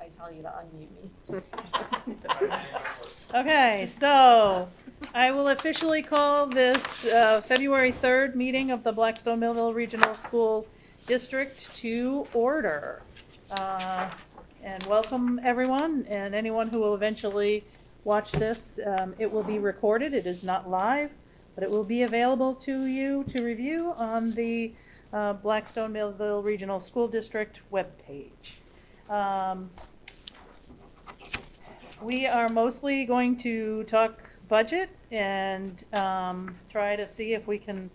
I tell you to unmute me. Okay, so I will officially call this February 3rd meeting of the Blackstone Millville Regional School District to order. And welcome everyone and anyone who will eventually watch this. It will be recorded. It is not live, but it will be available to you to review on the Blackstone Millville Regional School District webpage. We are mostly going to talk budget and try to see if we can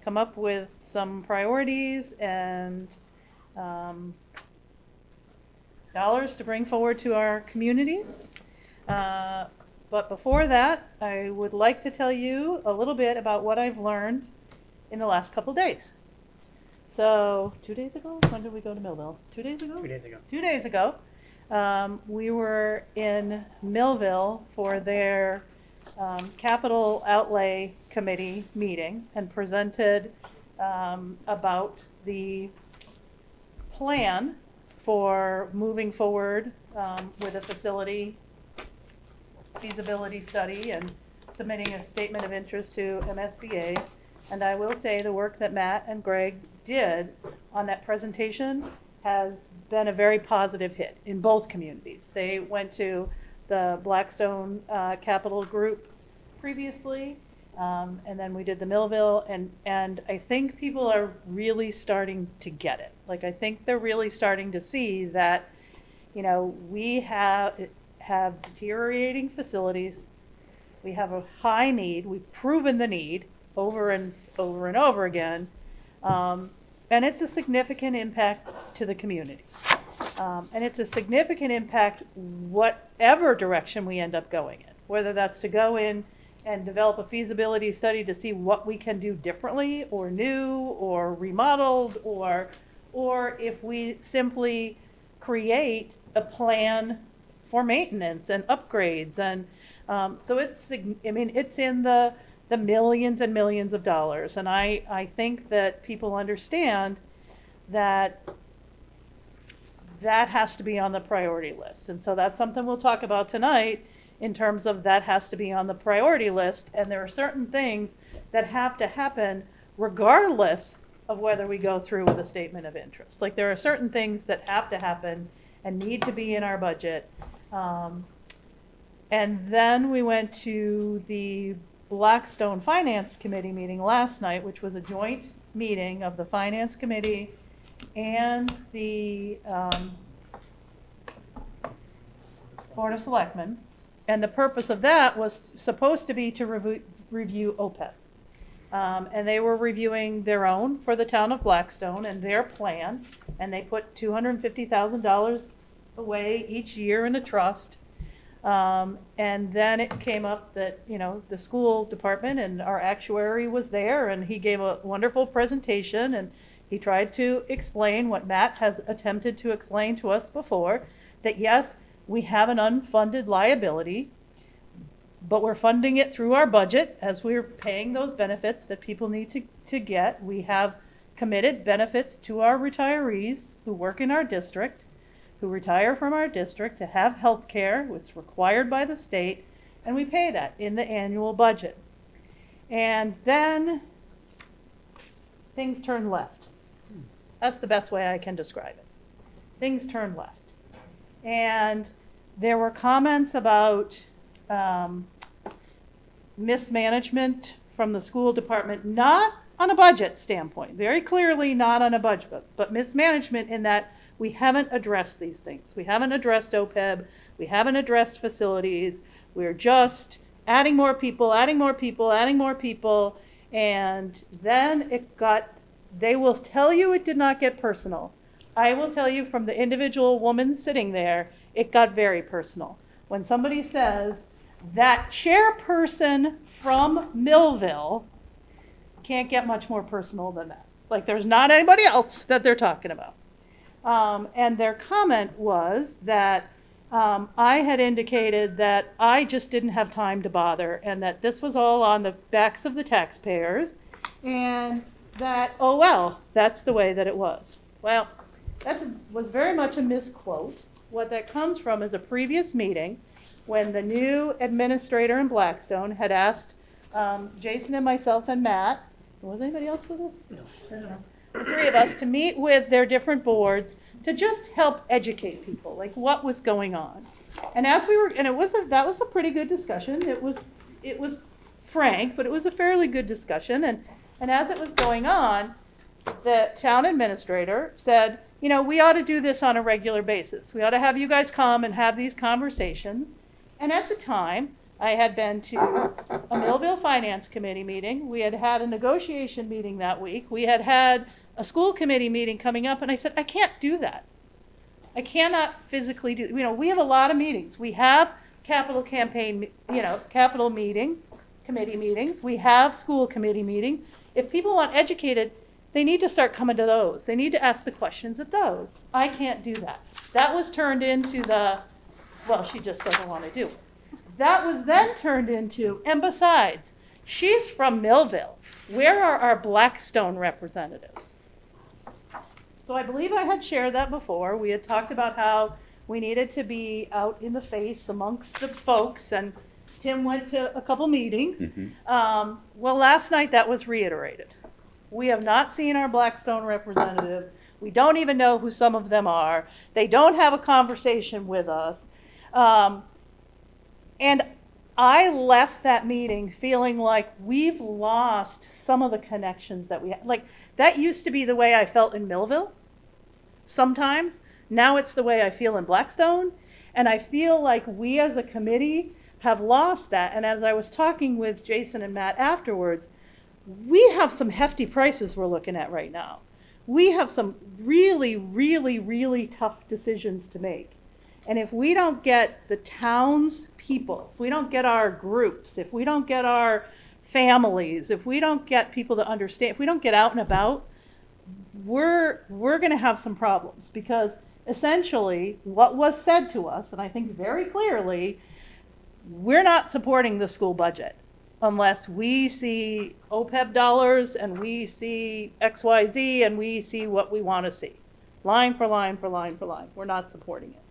come up with some priorities and dollars to bring forward to our communities. But before that, I would like to tell you a little bit about what I've learned in the last couple days. So 2 days ago, when did we go to Millville? 2 days ago? 2 days ago. 2 days ago. We were in Millville for their capital outlay committee meeting and presented about the plan for moving forward with a facility feasibility study and submitting a statement of interest to MSBA. And I will say the work that Matt and Greg did on that presentation has been a very positive hit in both communities. They went to the Blackstone Capital Group previously, and then we did the Millville, and I think people are really starting to get it. Like, I think they're really starting to see that, you know, we have deteriorating facilities. We have a high need. We've proven the need over and over and over again. And it's a significant impact to the community. And it's a significant impact whatever direction we end up going in, whether that's to go in and develop a feasibility study to see what we can do differently or new or remodeled, or if we simply create a plan for maintenance and upgrades. And so it's in the millions and millions of dollars. And I think that people understand that that has to be on the priority list. And so that's something we'll talk about tonight in terms of that has to be on the priority list. And there are certain things that have to happen regardless of whether we go through with a statement of interest. Like, there are certain things that have to happen and need to be in our budget. And then we went to the Blackstone Finance Committee meeting last night, which was a joint meeting of the Finance Committee and the Board of Selectmen. And the purpose of that was supposed to be to review OPEB. And they were reviewing their own for the town of Blackstone and their plan. And they put $250,000 away each year in a trust. And then it came up that, you know, the school department and our actuary was there, and he gave a wonderful presentation, and he tried to explain what Matt has attempted to explain to us before, that yes, we have an unfunded liability, but we're funding it through our budget as we're paying those benefits that people need to get. We have committed benefits to our retirees who work in our district, who retire from our district, to have health care, it's required by the state, and we pay that in the annual budget. And then things turn left. That's the best way I can describe it. Things turn left. And there were comments about mismanagement from the school department, not on a budget standpoint, very clearly not on a budget, but mismanagement in that we haven't addressed these things. We haven't addressed OPEB. We haven't addressed facilities. We're just adding more people, adding more people, adding more people. And then they will tell you it did not get personal. I will tell you from the individual woman sitting there, it got very personal. When somebody says that chairperson from Millville can't get much more personal than that. Like, there's not anybody else that they're talking about. And their comment was that I had indicated that I just didn't have time to bother, and that this was all on the backs of the taxpayers, and that, oh well, that's the way that it was. Well, that was very much a misquote. What that comes from is a previous meeting when the new administrator in Blackstone had asked Jason and myself and Matt, was anybody else with us? No. I don't know. The three of us to meet with their different boards to just help educate people, like what was going on. And as we were, and that was a pretty good discussion. It was frank, but it was a fairly good discussion. And as it was going on, the town administrator said, you know, we ought to do this on a regular basis. We ought to have you guys come and have these conversations. And at the time, I had been to a Millville Finance Committee meeting. We had had a negotiation meeting that week. We had had a school committee meeting coming up, and I said, I can't do that. I cannot physically do, you know, we have a lot of meetings. We have capital campaign, you know, capital meetings, committee meetings. We have school committee meetings. If people want educated, they need to start coming to those. They need to ask the questions at those. I can't do that. That was turned into the, well, she just doesn't want to do it. That was then turned into, and besides, she's from Millville. Where are our Blackstone representatives? So I believe I had shared that before. We had talked about how we needed to be out in the face amongst the folks, and Tim went to a couple meetings. Mm-hmm. Well, last night that was reiterated. We have not seen our Blackstone representative. We don't even know who some of them are. They don't have a conversation with us. And I left that meeting feeling like we've lost some of the connections that we had. Like, that used to be the way I felt in Millville sometimes. Now it's the way I feel in Blackstone. And I feel like we as a committee have lost that. And as I was talking with Jason and Matt afterwards, we have some hefty prices we're looking at right now. We have some really, really, really tough decisions to make. And if we don't get the town's people, if we don't get our groups, if we don't get our families, if we don't get people to understand, if we don't get out and about, we're going to have some problems. Because essentially what was said to us, and I think very clearly, we're not supporting the school budget unless we see OPEB dollars and we see XYZ and we see what we want to see. Line for line for line for line. We're not supporting it.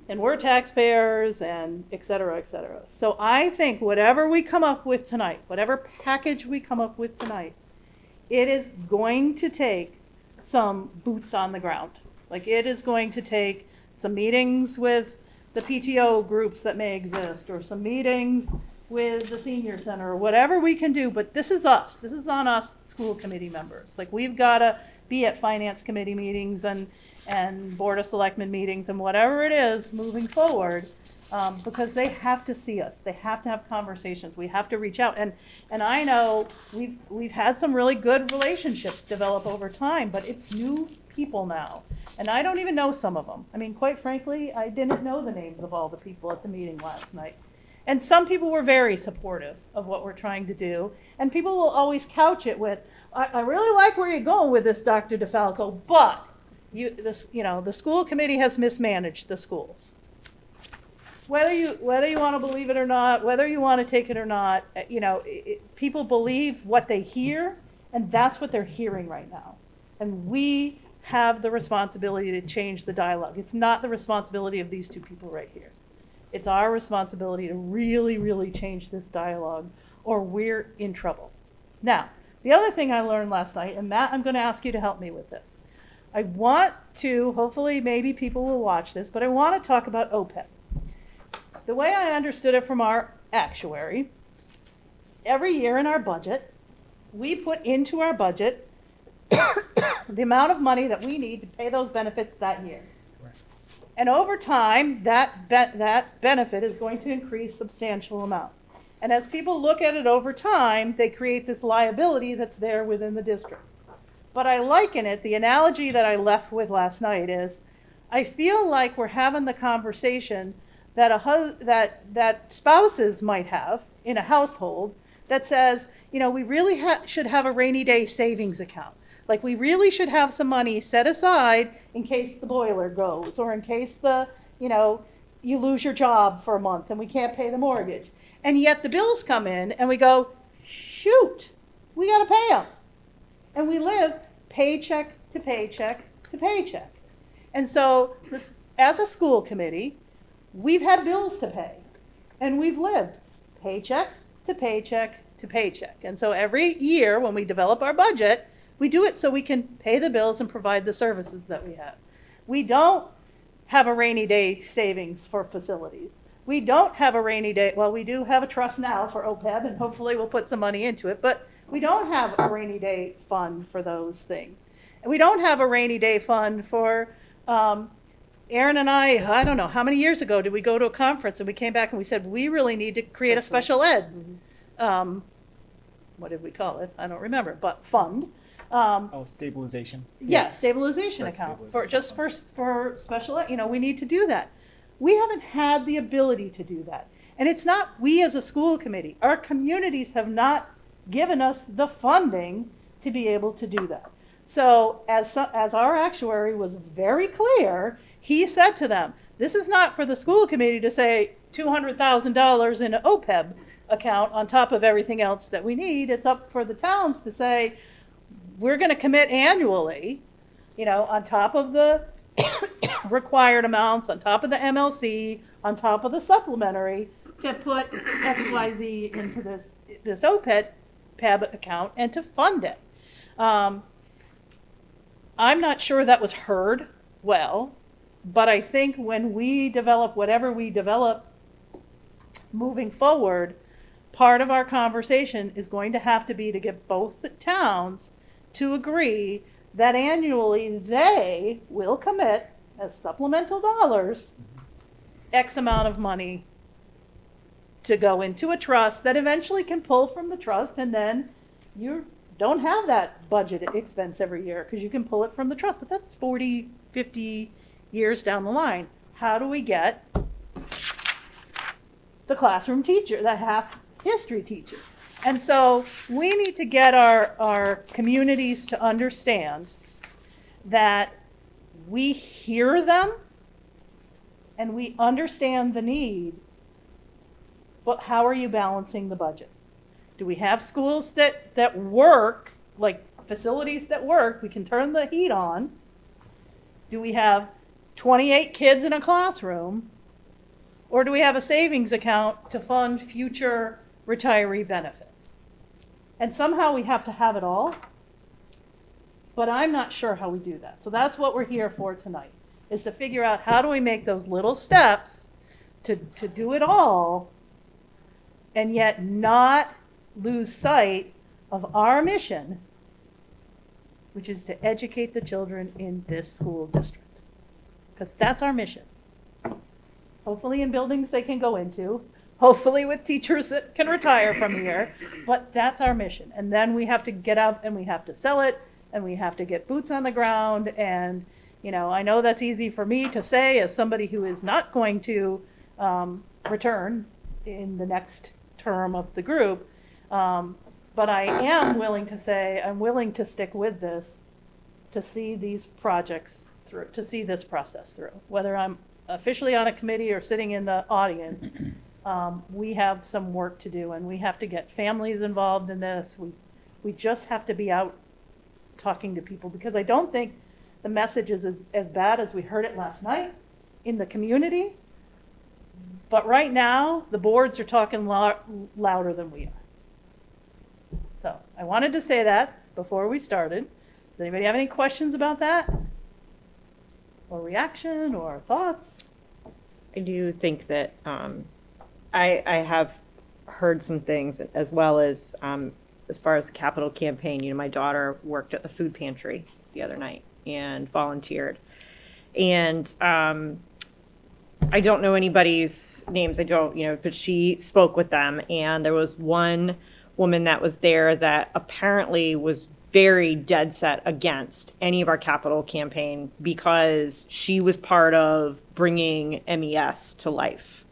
And we're taxpayers and et cetera, et cetera. So I think whatever we come up with tonight, whatever package we come up with tonight, it is going to take some boots on the ground. Like, it is going to take some meetings with the PTO groups that may exist, or some meetings with the senior center, or whatever we can do. But this is us. This is on us, school committee members. Like, we've got to be at finance committee meetings and board of selectmen meetings and whatever it is moving forward, because they have to see us. They have to have conversations. We have to reach out. And I know we've had some really good relationships develop over time, but it's new people now. And I don't even know some of them. I mean, quite frankly, I didn't know the names of all the people at the meeting last night. And some people were very supportive of what we're trying to do. And people will always couch it with, I really like where you're going with this, Dr. DeFalco, but the school committee has mismanaged the schools. Whether you want to believe it or not, whether you want to take it or not, people believe what they hear, and that's what they're hearing right now. And we have the responsibility to change the dialogue. It's not the responsibility of these two people right here. It's our responsibility to really, really change this dialogue, or we're in trouble. Now, the other thing I learned last night, and Matt, I'm going to ask you to help me with this. I want to, hopefully maybe people will watch this, but I want to talk about OPEB. The way I understood it from our actuary, every year in our budget, we put into our budget the amount of money that we need to pay those benefits that year. And over time, that benefit is going to increase a substantial amount. And as people look at it over time, they create this liability that's there within the district. But I liken it, the analogy that I left with last night is, I feel like we're having the conversation that that spouses might have in a household that says, we really should have a rainy day savings account. Like, we really should have some money set aside in case the boiler goes, or in case you lose your job for a month and we can't pay the mortgage. And yet the bills come in and we go, shoot, we got to pay them. And we live paycheck to paycheck to paycheck. And so as a school committee, we've had bills to pay, and we've lived paycheck to paycheck to paycheck. And so every year when we develop our budget, we do it so we can pay the bills and provide the services that we have. We don't have a rainy day savings for facilities. We don't have a rainy day, well, we do have a trust now for OPEB, and hopefully we'll put some money into it, but we don't have a rainy day fund for those things. And we don't have a rainy day fund for, Aaron and I don't know, how many years ago did we go to a conference and we came back and we said, we really need to create a special ed, what did we call it? I don't remember, but fund. Stabilization. Yeah, stabilization account for special ed. You know, we need to do that. We haven't had the ability to do that. And it's not we as a school committee. Our communities have not given us the funding to be able to do that. So as our actuary was very clear, he said to them, this is not for the school committee to say $200,000 in an OPEB account on top of everything else that we need. It's up for the towns to say, we're going to commit annually, you know, on top of the required amounts, on top of the MLC, on top of the supplementary, to put XYZ into this OPEB account and to fund it. I'm not sure that was heard well, but I think when we develop whatever we develop moving forward, part of our conversation is going to have to be to get both the towns to agree that annually they will commit as supplemental dollars X amount of money to go into a trust that eventually can pull from the trust, and then you don't have that budget expense every year because you can pull it from the trust. But that's 40, 50 years down the line. How do we get the classroom teacher, the half history teacher? And so we need to get our communities to understand that we hear them and we understand the need, but how are you balancing the budget? Do we have schools that work, like facilities that work, we can turn the heat on? Do we have 28 kids in a classroom? Or do we have a savings account to fund future retiree benefits? And somehow we have to have it all, but I'm not sure how we do that. So that's what we're here for tonight, is to figure out how do we make those little steps to do it all and yet not lose sight of our mission, which is to educate the children in this school district. Because that's our mission. Hopefully in buildings they can go into, hopefully with teachers that can retire from here, but that's our mission. And then we have to get out and we have to sell it, and we have to get boots on the ground. And, you know, I know that's easy for me to say as somebody who is not going to return in the next term of the group, but I am willing to say I'm willing to stick with this to see these projects through, to see this process through. Whether I'm officially on a committee or sitting in the audience, we have some work to do, and we have to get families involved in this. We just have to be out talking to people, because I don't think the message is as bad as we heard it last night in the community. But right now, the boards are talking louder than we are. So I wanted to say that before we started. Does anybody have any questions about that? Or reaction or thoughts? I do think that I have heard some things, as well as far as the capital campaign. You know, my daughter worked at the food pantry the other night and volunteered. And I don't know anybody's names. I don't, you know, but she spoke with them. And there was one woman that was there that apparently was very dead set against any of our capital campaign, because she was part of bringing MES to life,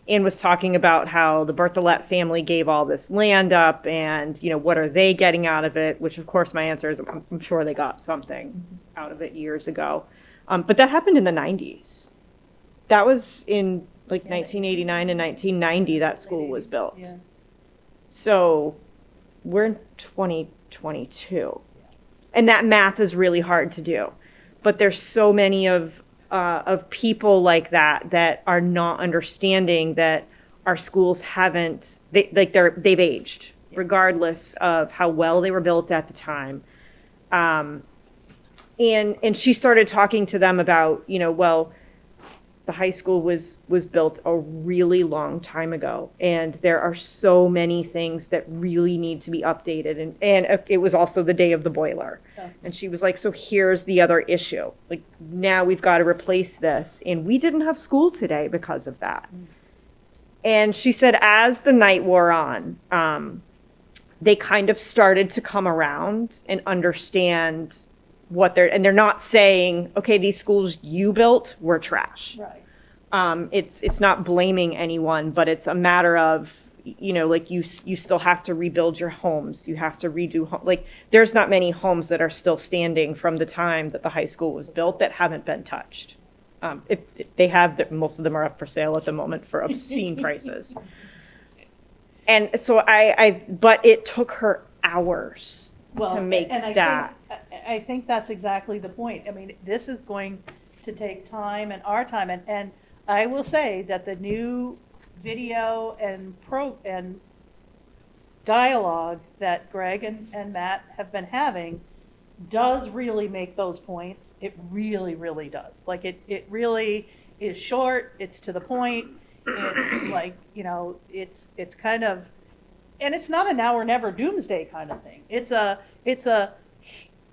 and was talking about how the Berthollet family gave all this land up, and, you know, what are they getting out of it? Which, of course, my answer is I'm sure they got something out of it years ago. But that happened in the 90s. That was in like 1989 and 1990 that school was built. Yeah. So we're in 2022. And that math is really hard to do. But there's so many of of people like that are not understanding that our schools haven't, they've aged, regardless of how well they were built at the time. And she started talking to them about, well, the high school was built a really long time ago, and there are so many things that really need to be updated. And it was also the day of the boiler. Oh. And she was like, so here's the other issue. Like, now we've got to replace this. And we didn't have school today because of that. And she said, as the night wore on, they kind of started to come around and understand what they're not saying, okay, these schools you built were trash. Right. It's not blaming anyone, but it's a matter of, like you still have to rebuild your homes. You have to redo like there's not many homes that are still standing from the time that the high school was built that haven't been touched. If they have, most of them are up for sale at the moment for obscene prices. And so but it took her hours to make that. I think that's exactly the point. I mean, this is going to take time and our time. And I will say that the new video and dialogue that Greg and Matt have been having does really make those points. It really, really does. Like it really is short. It's to the point. It's like, it's kind of, and it's not a now or never doomsday kind of thing. It's a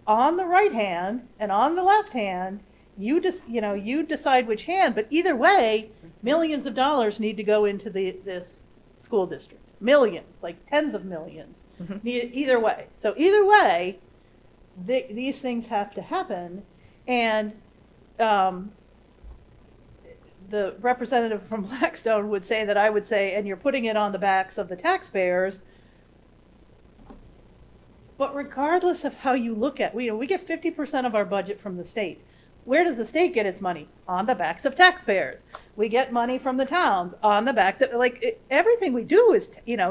on the right hand and on the left hand, you decide which hand, but either way, millions of dollars need to go into this school district. Millions, like tens of millions, either way. So either way, these things have to happen. And the representative from Blackstone would say that I would say, and you're putting it on the backs of the taxpayers. But regardless of how you look at, we get 50% of our budget from the state. Where does the state get its money? On the backs of taxpayers. We get money from the towns on the backs of, everything we do is,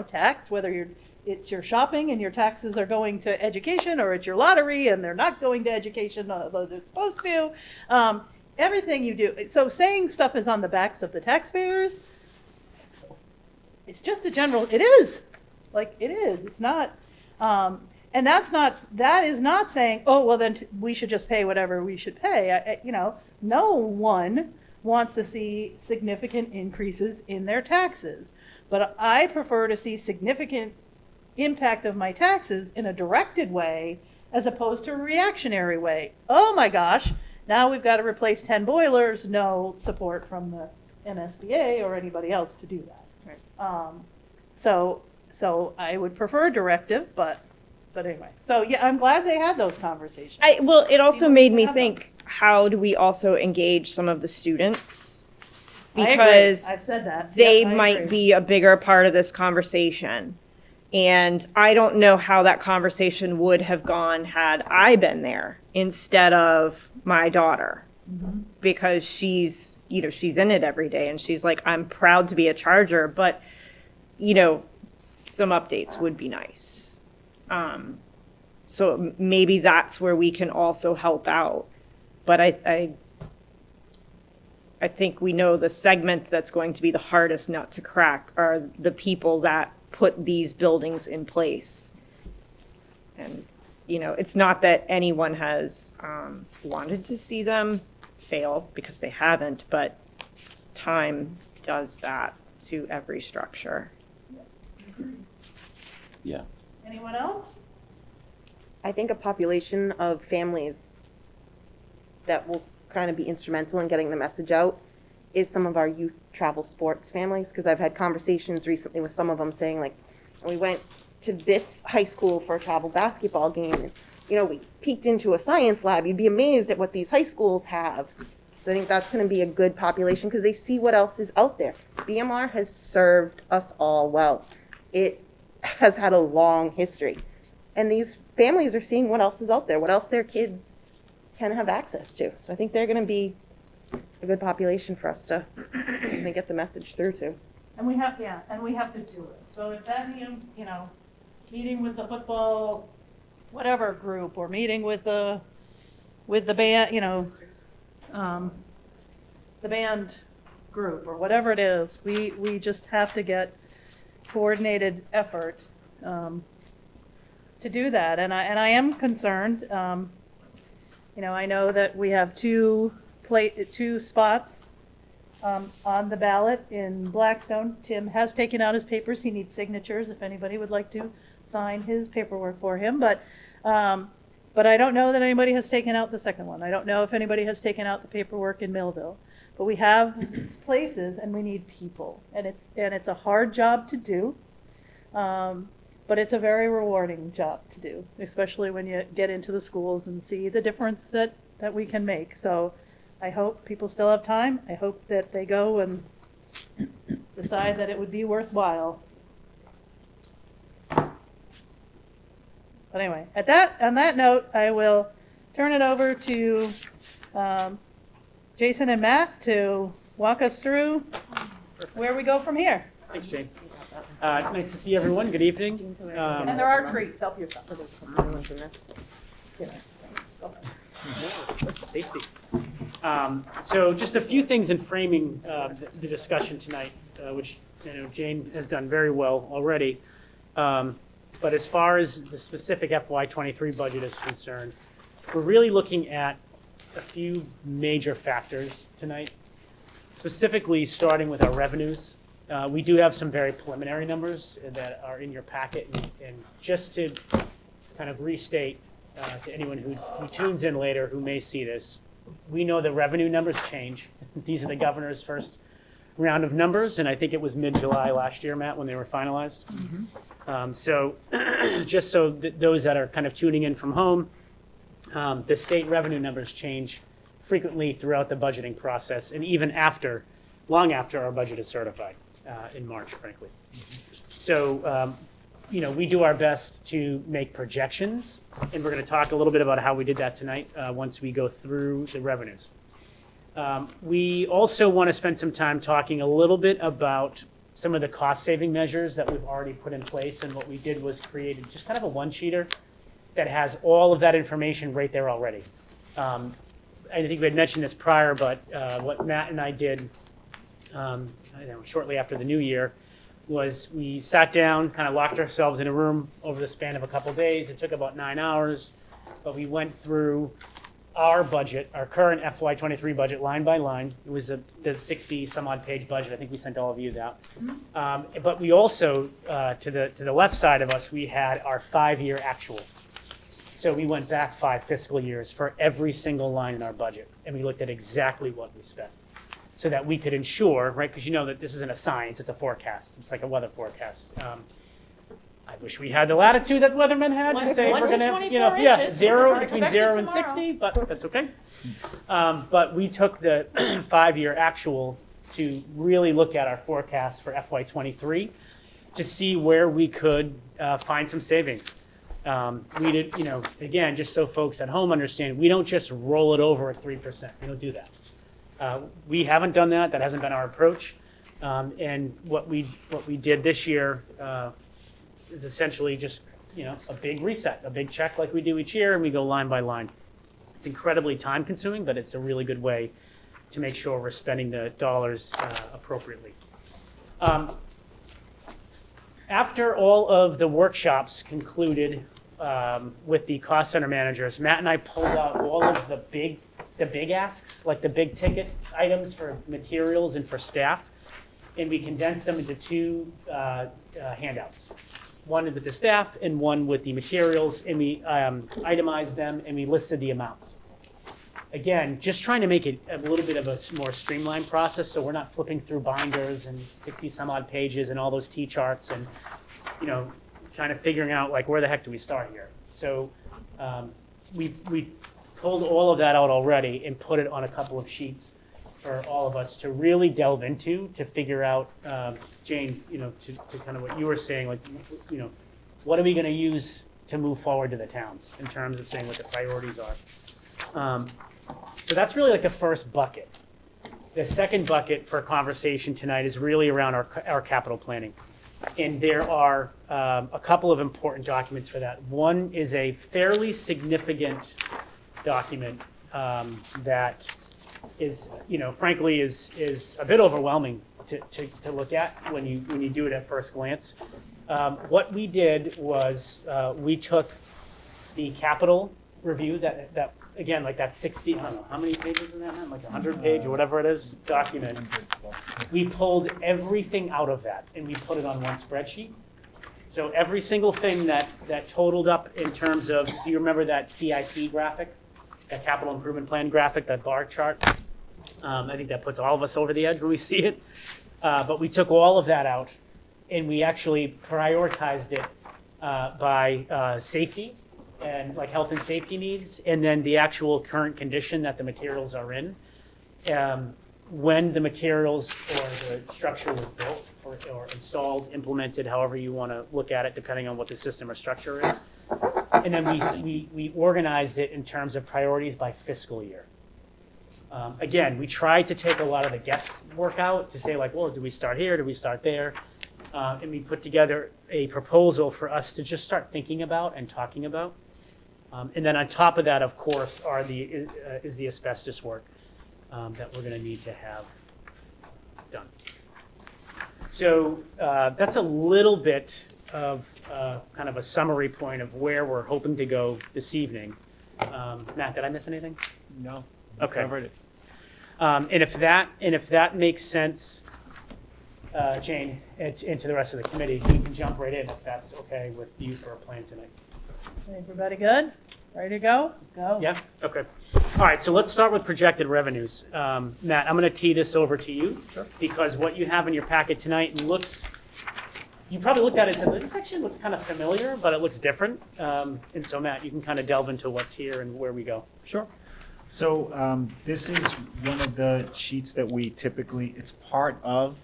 taxed, whether it's your shopping and your taxes are going to education, or it's your lottery and they're not going to education, although they're supposed to. Everything you do. So saying stuff is on the backs of the taxpayers, it's just a general, it is. It is. It's not. And that is not saying, oh, well, then we should just pay whatever we should pay. No one wants to see significant increases in their taxes. But I prefer to see significant impact of my taxes in a directed way as opposed to a reactionary way. Oh my gosh, now we've got to replace 10 boilers. No support from the MSBA or anybody else to do that. Right. So I would prefer directive, but anyway. So yeah, I'm glad they had those conversations. It also made me think, how do we also engage some of the students? Because I've said that. They might be a bigger part of this conversation. And I don't know how that conversation would have gone had I been there instead of my daughter. Mm-hmm. Because she's in it every day, and she's like, I'm proud to be a Charger, but some updates would be nice. So maybe that's where we can also help out. But I think we know the segment that's going to be the hardest nut to crack are the people that put these buildings in place. And, it's not that anyone has wanted to see them fail, because they haven't, but time does that to every structure. Yeah. Anyone else? I think a population of families that will kind of be instrumental in getting the message out is some of our youth travel sports families, because I've had conversations recently with some of them saying, we went to this high school for a travel basketball game, and we peeked into a science lab. You'd be amazed at what these high schools have. So I think that's going to be a good population, because they see what else is out there. BMR has served us all well. It has had a long history, and these families are seeing what else is out there, what else their kids can have access to. So I think they're going to be a good population for us to get the message through to. And we have to do it. So if that means, meeting with the football, whatever group, or meeting with the band, the band group or whatever it is. We just have to get coordinated effort to do that. And I am concerned. You know, I know that we have two spots on the ballot in Blackstone. Tim has taken out his papers. He needs signatures if anybody would like to sign his paperwork for him. But I don't know that anybody has taken out the second one. I don't know if anybody has taken out the paperwork in Millville. But we have places and we need people. And it's a hard job to do. But it's a very rewarding job to do, especially when you get into the schools and see the difference that we can make. So I hope people still have time. I hope that they go and decide that it would be worthwhile. But anyway, on that note, I will turn it over to Jason and Matt to walk us through where we go from here. Thanks, Jane. Nice to see everyone. Good evening. And there are treats. Help yourself. Tasty. So just a few things in framing the discussion tonight, which Jane has done very well already. But as far as the specific FY23 budget is concerned, we're really looking at a few major factors tonight, specifically starting with our revenues. We do have some very preliminary numbers that are in your packet, and just to kind of restate to anyone who tunes in later who may see this, we know the revenue numbers change. These are the governor's first round of numbers, and I think it was mid-July last year, Matt, when they were finalized. So just so that those that are kind of tuning in from home, the state revenue numbers change frequently throughout the budgeting process, and even long after our budget is certified in March, frankly. So, we do our best to make projections, and we're going to talk a little bit about how we did that tonight once we go through the revenues. We also want to spend some time talking a little bit about some of the cost-saving measures that we've already put in place, and what we did was created just kind of a one-sheeter that has all of that information right there already. I think we had mentioned this prior, but what Matt and I did shortly after the new year was we sat down, kind of locked ourselves in a room over the span of a couple days. It took about 9 hours, but we went through our budget, our current FY23 budget, line by line. It was the 60 some odd page budget. I think we sent all of you that. But we also, to the left side of us, we had our 5-year actual. So we went back 5 fiscal years for every single line in our budget, and we looked at exactly what we spent, so that we could ensure, right, because you know that this isn't a science, it's a forecast. It's like a weather forecast. I wish we had the latitude that weathermen had to say we're going to have, between 0 and 60, but that's okay. But we took the 5-year actual to really look at our forecast for FY23 to see where we could find some savings. We did, again, just so folks at home understand, we don't just roll it over at 3%. We don't do that. We haven't done that. That hasn't been our approach. And what we did this year is essentially just a big reset, a big check like we do each year, and we go line by line. It's incredibly time consuming, but it's a really good way to make sure we're spending the dollars appropriately. After all of the workshops concluded with the cost center managers, Matt and I pulled out all of the big asks, like the big ticket items for materials and for staff, and we condensed them into 2 handouts. One with the staff and one with the materials, and we itemized them and we listed the amounts. Again, just trying to make it a little bit of a more streamlined process, so we're not flipping through binders and 60 some odd pages and all those T-charts and, kind of figuring out like where the heck do we start here. So we pulled all of that out already and put it on a couple of sheets for all of us to really delve into, to figure out, Jane, to kind of what you were saying, like, what are we going to use to move forward to the towns in terms of saying what the priorities are. So that's really like the first bucket. The second bucket for conversation tonight is really around our capital planning. And there are a couple of important documents for that. One is a fairly significant document that frankly is a bit overwhelming to look at when you do it at first glance. What we did was we took the capital review that again, like that 60, I don't know, how many pages is that, man? Like 100-page or whatever it is, document. We pulled everything out of that and we put it on one spreadsheet. So every single thing that totaled up in terms of, if you remember that CIP graphic, that capital improvement plan graphic, that bar chart, I think that puts all of us over the edge when we see it. But we took all of that out and we actually prioritized it by safety and like health and safety needs, and then the actual current condition that the materials are in. When the materials or the structure was built or installed, implemented, however you want to look at it, depending on what the system or structure is. And then we organized it in terms of priorities by fiscal year. Again, we tried to take a lot of the guesswork out to say like, well, do we start here? Do we start there? And we put together a proposal for us to just start thinking about and talking about. And then on top of that, of course, is the asbestos work that we're going to need to have done. So that's a little bit of kind of a summary point of where we're hoping to go this evening. Matt, did I miss anything? No. Okay. Covered it. And if that makes sense, Jane, and to the rest of the committee, we can jump right in if that's okay with you for a plan tonight. Everybody good? Ready to go? Go. Yeah? Okay. All right, so let's start with projected revenues. Matt, I'm going to tee this over to you. Sure. Because what you have in your packet tonight looks, you probably looked at it and said, this actually looks kind of familiar, but it looks different. And so, Matt, you can kind of delve into what's here and where we go. Sure. So this is one of the sheets that we typically, it's part of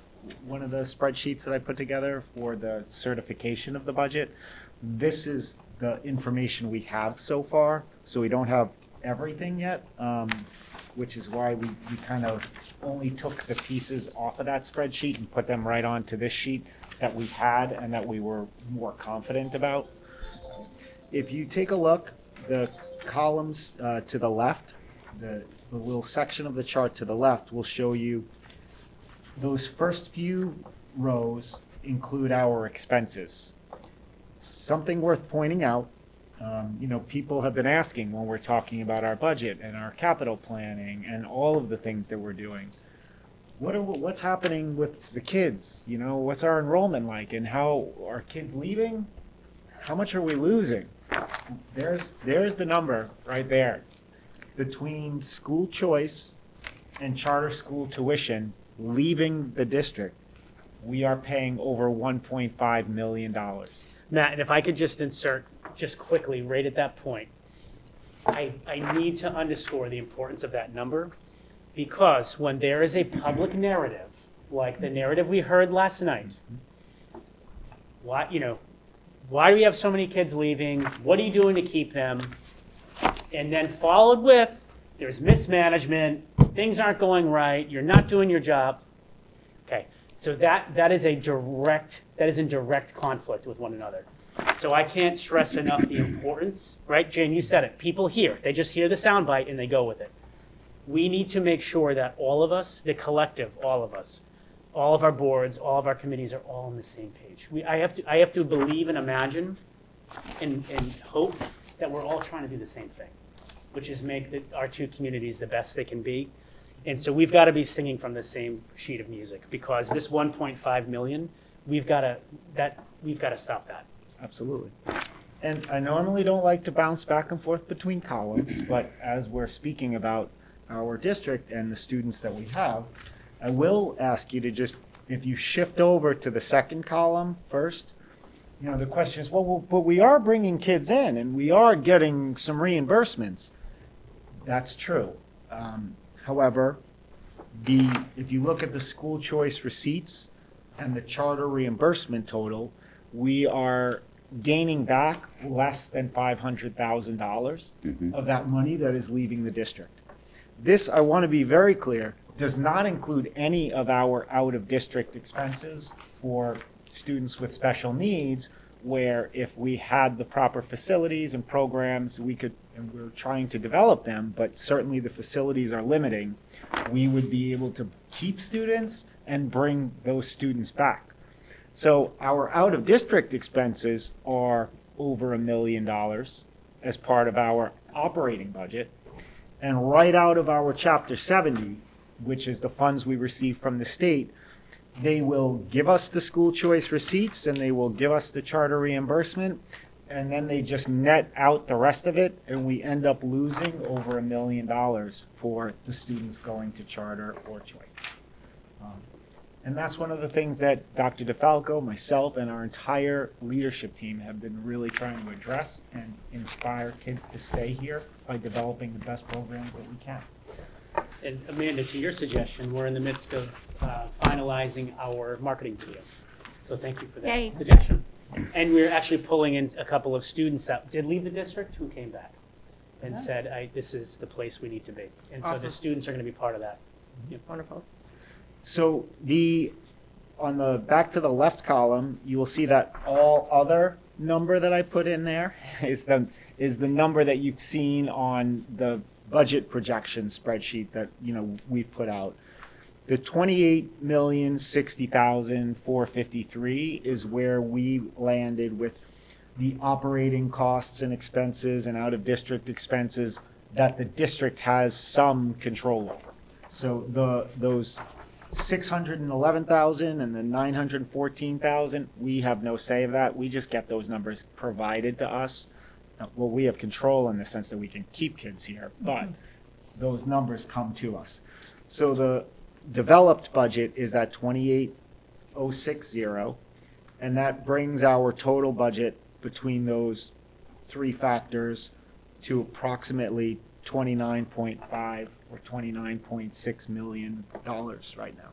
one of the spreadsheets that I put together for the certification of the budget. This is the information we have so far, so we don't have everything yet, which is why we kind of only took the pieces off of that spreadsheet and put them right onto this sheet that we had and that we were more confident about. If you take a look, the columns to the left, the little section of the chart to the left will show you those first few rows include our expenses. Something worth pointing out, people have been asking when we're talking about our budget and our capital planning and all of the things that we're doing. What's happening with the kids? What's our enrollment like, and how are kids leaving? How much are we losing? There's the number right there. Between school choice and charter school tuition leaving the district, we are paying over $1.5 million. Matt, and if I could just insert just quickly right at that point, I need to underscore the importance of that number, because when there is a public narrative, like the narrative we heard last night, why do we have so many kids leaving? What are you doing to keep them? And then followed with, there's mismanagement, things aren't going right, you're not doing your job. Okay, so that is in direct conflict with one another. So I can't stress enough the importance, right? Jane, you said it. People hear, they just hear the soundbite and they go with it. We need to make sure that all of us, the collective, all of us, all of our boards, all of our committees are all on the same page. I have to believe and imagine and hope that we're all trying to do the same thing, which is make our two communities the best they can be. And so we've got to be singing from the same sheet of music, because this 1.5 million, we've got to stop that. Absolutely. And I normally don't like to bounce back and forth between columns, but as we're speaking about our district and the students that we have, I will ask you to just, if you shift over to the second column first, the question is, well, but we are bringing kids in and we are getting some reimbursements. That's true. However, if you look at the school choice receipts and the charter reimbursement total, we are gaining back less than $500,000 of that money that is leaving the district. This, I want to be very clear, does not include any of our out-of-district expenses for students with special needs, where if we had the proper facilities and programs, we could and we're trying to develop them, but certainly the facilities are limiting, we would be able to keep students and bring those students back. So our out-of-district expenses are over $1 million as part of our operating budget. And right out of our Chapter 70, which is the funds we receive from the state, they will give us the school choice receipts and they will give us the charter reimbursement, and then they just net out the rest of it, and we end up losing over $1 million for the students going to charter or choice. And that's one of the things that Dr. DeFalco, myself, and our entire leadership team have been really trying to address and inspire kids to stay here by developing the best programs that we can. And Amanda, to your suggestion, we're in the midst of finalizing our marketing video. So thank you for that Yay. suggestion. And we're actually pulling in a couple of students that did leave the district who came back and said, this is the place we need to be. And so Awesome. the students are going to be part of that. Wonderful. So on the back to the left column, you will see that all other number that I put in there is the number that you've seen on the budget projection spreadsheet that we've put out. The $28,060,453 is where we landed with the operating costs and expenses and out-of-district expenses that the district has some control over. So those 611,000 and the 914,000, we have no say of that. We just get those numbers provided to us. Well, we have control in the sense that we can keep kids here, but those numbers come to us. So the developed budget is that 28,060, and that brings our total budget between those three factors to approximately 29.5 or $29.6 million right now.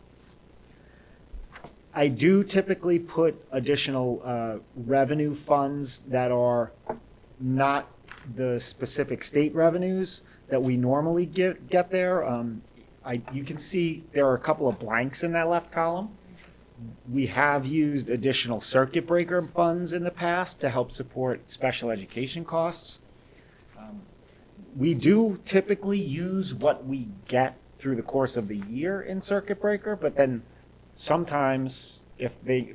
I do typically put additional revenue funds that are not the specific state revenues that we normally get there. You can see there are a couple of blanks in that left column. We have used additional circuit breaker funds in the past to help support special education costs. We do typically use what we get through the course of the year in circuit breaker, but then sometimes if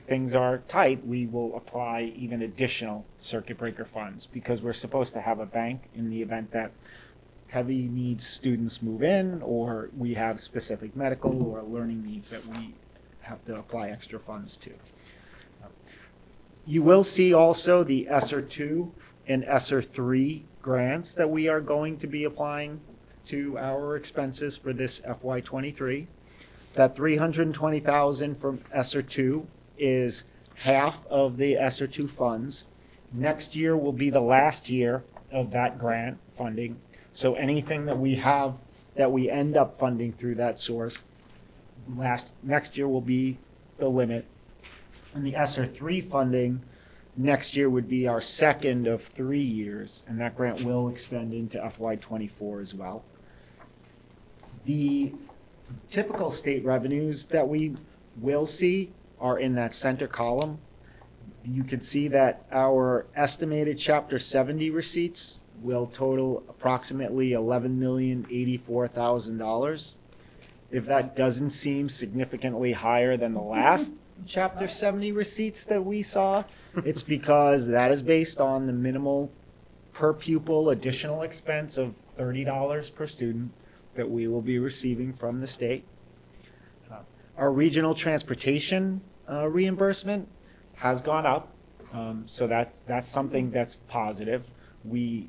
things are tight, we will apply even additional circuit breaker funds because we're supposed to have a bank in the event that heavy needs students move in or we have specific medical or learning needs that we have to apply extra funds to. You will see also the ESSER 2 and ESSER 3 grants that we are going to be applying to our expenses for this FY23. That $320,000 from ESSER 2 is half of the ESSER 2 funds. Next year will be the last year of that grant funding. So anything that we have that we end up funding through that source, next year will be the limit. And the ESSER 3 funding next year would be our second of 3 years, and that grant will extend into FY24 as well. The typical state revenues that we will see are in that center column. You can see that our estimated Chapter 70 receipts will total approximately $11,084,000. If that doesn't seem significantly higher than the last Chapter 70 receipts that we saw, it's because that is based on the minimal per pupil additional expense of $30 per student that we will be receiving from the state. Our regional transportation reimbursement has gone up, so that's something that's positive. We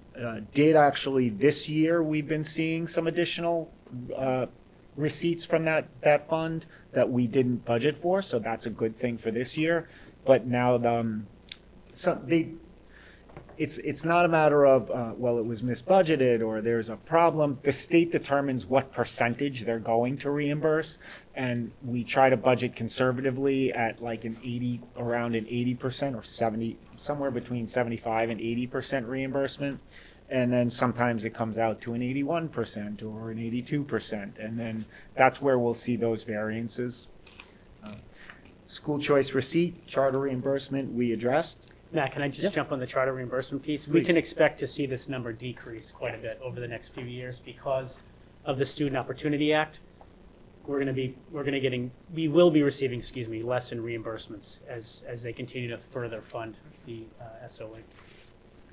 did actually this year, we've been seeing some additional receipts from that fund that we didn't budget for, so that's a good thing for this year. But now it's not a matter of, well, it was misbudgeted or there's a problem. The state determines what percentage they're going to reimburse, and we try to budget conservatively at like around an 80% or 70, somewhere between 75 and 80% reimbursement. And then sometimes it comes out to an 81% or an 82%, and then that's where we'll see those variances. School choice receipt, charter reimbursement, we addressed. Matt, can I just Yeah. jump on the charter reimbursement piece? We Please. can expect to see this number decrease quite a bit over the next few years because of the Student Opportunity Act. We will be receiving, less in reimbursements as they continue to further fund the SOA.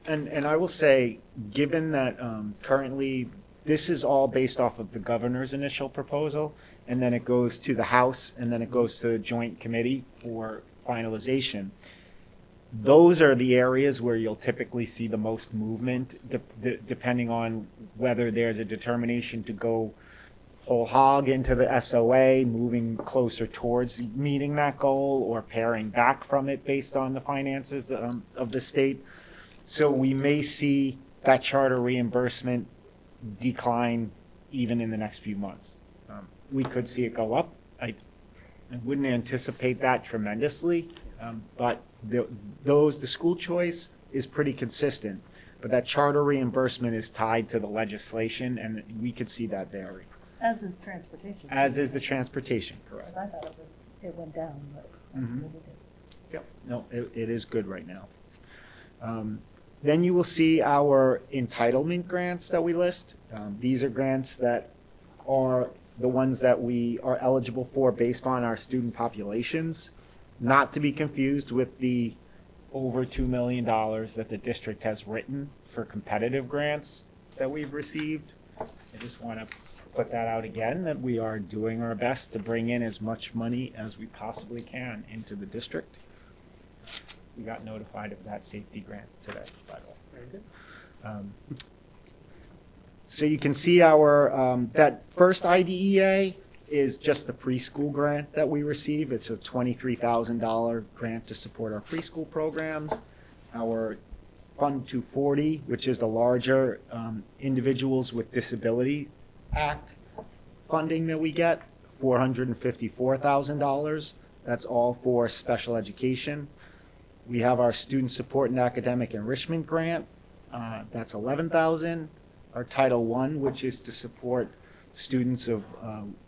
And I will say, given that currently this is all based off of the governor's initial proposal, and then it goes to the House, and then it goes to the Joint Committee for finalization. Those are the areas where you'll typically see the most movement, depending on whether there's a determination to go whole hog into the SOA, moving closer towards meeting that goal, or paring back from it based on the finances of the state. So we may see that charter reimbursement decline even in the next few months. We could see it go up. I wouldn't anticipate that tremendously, but the school choice is pretty consistent. But that charter reimbursement is tied to the legislation, and we could see that vary. As is transportation. As is the transportation, correct. I thought it went down, but Mhm. maybe it did. Yep, no, it is good right now. Then you will see our entitlement grants that we list. These are grants that are the ones that we are eligible for based on our student populations, not to be confused with the over $2 million that the district has written for competitive grants that we've received. I just want to put that out again, that we are doing our best to bring in as much money as we possibly can into the district. We got notified of that safety grant today, by the way. Very good. So you can see our, that first IDEA is just the preschool grant that we receive. It's a $23,000 grant to support our preschool programs. Our Fund 240, which is the larger Individuals with Disability Act funding that we get, $454,000. That's all for special education. We have our Student Support and Academic Enrichment Grant. That's $11,000. Our Title I, which is to support students of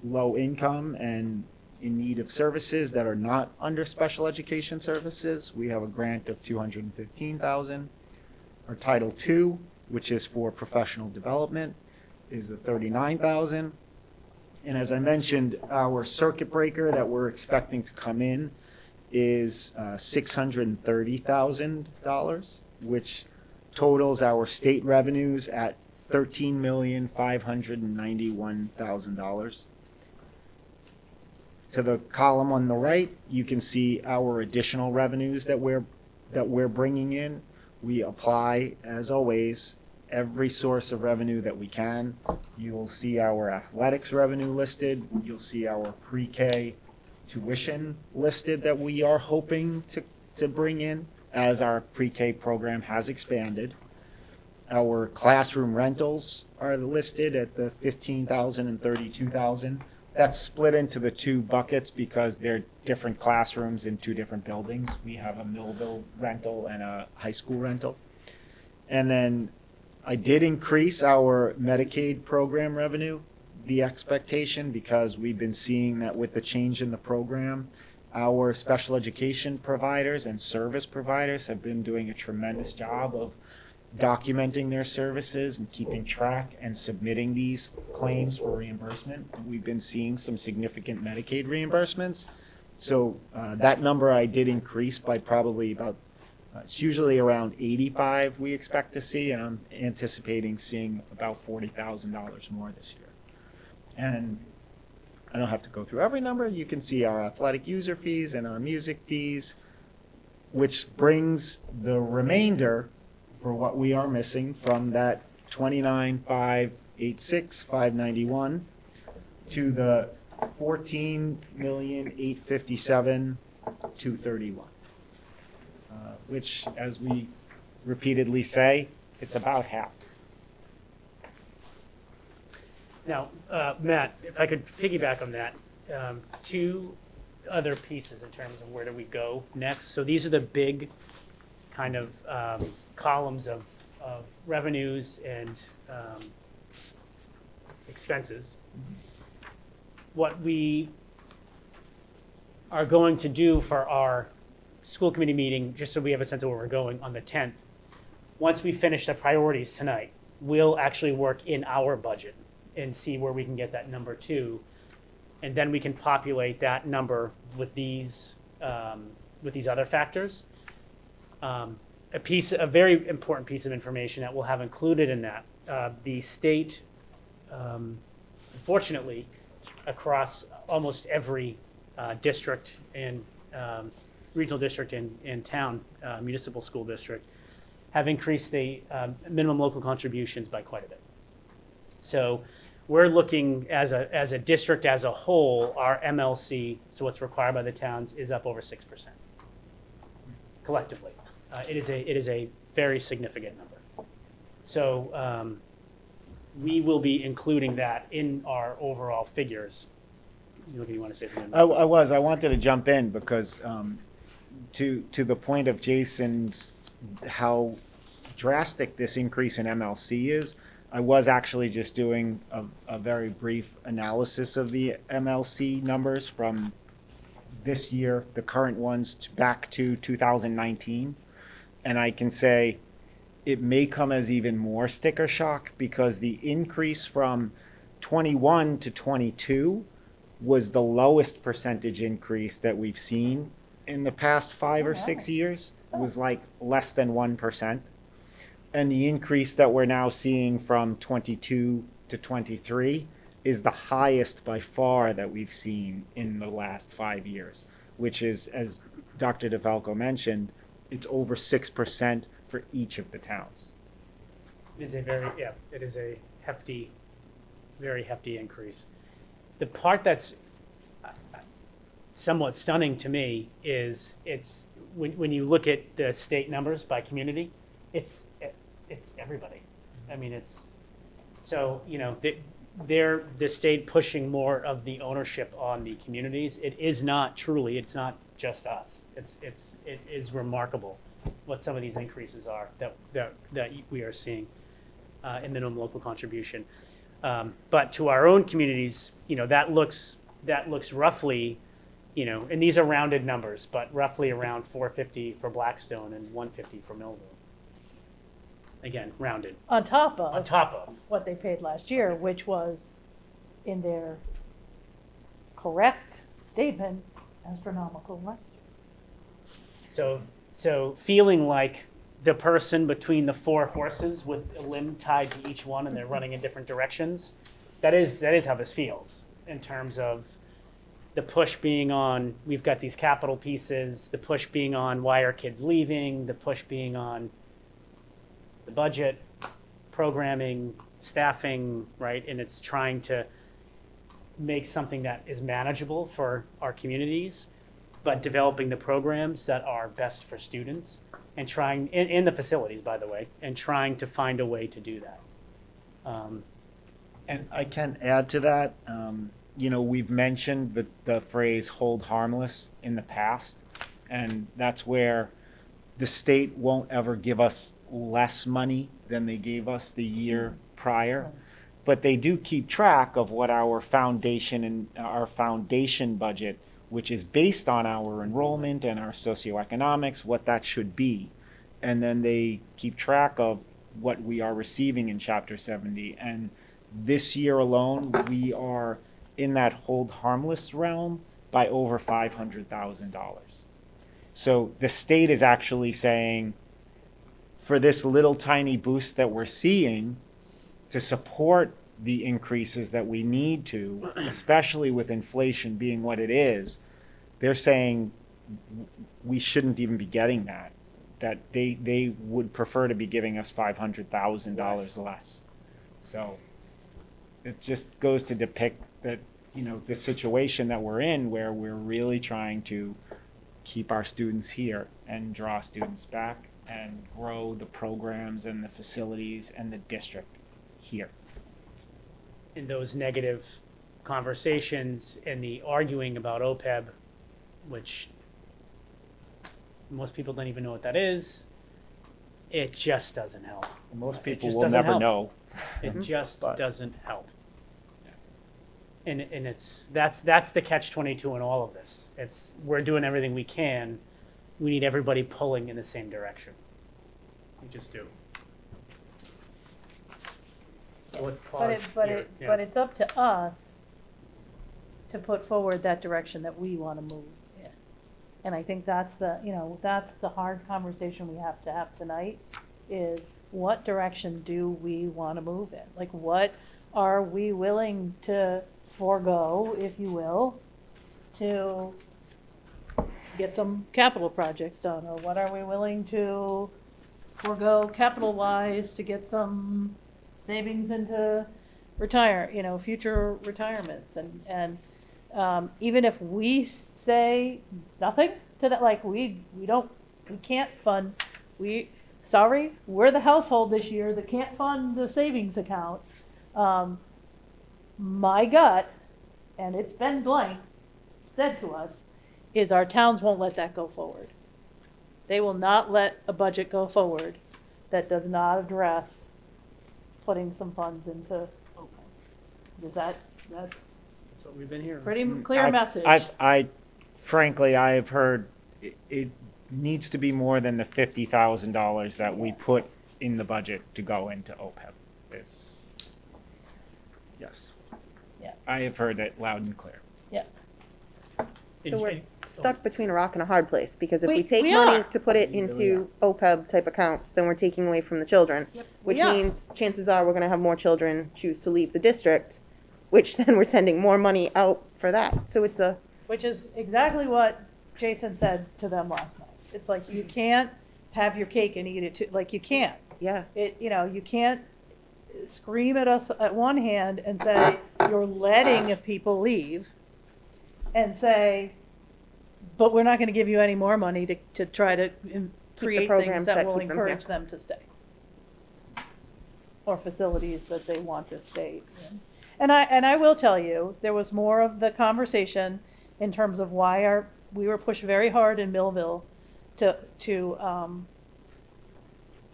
low income and in need of services that are not under special education services, we have a grant of $215,000. Our Title II, which is for professional development, is the $39,000. And as I mentioned, our circuit breaker that we're expecting to come in is $630,000, which totals our state revenues at $13,591,000. To the column on the right, you can see our additional revenues that we're bringing in. We apply, as always, every source of revenue that we can. You'll see our athletics revenue listed. You'll see our pre-K tuition listed that we are hoping to bring in as our pre-K program has expanded. Our classroom rentals are listed at the $15,000 and $32,000. That's split into the two buckets because they're different classrooms in two different buildings. We have a Millville rental and a high school rental. And then I did increase our Medicaid program revenue, the expectation, because we've been seeing that with the change in the program, our special education providers and service providers have been doing a tremendous job of documenting their services and keeping track and submitting these claims for reimbursement. We've been seeing some significant Medicaid reimbursements. So that number I did increase by probably about, it's usually around 85 we expect to see, and I'm anticipating seeing about $40,000 more this year. And I don't have to go through every number. You can see our athletic user fees and our music fees, which brings the remainder for what we are missing from that 29,586,591 to the 14,857,231, which, as we repeatedly say, it's about half. Now, Matt, if I could piggyback on that, two other pieces in terms of where do we go next. So these are the big kind of columns of revenues and expenses. What we are going to do for our school committee meeting, just so we have a sense of where we're going, on the 10th. Once we finish the priorities tonight, we'll actually work in our budget and see where we can get that number to. And then we can populate that number with these other factors. A very important piece of information that we'll have included in that, the state, unfortunately, across almost every district and regional district and town municipal school district, have increased the minimum local contributions by quite a bit. So we're looking as a district as a whole, our MLC, so what's required by the towns, is up over 6% collectively. It is a very significant number. So we will be including that in our overall figures. You want to say something? I wanted to jump in because to the point of Jason's, how drastic this increase in MLC is, I was actually just doing a very brief analysis of the MLC numbers from this year, the current ones, back to 2019. And I can say it may come as even more sticker shock because the increase from 21 to 22 was the lowest percentage increase that we've seen in the past 5 or 6 years. It was like less than 1%. And the increase that we're now seeing from 22 to 23 is the highest by far that we've seen in the last 5 years, which is, as Dr. DeFalco mentioned, it's over 6% for each of the towns. It is a hefty, very hefty increase. The part that's somewhat stunning to me is when you look at the state numbers by community, it's everybody. I mean, they're the state pushing more of the ownership on the communities. It's not just us. It is remarkable what some of these increases are that we are seeing in minimum local contribution. But to our own communities, that looks roughly, and these are rounded numbers, but roughly around 450 for Blackstone and 150 for Millville. Again, rounded. On top of what they paid last year, which was, in their correct statement, astronomical last year. So feeling like the person between the 4 horses with a limb tied to each one and they're running in different directions, that is how this feels in terms of the push being on, we've got these capital pieces, the push being on why are kids leaving, the push being on the budget, programming, staffing, right? And it's trying to make something that is manageable for our communities, but developing the programs that are best for students and trying, in the facilities, by the way, and trying to find a way to do that. And I can add to that, we've mentioned the phrase hold harmless in the past, and that's where the state won't ever give us less money than they gave us the year prior, but they do keep track of what our foundation budget, which is based on our enrollment and our socioeconomics, what that should be. And then they keep track of what we are receiving in Chapter 70. And this year alone, we are in that hold harmless realm by over $500,000. So the state is actually saying, for this little tiny boost that we're seeing to support the increases that we need to, especially with inflation being what it is, they're saying we shouldn't even be getting that they would prefer to be giving us $500,000 less. So it just goes to depict that, the situation that we're in, where we're really trying to keep our students here and draw students back and grow the programs and the facilities and the district here. In those negative conversations and the arguing about OPEB, which most people don't even know what that is, it just doesn't help. Most people will never know. It just doesn't help. And that's the catch-22 in all of this. We're doing everything we can we need everybody pulling in the same direction. We just do. So let's pause here. Yeah. But it's up to us to put forward that direction that we want to move in. And I think that's that's the hard conversation we have to have tonight, is what direction do we want to move in? Like, what are we willing to forego, if you will, to get some capital projects done? Or what are we willing to forego capital-wise to get some savings into future retirements? And even if we say nothing to that, like we can't fund, we're the household this year that can't fund the savings account. My gut, and it's been blank, said to us, is our towns won't let that go forward. They will not let a budget go forward that does not address putting some funds into OPEB. That's what we've been hearing. Pretty clear message. I frankly, I have heard it needs to be more than the $50,000 that we put in the budget to go into OPEB. Yes. Yeah. I have heard it loud and clear. Yeah. So we're stuck between a rock and a hard place, because if we We take money are. to put it into OPEB type accounts, then we're taking away from the children, which are. means chances are we're going to have more children choose to leave the district, which then we're sending more money out for that. So it's a Which is exactly what Jason said to them last night. It's like, you can't have your cake and eat it too. Like, you can't. yeah. You can't scream at us at one hand and say you're letting people leave, and say, but we're not going to give you any more money to try to create things programs that that will keep them encourage here. them to stay, or facilities that they want to stay in. And I will tell you, there was more of the conversation in terms of why we were pushed very hard in Millville to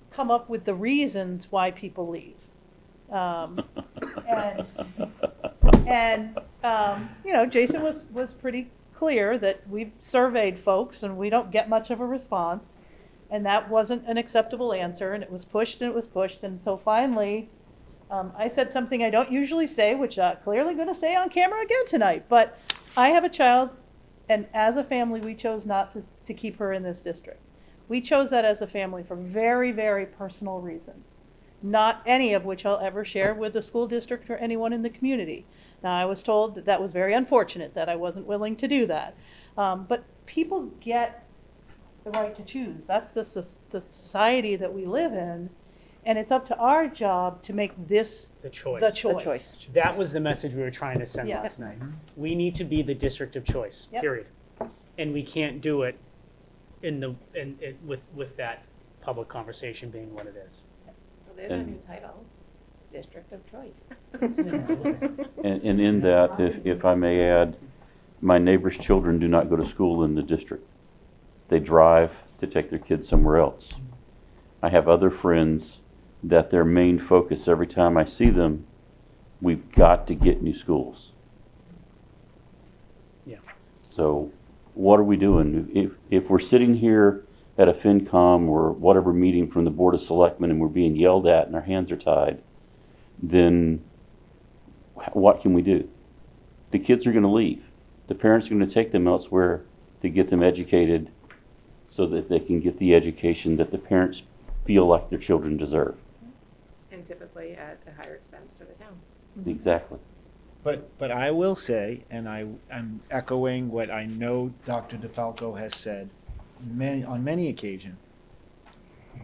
come up with the reasons why people leave. Jason was pretty clear that we've surveyed folks and we don't get much of a response, and that wasn't an acceptable answer, and it was pushed and it was pushed, and so finally, I said something I don't usually say, which I'm clearly going to say on camera again tonight, but I have a child, and as a family, we chose not to keep her in this district. We chose that as a family for very, very personal reasons, not any of which I'll ever share with the school district or anyone in the community. Now, I was told that was very unfortunate, that I wasn't willing to do that. But people get the right to choose. That's the society that we live in, and it's up to our job to make this The choice. the choice. That was the message we were trying to send Yeah. last night. We need to be the district of choice, Yep. period. And we can't do it with that public conversation being what it is. Well, there's a new title, District of Choice. And in that, if I may add, my neighbor's children do not go to school in the district. They drive to take their kids somewhere else. I have other friends that their main focus every time I see them, we've got to get new schools. Yeah. So what are we doing? If we're sitting here at a FinCom or whatever meeting from the Board of Selectmen and we're being yelled at and our hands are tied, then what can we do? The kids are going to leave. The parents are going to take them elsewhere to get them educated so that they can get the education that the parents feel like their children deserve. And typically at a higher expense to the town. Exactly. But I will say, and I'm echoing what I know Dr. DeFalco has said on many occasions,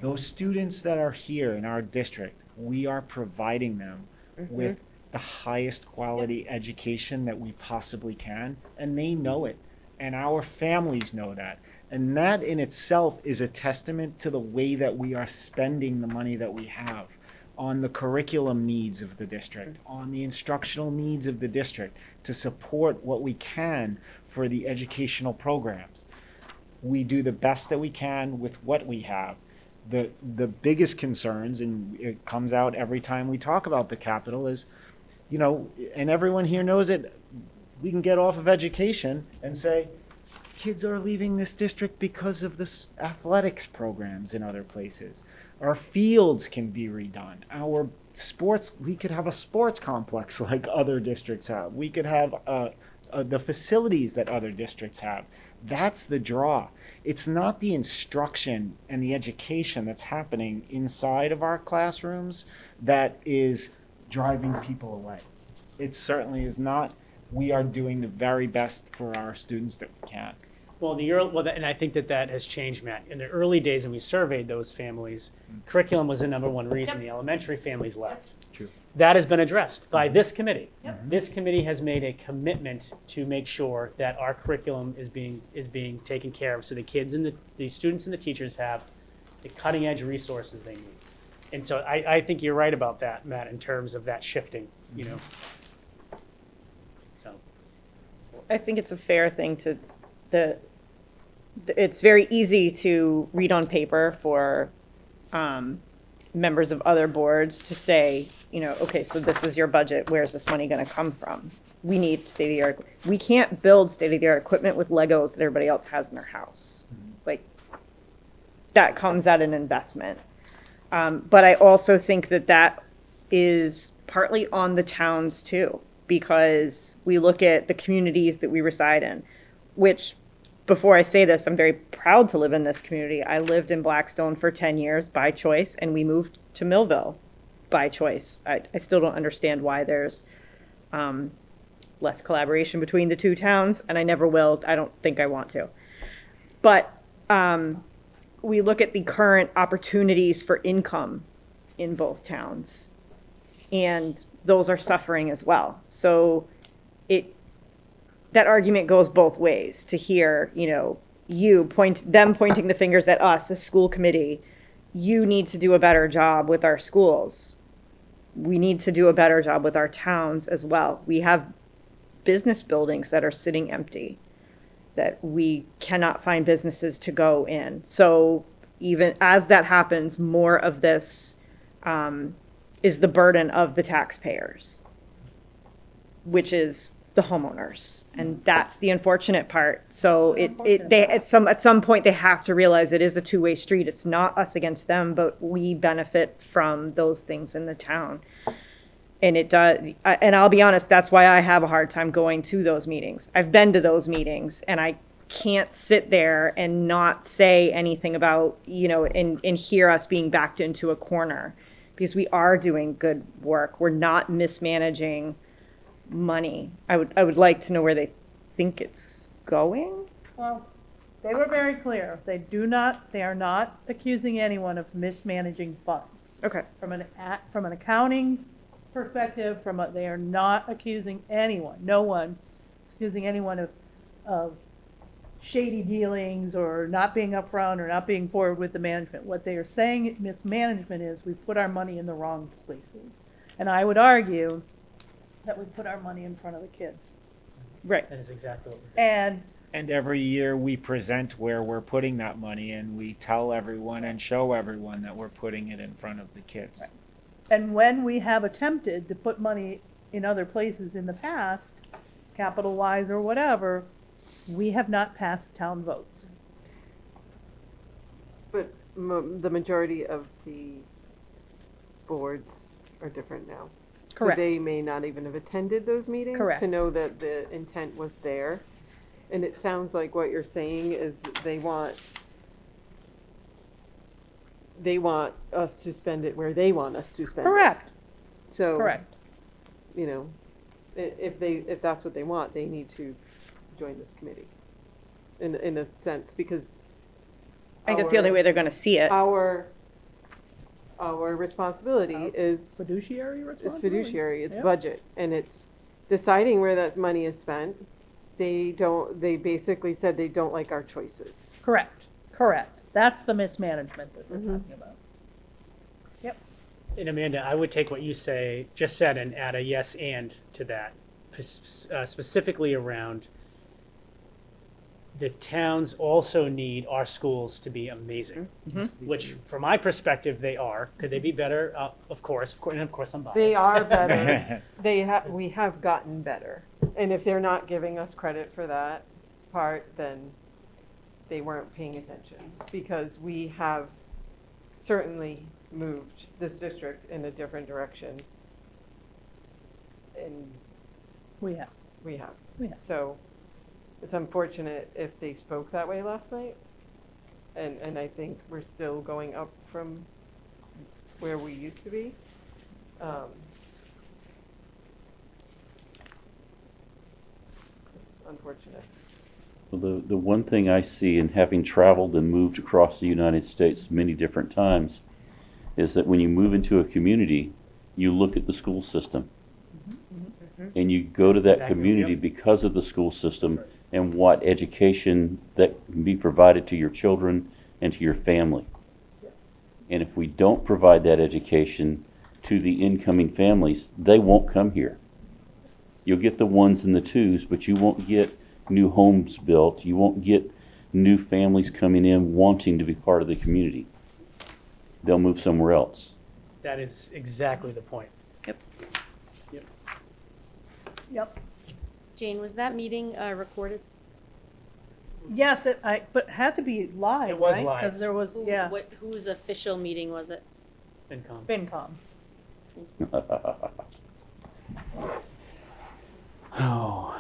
those students that are here in our district, we are providing them with the highest quality education that we possibly can, and they know it, and our families know that. And that in itself is a testament to the way that we are spending the money that we have on the curriculum needs of the district, on the instructional needs of the district, to support what we can for the educational programs. We do the best that we can with what we have. The biggest concerns, and it comes out every time we talk about the capital, is, and everyone here knows it, we can get off of education and say, kids are leaving this district because of the athletics programs in other places. Our fields can be redone. Our sports, we could have a sports complex like other districts have. We could have the facilities that other districts have. That's the draw. It's not the instruction and the education that's happening inside of our classrooms that is driving people away. It certainly is not. We are doing the very best for our students that we can. Well, and I think that has changed, Matt. In the early days, when we surveyed those families, curriculum was the number one reason the elementary families left. True. That has been addressed by this committee. This committee has made a commitment to make sure that our curriculum is being taken care of, so the kids and the students and the teachers have the cutting edge resources they need. And so I think you're right about that, Matt, in terms of that shifting. So I think it's a fair thing it's very easy to read on paper for members of other boards to say, okay, so this is your budget. Where's this money going to come from? We need state-of-the-art. We can't build state-of-the-art equipment with Legos that everybody else has in their house. Like, that comes at an investment. But I also think that is partly on the towns too, because we look at the communities that we reside in, which, before I say this, I'm very proud to live in this community. I lived in Blackstone for 10 years by choice, and we moved to Millville by choice. I still don't understand why there's less collaboration between the two towns, and I never will. I don't think I want to. But we look at the current opportunities for income in both towns, and those are suffering as well. So that argument goes both ways. To hear, them pointing the fingers at us, the school committee, you need to do a better job with our schools. We need to do a better job with our towns as well. We have business buildings that are sitting empty, that we cannot find businesses to go in. So even as that happens, more of this is the burden of the taxpayers, which is the homeowners, and that's the unfortunate part. So at some point they have to realize it is a two-way street. It's not us against them, but we benefit from those things in the town. And it does. And I'll be honest, that's why I have a hard time going to those meetings. I've been to those meetings, and I can't sit there and not say anything about, and hear us being backed into a corner, because we are doing good work. We're not mismanaging money. I would like to know where they think it's going. Well, they were very clear. They are not accusing anyone of mismanaging funds. Okay. From an accounting perspective, they are not accusing anyone. No one is accusing anyone of shady dealings or not being upfront or not being forward with the management. What they are saying mismanagement is we put our money in the wrong places. And I would argue that we put our money in front of the kids. Right. that is exactly what we're doing. And every year we present where we're putting that money, and we tell everyone and show everyone that we're putting it in front of the kids. Right. And when we have attempted to put money in other places in the past, capital-wise or whatever, we have not passed town votes. But the majority of the boards are different now. Correct. So they may not even have attended those meetings Correct. to know that the intent was there. And it sounds like what you're saying is that they want us to spend it where they want us to spend Correct. it. So, Correct. if that's what they want, they need to join this committee in a sense, because I think that's the only way they're going to see it. our responsibility is Fiduciary it's responsibility. fiduciary, it's Yep. budget, and it's deciding where that money is spent. They basically said they don't like our choices. Correct. That's the mismanagement that we're talking about. And Amanda, I would take what you just said and add a yes and to that, specifically around the towns also need our schools to be amazing, which from my perspective, they are. Could they be better? Of course, and of course I'm biased. They are better. We have gotten better. And if they're not giving us credit for that part, then they weren't paying attention, because we have certainly moved this district in a different direction. And We have. we have. We have. So it's unfortunate if they spoke that way last night. And I think we're still going up from where we used to be. It's unfortunate. Well, the one thing I see in having traveled and moved across the United States many different times is that when you move into a community, you look at the school system. And you go to that Exactly. community Yep. because of the school system That's right. and what education that can be provided to your children and to your family. And if we don't provide that education to the incoming families, they won't come here. You'll get the ones and the twos, but you won't get new homes built. You won't get new families coming in wanting to be part of the community. They'll move somewhere else. That is exactly the point. Yep. Jane, was that meeting recorded? Yes, but it had to be live, It was right? live. Because there was, yeah, Whose official meeting was it? FinCom. FinCom. Oh,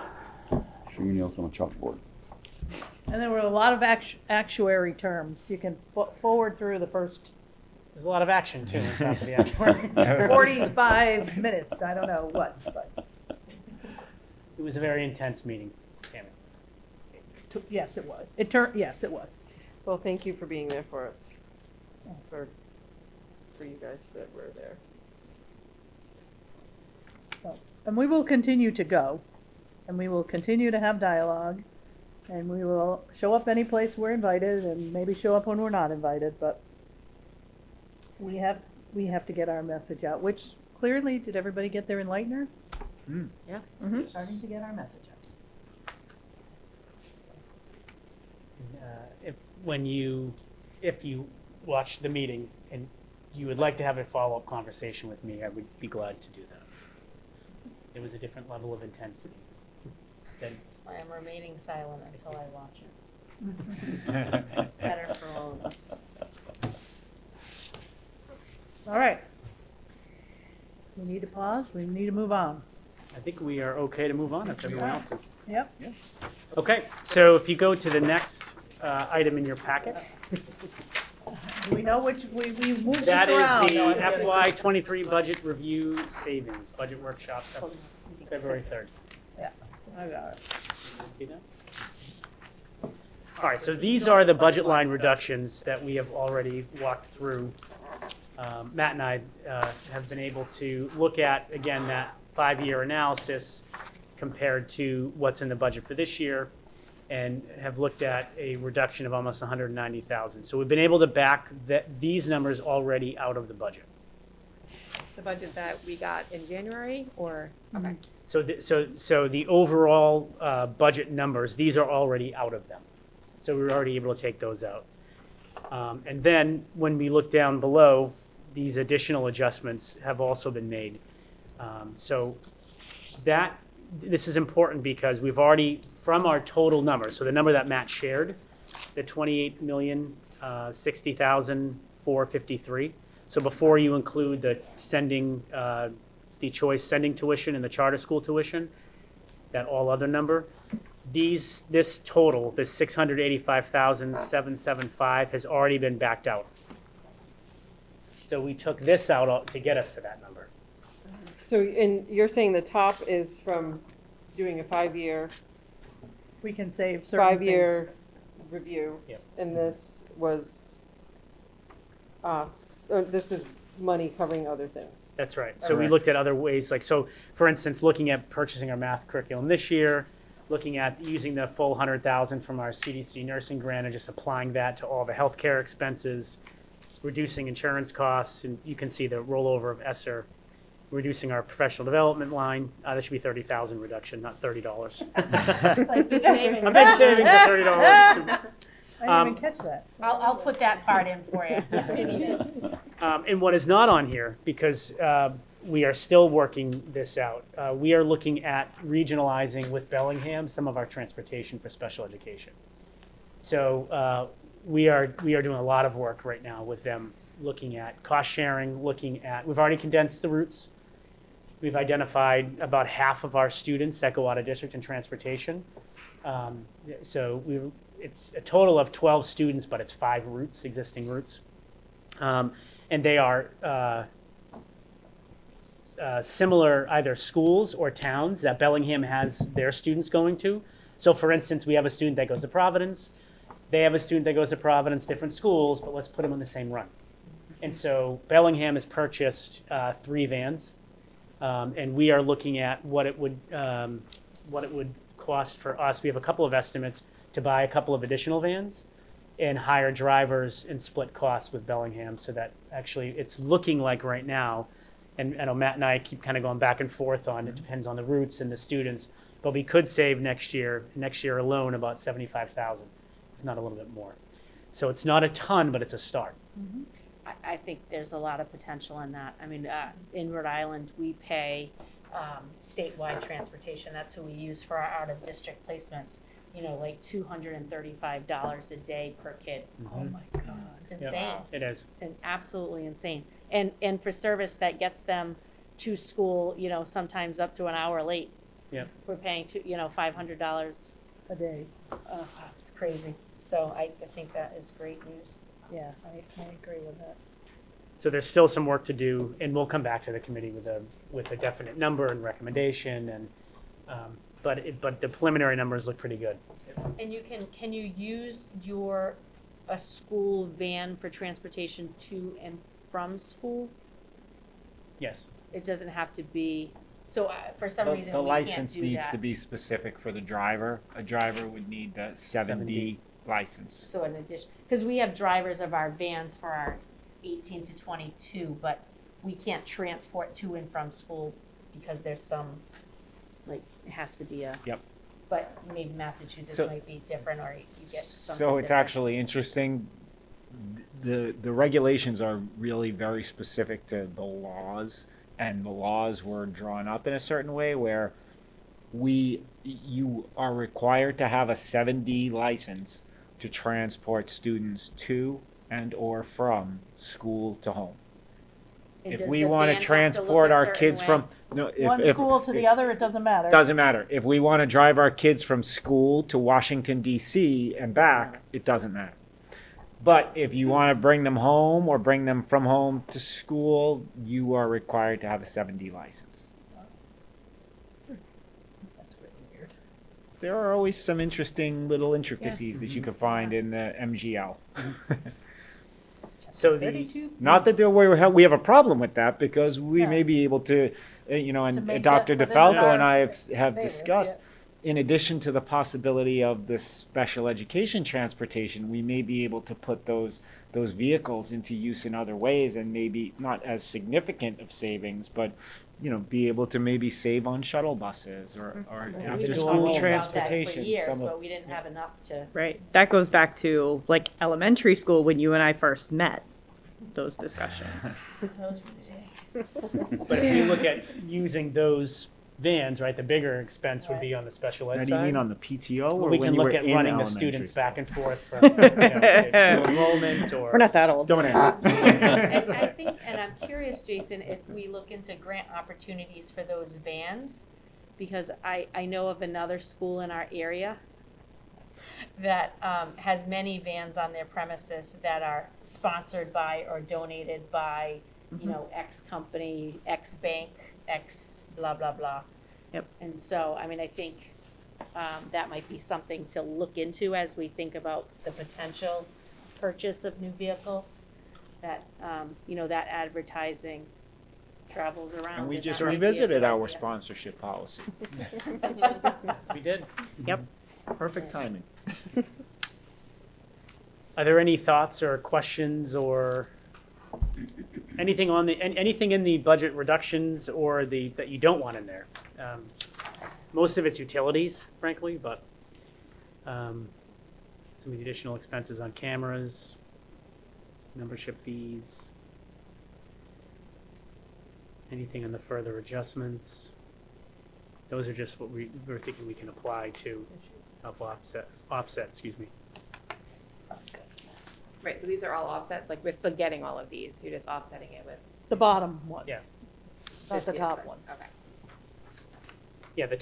fingernails on a chalkboard. And there were a lot of actuary terms. You can forward through the first There's a lot of action too on top of the actual. 45 minutes. I don't know what, but It was a very intense meeting, Tammy. yes, it was. Yes, it was. Well, thank you for being there for us, for you guys that were there. So, and we will continue to go, and we will continue to have dialogue, and we will show up any place we're invited, and maybe show up when we're not invited, but we have to get our message out, which clearly, did everybody get their enlightener? Yeah. Mm-hmm. Starting to get our message out. If you watched the meeting and you would like to have a follow-up conversation with me, I would be glad to do that. It was a different level of intensity. That's why I'm remaining silent until I watch it. It's better for all of us. All right. We need to pause. We need to move on. I think we are okay to move on if everyone else is. Yep. Okay, so if you go to the next item in your packet, Do we know which, we moved this that around. is No, the I get it. FY23 budget review savings, budget workshop, February 3rd. Yeah, I got it. See that? All right, so these are the budget line reductions that we have already walked through. Matt and I have been able to look at, again, that 5-year analysis compared to what's in the budget for this year, and have looked at a reduction of almost 190,000. So we've been able to back these numbers already out of the budget. The budget that we got in January, or, okay. So the overall budget numbers, these are already out of them. So we were already able to take those out. And then when we look down below, these additional adjustments have also been made. So this is important because we've already, from our total number, so the number that Matt shared, the 28,060,453. So before you include the the choice sending tuition and the charter school tuition, that all other number, this total, this 685,775 has already been backed out. So we took this out to get us to that number. So, and you're saying the top is from doing a 5-year, We can save certain things. 5-year review. Yep. And this was this is money covering other things. That's right. So we looked at other ways, like, so for instance, looking at purchasing our math curriculum this year, looking at using the full 100,000 from our CDC nursing grant and just applying that to all the healthcare expenses, reducing insurance costs, and you can see the rollover of ESSER, reducing our professional development line. That should be 30,000 reduction, not $30. It's like big savings. A big savings of $30. I didn't even catch that. I'll put that part in for you. And what is not on here, because we are still working this out, we are looking at regionalizing with Bellingham some of our transportation for special education. So we are doing a lot of work right now with them, looking at cost sharing, we've already condensed the routes. We've identified about half of our students that go out of district in transportation. So it's a total of 12 students, but it's 5 routes, existing routes. And they are similar either schools or towns that Bellingham has their students going to. So for instance, we have a student that goes to Providence. They have a student that goes to Providence, different schools, but let's put them on the same run. And so Bellingham has purchased 3 vans. And we are looking at what it would cost for us. We have a couple of estimates to buy a couple of additional vans and hire drivers and split costs with Bellingham, so that actually it's looking like right now, and I know Matt and I keep kind of going back and forth on, it depends on the routes and the students, but we could save next year alone about $75,000, if not a little bit more. So it's not a ton, but it's a start. Mm-hmm. I think there's a lot of potential in that. I mean, in Rhode Island, we pay statewide transportation. That's who we use for our out-of-district placements. You know, like $235 a day per kid. Oh my God. It's insane. It is. It's absolutely insane. And for service that gets them to school, you know, sometimes up to an hour late. Yeah. We're paying $500 A day. It's crazy. So I think that is great news. Yeah, I agree with that. So there's still some work to do, and we'll come back to the committee with a definite number and recommendation, and but the preliminary numbers look pretty good. And can you use a school van for transportation to and from school? Yes. It doesn't have to be, so for some reason The we can't license do needs that. to be specific for the driver. A driver would need the 7D license. So in addition, because we have drivers of our vans for our 18 to 22, but we can't transport to and from school because there's some, like, it has to be a. Yep. But maybe Massachusetts So- might be different, or you get something So it's different. actually interesting. The regulations are really very specific to the laws, and the laws were drawn up in a certain way where you are required to have a 7D license to transport students to and or from school to home. And If does we the want van to have transport look a our certain kids way? from One school to the other, it doesn't matter. doesn't matter. If we want to drive our kids from school to Washington D.C. and back, it doesn't matter. But if you want to bring them home or bring them from home to school, you are required to have a 7D license. That's really weird. There are always some interesting little intricacies that you can find in the MGL. So the 32. Not that we have a problem with that, because we Yeah. may be able to, To and make Dr. that within DeFalco our and I have favor, discussed, yeah. in addition to the possibility of the special education transportation, we may be able to put those vehicles into use in other ways, and maybe not as significant of savings, but be able to maybe save on shuttle buses or We've after been school talking about that transportation. for years, some of- but we didn't have enough to. Right. That goes back to like elementary school when you and I first met, those discussions. Those were the days. But if you look at using those vans, right, the bigger expense would be on the special ed Now, side. do you mean on the PTO or We when can you were look at in running the elementary students school? back and forth from enrollment or. We're not that old. Don't answer. And I think, and I'm curious, Jason, if we look into grant opportunities for those vans, because I know of another school in our area that has many vans on their premises that are sponsored by or donated by, X company, X bank, X blah, blah, blah. Yep. And so, I mean, I think that might be something to look into as we think about the potential purchase of new vehicles, that, that advertising travels around. And we and just that might be a revisited good our idea. sponsorship policy. Yes, we did. Yep. Perfect timing. Are there any thoughts or questions or anything anything in the budget reductions or that you don't want in there? Most of it's utilities, frankly, but some of the additional expenses on cameras, membership fees, anything in the further adjustments. Those are just what we're thinking we can apply to help offset, excuse me. Right, so these are all offsets, like we're still getting all of these, you're just offsetting it with The bottom ones. Yeah. Not the this year's top budget. one. Okay. Yeah, the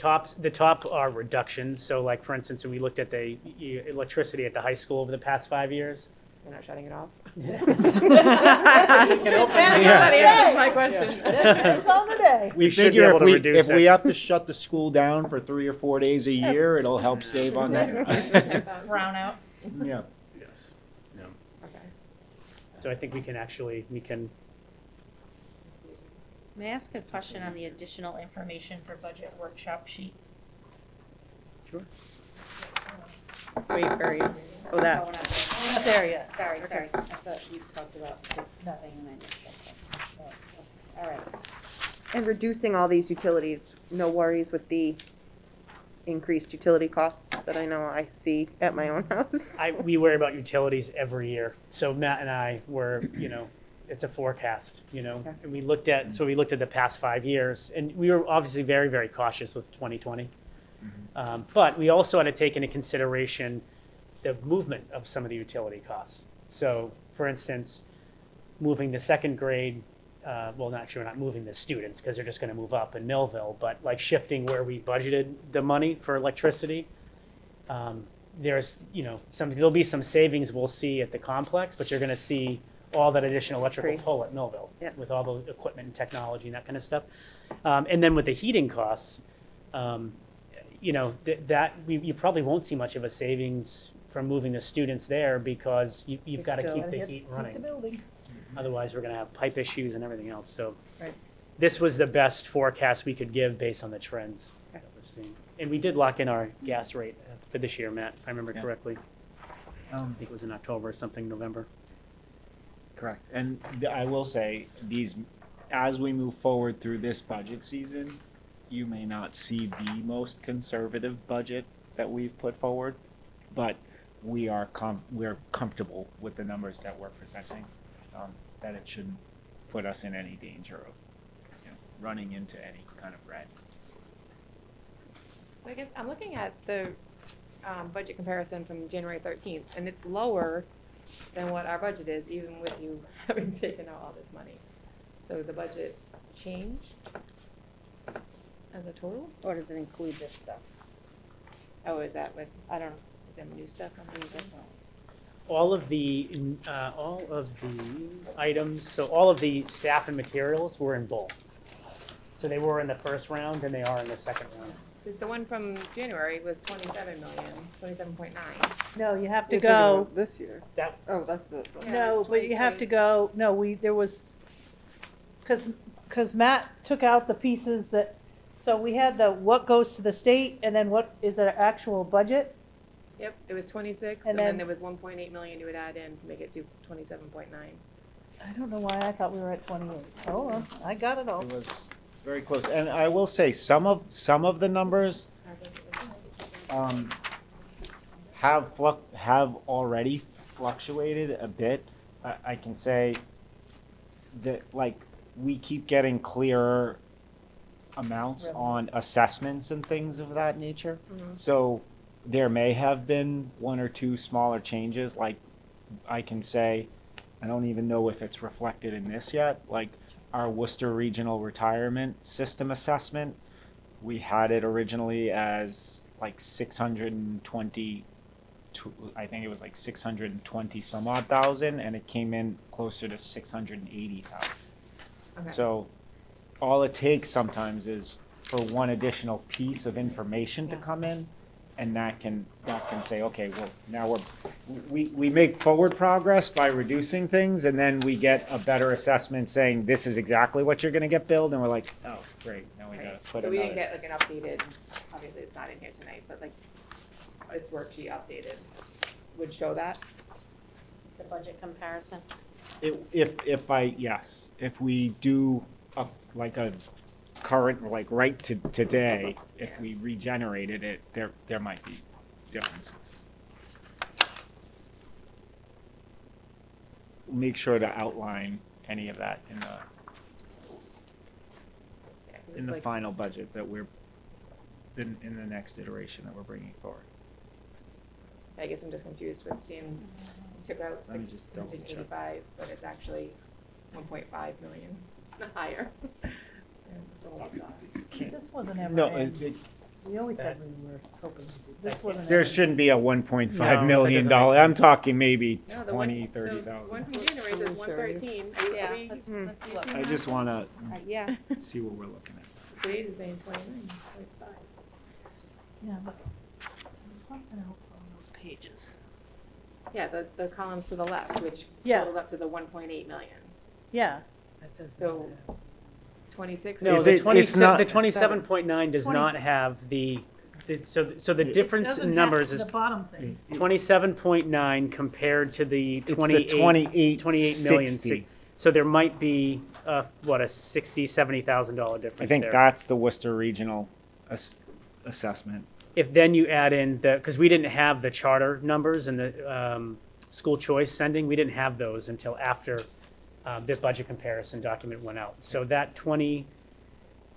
top are reductions. So like, for instance, when we looked at the electricity at the high school over the past 5 years. We're not shutting it off? Yeah. My question. Depends on the day. We should be figure able if to we, reduce if we it. have to shut the school down for 3 or 4 days a year, it'll help save on that. Brownouts. Yeah. Yes. Okay. So I think we can, May I ask a question on the additional information for budget workshop sheet? sure. Wait, very, oh, Oh, that, we're not there. Not there yet. Sorry, sorry. I thought you talked about just nothing and I missed something. Oh, okay. All right. And reducing all these utilities, no worries with the increased utility costs that I know I see at my own house. We worry about utilities every year. So Matt and I were, it's a forecast, Okay. and we looked at the past 5 years, and we were obviously very, very cautious with 2020. But we also had to take into consideration the movement of some of the utility costs. So, for instance, moving the second grade, well, actually, we're not moving the students because they're just going to move up in Millville, but like shifting where we budgeted the money for electricity. There's, there'll be some savings we'll see at the complex, but you're going to see all that additional electrical Increase. pull at Millville Yeah. with all the equipment and technology and that kind of stuff. And then with the heating costs, you probably won't see much of a savings from moving the students there because you've got to keep the heat running. Keep the building. Otherwise, we're going to have pipe issues and everything else. So Right. this was the best forecast we could give based on the trends that we're seeing. And we did lock in our gas rate for this year, Matt, if I remember Yeah. correctly. I think it was in October or something, November. Correct. And I will say, as we move forward through this budget season, you may not see the most conservative budget that we've put forward, but we're comfortable with the numbers that we're presenting, that it shouldn't put us in any danger of running into any kind of red. So I guess I'm looking at the budget comparison from January 13th, and it's lower than what our budget is, even with you having taken out all this money. So the budget changed as a total? Or does it include this stuff? Oh, is that with, I don't know. is there new stuff on Maybe the that's all. All of the items, so all of the staff and materials were in bulk. So they were in the first round and they are in the second round. Because the one from January was 27 million, 27.9. No, you have to You're thinking go, of This year. That, Oh, that's it. Yeah, no, it's but you have to 2020. go, no, there was, because Matt took out the pieces that, so we had the what goes to the state and then what is our actual budget? Yep, it was 26, And and then then- there was 1.8 million you would add in to make it do 27.9. I don't know why I thought we were at 28. Hold on, I got it all. It was very close. And I will say, some of the numbers have already fluctuated a bit. I can say that, like, we keep getting clearer amounts on assessments and things of that nature. So there may have been one or two smaller changes, like I can say, I don't even know if it's reflected in this yet, like our Worcester Regional Retirement System assessment, we had it originally as like 620, I think it was like 620 some odd thousand, and it came in closer to 680,000. Okay. So all it takes sometimes is for one additional piece of information to come in, and that can say, okay, well, now we make forward progress by reducing things, and then we get a better assessment saying this is exactly what you're gonna get billed, and we're like, oh, great, now we gotta Right. put So we didn't another. get like an updated, obviously it's not in here tonight, but like this worksheet updated would show that. The budget comparison? If we do like a current, like right to today, if we regenerated it, there might be differences. Make sure to outline any of that in Yeah, 'cause the it's like- final budget that we're in the next iteration that we're bringing forward. I guess I'm just confused with seeing, you took out Let me just double check. 685, but it's actually 1.5 million higher. than what we thought. This wasn't ever No, in. We always said we were hoping to do, this wasn't. there ever in. shouldn't be a $1.5 No, million that doesn't make I'm sense. talking maybe No, the 20, one, so 30,000. one from January says 113. Are you, Yeah, are we, let's you look. seeing I that? just wanna Yeah. see what we're looking at. Today's is saying 29.5. Yeah, but there's something else on those pages. Yeah, the columns to the left, which Yeah. totaled up to the 1.8 million. Yeah. So 26. No, Is the it- it's not- 27.9 does 20 not have so the difference Doesn't in have numbers is The bottom thing. 27.9 compared to the It's the 28 million. 60. So there might be, what, a $60,000-$70,000 difference I think there. that's the Worcester Regional assessment. If then you add in because we didn't have the charter numbers and the school choice sending, we didn't have those until after the budget comparison document went out. So that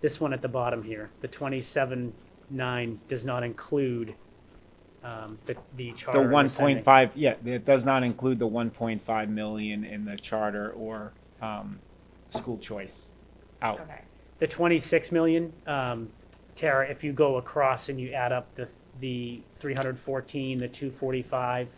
this one at the bottom here, the 27.9 does not include the The charter. and the sending. 1.5, yeah, it does not include the 1.5 million in the charter or school choice out. Okay. The 26 million, Tara, if you go across and you add up the 314, the 245,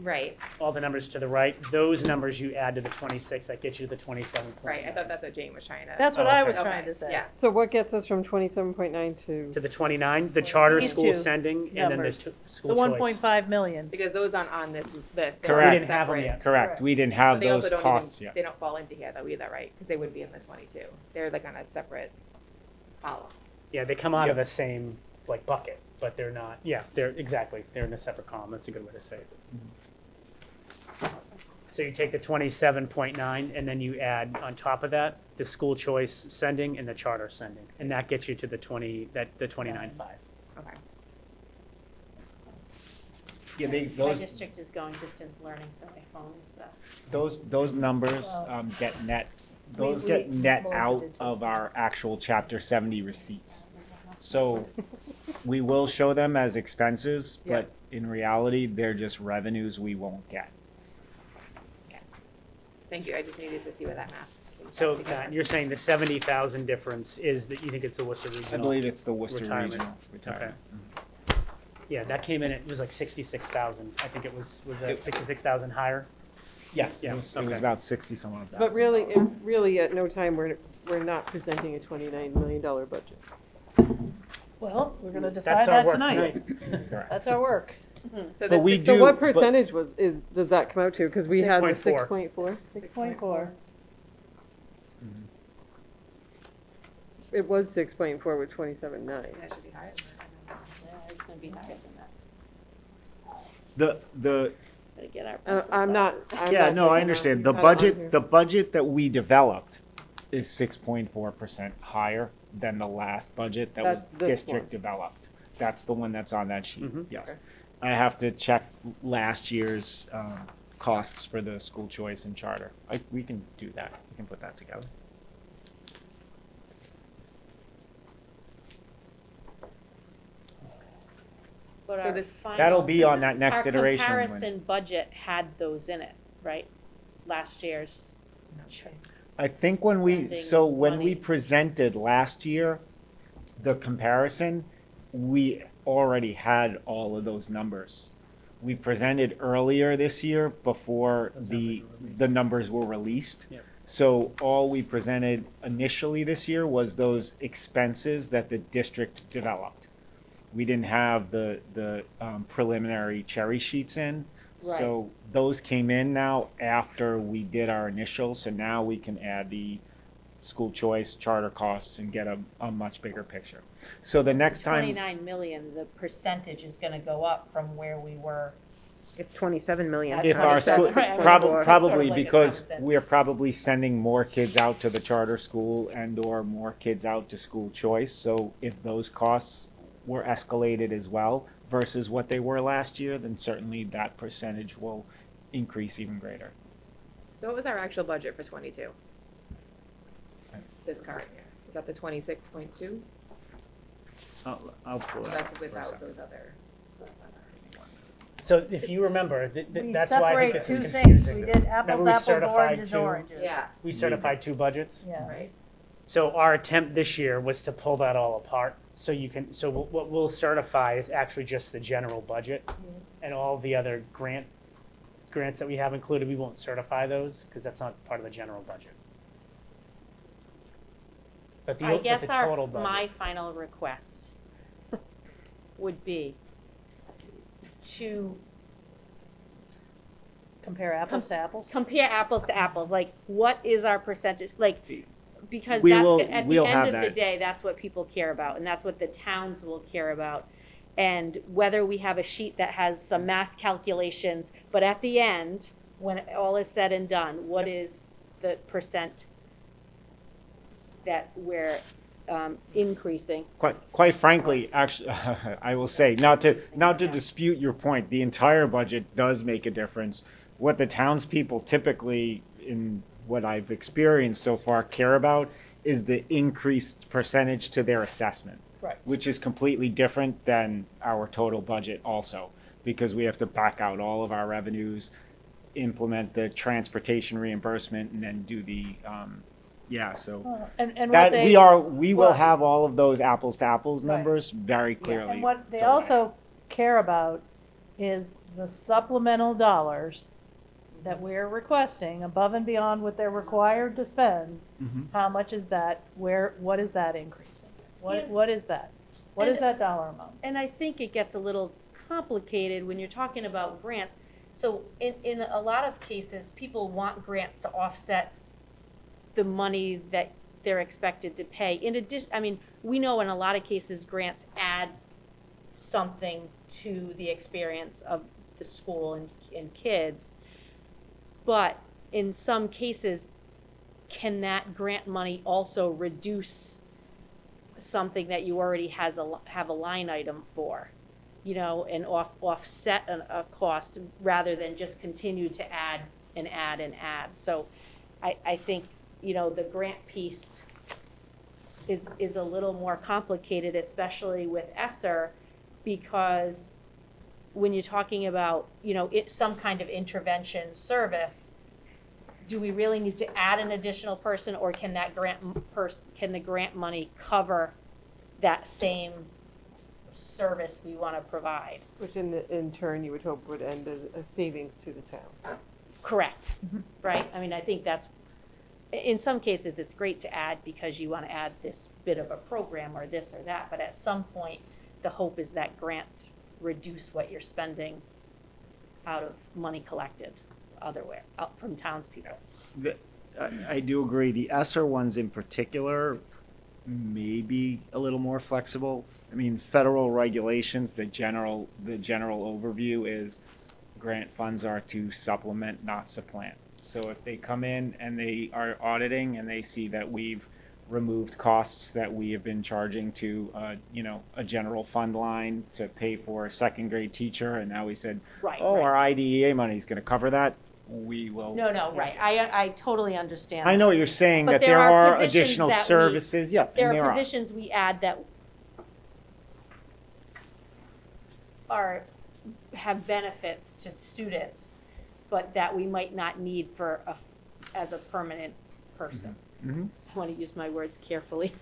Right, all the numbers to the right, those numbers you add to the 26, that gets you to the 27. right. I thought that's what Jane was trying to. That's what Oh, I okay. was trying to say. Yeah. So what gets us from 27.9 To the 29, the charter These school two sending, and then the numbers. school The choice. 1.5 million. Because those aren't on this list. They're Correct. all We didn't have them separate. yet. Correct, we didn't have But they also those don't costs even, yet. they don't fall into here though either, right? Because they wouldn't be in the 22. They're like on a separate column. Yeah, they come out of Yeah. the same like bucket, but they're not. Yeah, they're they're in a separate column. That's a good way to say it. So you take the 27.9 and then you add on top of that the school choice sending and the charter sending, and that gets you to the 29.5. Okay. Yeah, My those, district is going distance learning, so my phone is, those numbers Well, get net, we- those get net Melissa out did too. of our actual Chapter 70 receipts. So we will show them as expenses, but in reality, they're just revenues we won't get. Thank you. I just needed to see where that math came So together. Matt, you're saying the 70,000 difference is that you think it's the Worcester I Regional? believe it's the Worcester Retirement. Regional Retirement. Yeah, that came in. It was like 66,000. I think it was that 66,000 higher. Yes, Yeah, it was okay. about 60 some odd. But really at no time, we're not presenting a $29 million budget. Well, we're gonna That's decide our that work tonight. Correct. That's our work. So But this we six- So do- what but- percentage does that come out to? Because we had the 6.4. 6.4. 6.4. It was 6.4 with 27.9. that should be higher than that. yeah, it's gonna be higher than that. The Gotta get our pencils I'm out. not. Yeah, not no, I looking understand. at The it on budget, here. the budget that we developed is 6.4% higher than the last budget that was That's this district one. developed. That's the one that's on that sheet, Mhm. yes. Okay. I have to check last year's costs for the school choice and charter. We can do that. We can put that together. But So our this- That'll final- be on that next our iteration. when- comparison budget had those in it, right? Last year's. I think when when we money. presented last year, the comparison, we already had all of those numbers. We presented earlier this year before the numbers were released. Yep. So all we presented initially this year was those expenses that the district developed. We didn't have the preliminary cherry sheets in. So those came in now after we did our initial, so now we can add the school choice charter costs and get a much bigger picture. So the next time, 29 million, the percentage is gonna go up from where we were. If 27 million. At if our school, 27, right, I mean, probably, it's sort of probably like a because concept. we're probably sending more kids out to the charter school and or more kids out to school choice. So if those costs were escalated as well versus what they were last year, then certainly that percentage will increase even greater. So what was our actual budget for 22? This current year? Is that the 26.2? I'll pull it up That's for a without second. those other. So that's not our- So if you remember, We that's why I think separate this two is things. confusing. We did That apples, we apples, certified oranges, two- oranges. Yeah, We certified two budgets. Yeah. right. So our attempt this year was to pull that all apart. So you can, so what we'll certify is actually just the general budget, and all the other grants that we have included, we won't certify those because that's not part of the general budget. But the, I but guess the our, total budget. my final request would be to Compare apples to apples. compare apples to apples, like what is our percentage, like, because We that's, will- at the we'll end have of the that. day, that's what people care about, and that's what the towns will care about. And whether we have a sheet that has some math calculations, but at the end, when all is said and done, what is the percent that we're increasing? Quite frankly, actually, I will say, not to dispute your point, the entire budget does make a difference. What the townspeople typically, in what I've experienced so far, care about is the increased percentage to their assessment. Right. Which is completely different than our total budget also, because we have to back out all of our revenues, implement the transportation reimbursement, and then do the, so. And what That, they. we will what- have all of those apples to apples Right. numbers very clearly. And what they to also care about is the supplemental dollars that we're requesting above and beyond what they're required to spend. Mhm. How much is that? What is that increasing? Yeah. What is that? What is And- that dollar amount? And I think it gets a little complicated when you're talking about grants. So in a lot of cases, people want grants to offset the money that they're expected to pay. In addition, I mean, we know in a lot of cases, grants add something to the experience of the school and kids. But in some cases, can that grant money also reduce something that you already have a line item for, you know, and offset a cost rather than just continue to add and add and add. So I think, you know, the grant piece is a little more complicated, especially with ESSER, because when you're talking about, you know, some kind of intervention service, do we really need to add an additional person, or can that can the grant money cover that same service we want to provide? Which in turn you would hope would end a savings to the town. Correct, right? I mean, I think that's, in some cases, it's great to add because you want to add this bit of a program or this or that, but at some point, the hope is that grants reduce what you're spending out of money collected otherwise, out from townspeople. I do agree. The ESSER ones in particular may be a little more flexible. I mean, federal regulations, the general overview is grant funds are to supplement, not supplant. So if they come in and they are auditing and they see that we've removed costs that we have been charging to, a general fund line to pay for a second grade teacher, and now we said, Right, oh, right. our IDEA money is going to cover that, we will. No, right. I totally understand. I know what you're saying, But that there there are are positions additional that we- services, yeah, There and there are are. positions we add that have benefits to students, but that we might not need as a permanent person. Mhm. I want to use my words carefully.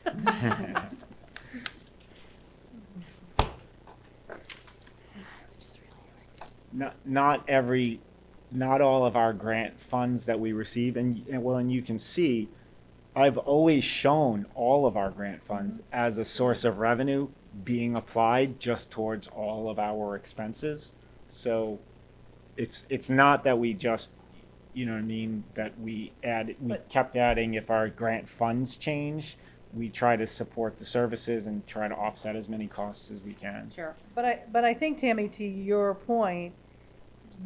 Not all of our grant funds that we receive, and you can see, I've always shown all of our grant funds as a source of revenue being applied just towards all of our expenses. So it's not that we just, you know what I mean, that we kept adding if our grant funds change. We try to support the services and try to offset as many costs as we can. Sure. But I think, Tammy, to your point,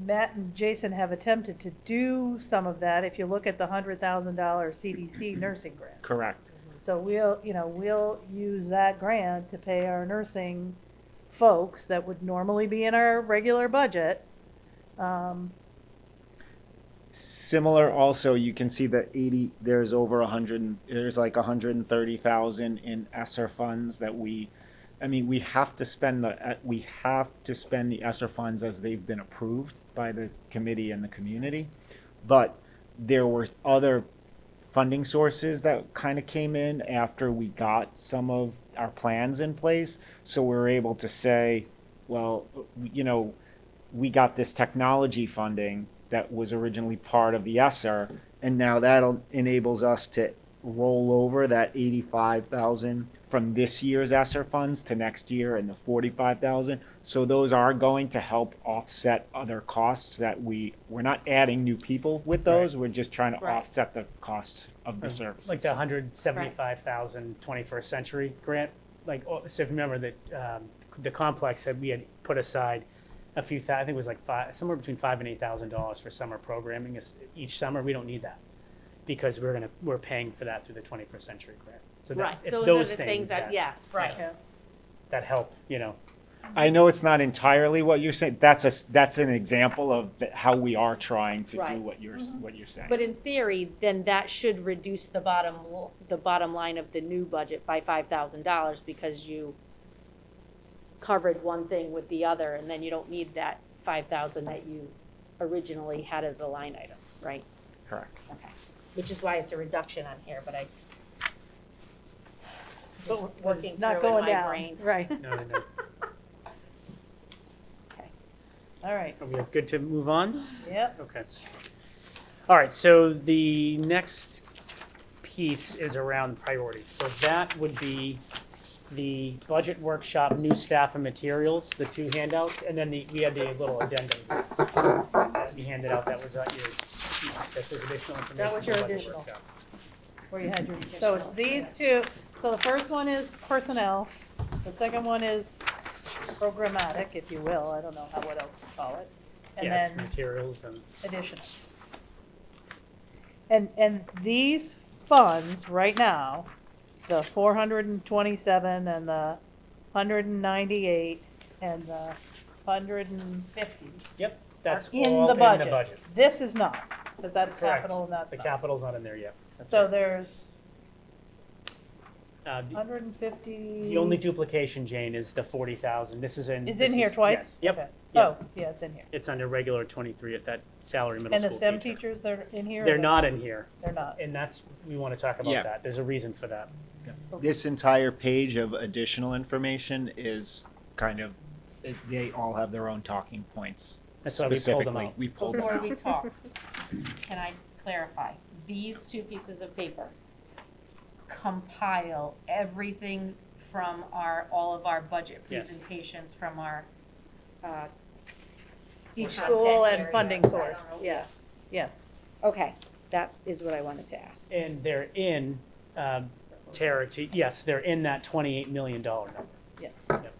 Matt and Jason have attempted to do some of that. If you look at the $100,000 CDC nursing grant. Correct. So we'll use that grant to pay our nursing folks that would normally be in our regular budget. Similar also, you can see that there's over 100, there's like 130,000 in ESSER funds that we I mean, we have to spend the ESSER funds as they've been approved by the committee and the community. But there were other funding sources that kind of came in after we got some of our plans in place. So we're able to say, well, you know, we got this technology funding that was originally part of the ESSER, and now that enables us to roll over that 85,000 from this year's ESSER funds to next year and the 45,000. So those are going to help offset other costs that we're not adding new people with those. We're just trying to Right. offset the costs of the services. Like the 175,000 21st century grant. Like, so if you remember that the complex we had put aside a few I think it was like somewhere between $5,000 and $8,000 for summer programming each summer. We don't need that because we're paying for that through the 21st century grant. So Right, it's those are the things that, yes, right. Yeah. that help, you know. I know it's not entirely what you're saying. That's an example of how we are trying to do Right. what you're saying. But in theory, then that should reduce the bottom line of the new budget by $5,000 because you covered one thing with the other, and then you don't need that 5,000 that you originally had as a line item, right? Correct. Okay. Which is why it's a reduction on here, but I But just we're working not through in going my down. brain. Right. No. Okay. All right. Are we good to move on? Yep. Okay. All right, so the next piece is around priorities. So that would be the budget workshop, new staff and materials, the two handouts, and then we had the little addendum that we handed out that was your, this is additional information. That was your for budget additional. workshop. Where you had your, so it's these two. So the first one is personnel. The second one is programmatic, if you will. I don't know what else to call it. And Yeah, it's then materials and, additional. And these funds right now, the 427 and the 198 and the 150 yep, that's are in all the in budget. the budget. This is not, because that's Correct. capital and that's The not. capital's not in there yet. That's So right. there's The 150. the only duplication, Jane, is the 40,000. This is in. Is this in here is- twice? yes. Yep. Okay. Yep. Oh, yeah, it's in here. It's under regular 23 at that salary middle And school the STEM teacher. teachers, they're in here? or They're not in here, They're not. and that's, we want to talk about Yeah. that. There's a reason for that. This entire page of additional information is kind of, they all have their own talking points. That's why we pulled them Specifically, out. we pulled them Before out. we talk, can I clarify? These two pieces of paper compile everything from all of our budget Yes. presentations from our, Each content school and area. funding source, yeah, yes. okay, that is what I wanted to ask. And they're in, Tara, yes, they're in that $28 million number. Yes. Yep.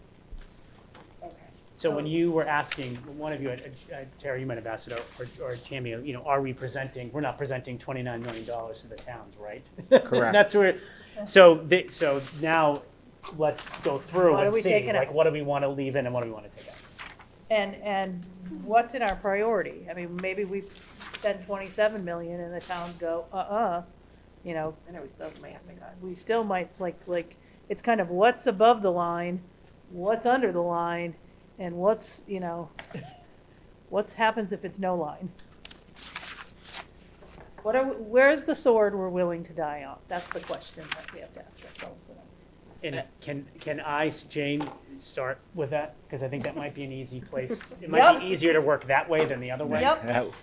Okay. So when you were asking, one of you, Tara, you might have asked it, or Tammy, you know, are we presenting, we're not presenting $29 million to the towns, right? Correct. That's where, so now let's go through What are and we see, taking like, out? what do we want to leave in and what do we want to take out? And what's in our priority? I mean, maybe we spend 27 million and the towns go, you know, I know we still may have to cut. we still might, like, it's kind of what's above the line, what's under the line, and what's, you know, what happens if it's no line? Where's the sword we're willing to die on? That's the question that we have to ask ourselves tonight. And can I, Jane, start with that? Because I think that might be an easy place. It might be easier to work that way than the other way. Yep.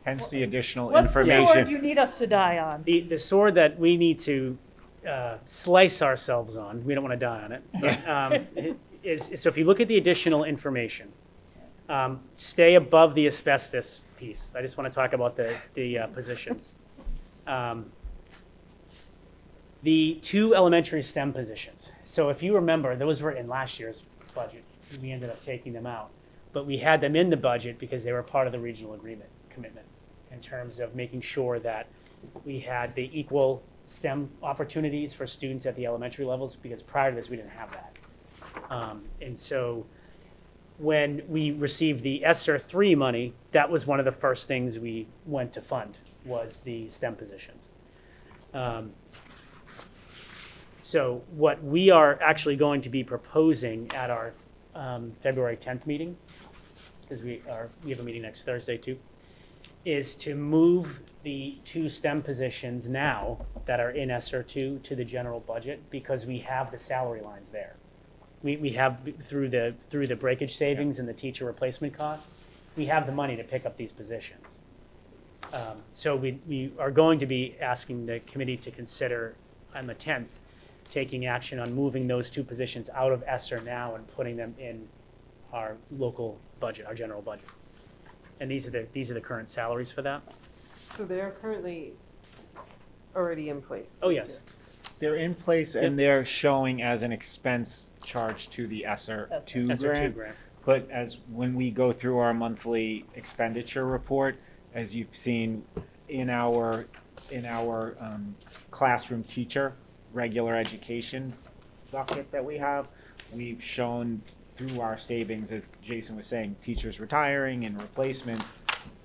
Hence the additional What's the sword information. you need us to die on? The sword that we need to slice ourselves on, we don't want to die on it, is so if you look at the additional information, stay above the asbestos piece. I just want to talk about the positions. The two elementary STEM positions. So if you remember, those were in last year's budget. We ended up taking them out. But we had them in the budget because they were part of the regional agreement commitment in terms of making sure that we had the equal STEM opportunities for students at the elementary levels, because prior to this, we didn't have that. And so when we received the ESSER 3 money, that was one of the first things we went to fund, was the STEM positions. So what we are actually going to be proposing at our February 10th meeting, because we have a meeting next Thursday too, is to move the 2 STEM positions now that are in SR2 to the general budget, because we have the salary lines there. We have, through the breakage savings and the teacher replacement costs, we have the money to pick up these positions. So we are going to be asking the committee to consider on the 10th, taking action on moving those 2 positions out of ESSER now and putting them in our local budget, our general budget. And these are the current salaries for that. So they're currently already in place. Oh, this yes. year. They're in place and they're showing as an expense charge to the ESSER 2 ESSER 2 grant. grant. But when we go through our monthly expenditure report, as you've seen in our classroom teacher, regular education bucket that we have, we've shown through our savings, as Jason was saying, teachers retiring and replacements,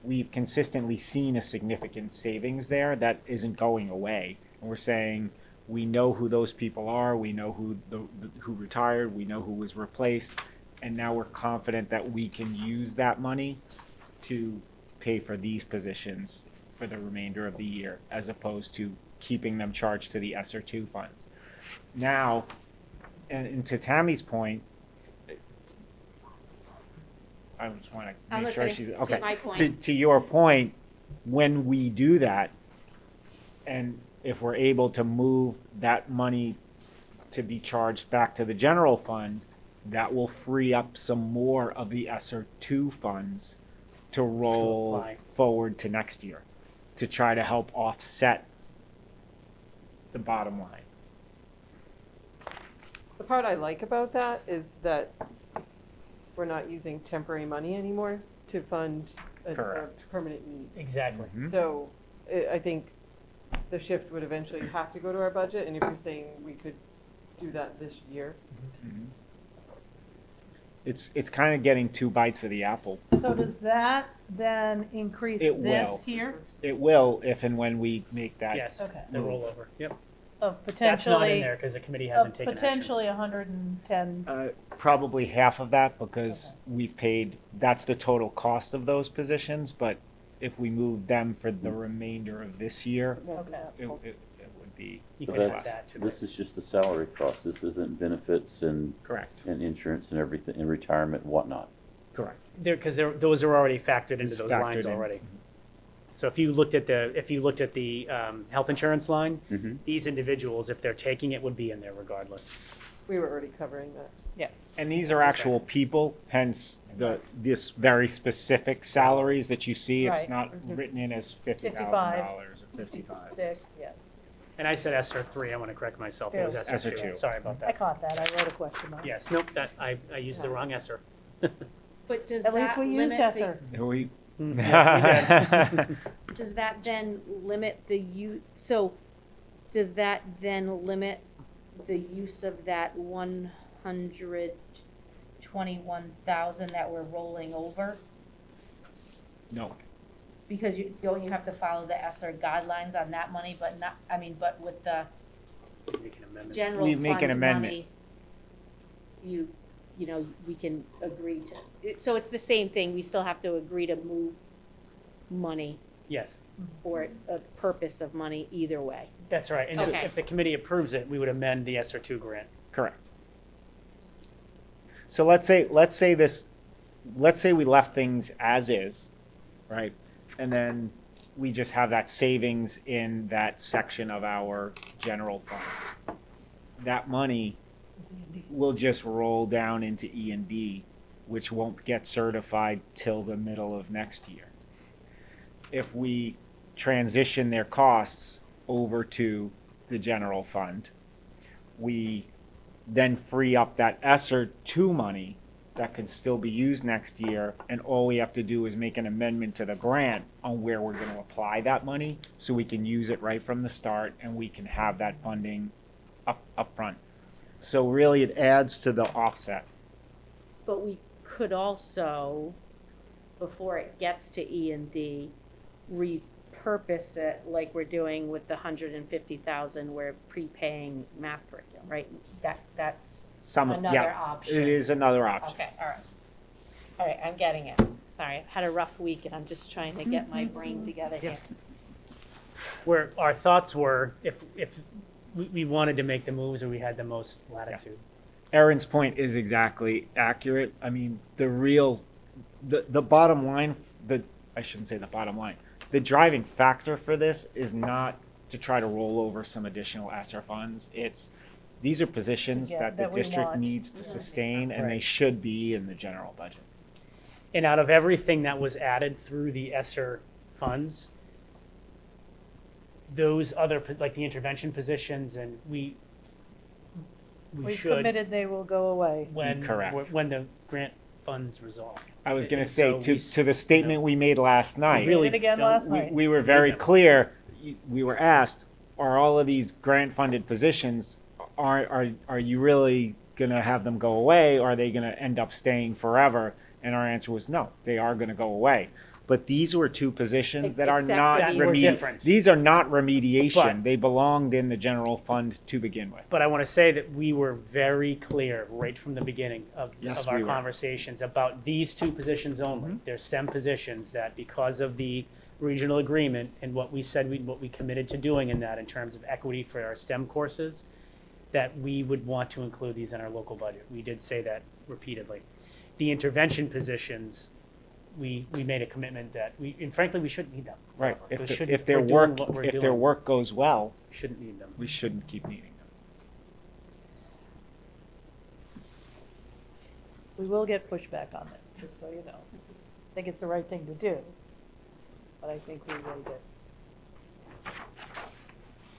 we've consistently seen a significant savings there that isn't going away. And we're saying, we know who those people are, we know who retired, we know who was replaced, and now we're confident that we can use that money to pay for these positions for the remainder of the year, as opposed to keeping them charged to the ESSER 2 funds. Now, and to Tammy's point, I just want to I'm make sure listening. she's, Keep okay. my point. To your point, when we do that, and if we're able to move that money to be charged back to the general fund, that will free up some more of the ESSER 2 funds to roll apply. forward to next year, to try to help offset the bottom line. The part I like about that is that we're not using temporary money anymore to fund a Correct. permanent need. Exactly. Mhm. So I think the shift would eventually have to go to our budget, and if you're saying we could do that this year. Mhm. It's kind of getting 2 bites of the apple. So does that then increase It will. this here It will if and when we make that. Yes, Okay. the rollover. Yep. of That's not in potentially, there because the committee of hasn't taken action. potentially 110? Probably half of that, because we've paid, that's the total cost of those positions, but if we move them for the remainder of this year, Okay. it would be You So can add that's- that to This it. is just the salary cost. This isn't benefits and correct. insurance and everything, and retirement and whatnot. Correct. Because those are already factored into It's those factored lines in. already. So if you looked at the health insurance line, Mm-hmm. these individuals, if they're taking it, would be in there regardless. We were already covering that. And these are actual people, hence this very specific salaries that you see. It's Right. not written in as $50,000 or 55. 6, yeah. And I said ESSER 3, I want to correct myself, it was Yes. ESSER ESSER 2. 2. Sorry about I that. caught that, I wrote a question mark. Yes, nope, I used the wrong ESSER. But does At least that we used limit ESSER. We- does that then limit the so does that then limit the use of that 121,000 that we're rolling over? No, Because don't you have to follow the ESSER guidelines on that money, but not, but with the Make an amendment. general We make an fund amendment. money, we can agree to, so it's the same thing, we still have to agree to move money Yes, or a purpose of money either way. that's right. And Okay. if the committee approves it, we would amend the ESSER 2 grant. correct. So let's say we left things as is, right? And then we just have that savings in that section of our general fund. That money will just roll down into E&D, which won't get certified till the middle of next year. If we transition their costs over to the general fund, we then free up that ESSER 2 money that can still be used next year, and all we have to do is make an amendment to the grant on where we're going to apply that money, so we can use it right from the start, and we can have that funding up front. So really, it adds to the offset. But we could also, before it gets to E and D, repurpose it like we're doing with the 150,000, we're prepaying math curriculum, right? That's another yeah, option. it is another option. Okay, all right. All right, I'm getting it. Sorry, I've had a rough week and I'm just trying to get my brain together here. Where our thoughts were, if we wanted to make the moves or we had the most latitude. Erin's point is exactly accurate. I mean, the bottom line, I shouldn't say the bottom line. The driving factor for this is not to try to roll over some additional ESSER funds. These are positions Yeah, that the that we district want. needs to sustain, and they Right. should be in the general budget. And out of everything that was added through the ESSER funds, those other, like the intervention positions, and we We've should, committed they will go away. Correct. when the grant funds resolve. I was going And to say, so to the statement we made last night, really Did it again don't- last night. we were very clear. We were asked, are all of these grant-funded positions, are you really going to have them go away, or are they going to end up staying forever? And our answer was no, they are going to go away. But these were two positions that are Except not for these. Were different. These are not remediation. But- They belonged in the general fund to begin with. But I want to say that we were very clear right from the beginning of Yes, our we were. conversations about these two positions only. They're STEM positions that because of the regional agreement and what we said, what we committed to doing in that in terms of equity for our STEM courses, that we would want to include these in our local budget. We did say that repeatedly. The intervention positions, we made a commitment that and frankly, we shouldn't need them. Right. forever. If their work goes well, we shouldn't need them. we shouldn't keep needing them. We will get pushback on this, just so you know. I think it's the right thing to do, but I think we will get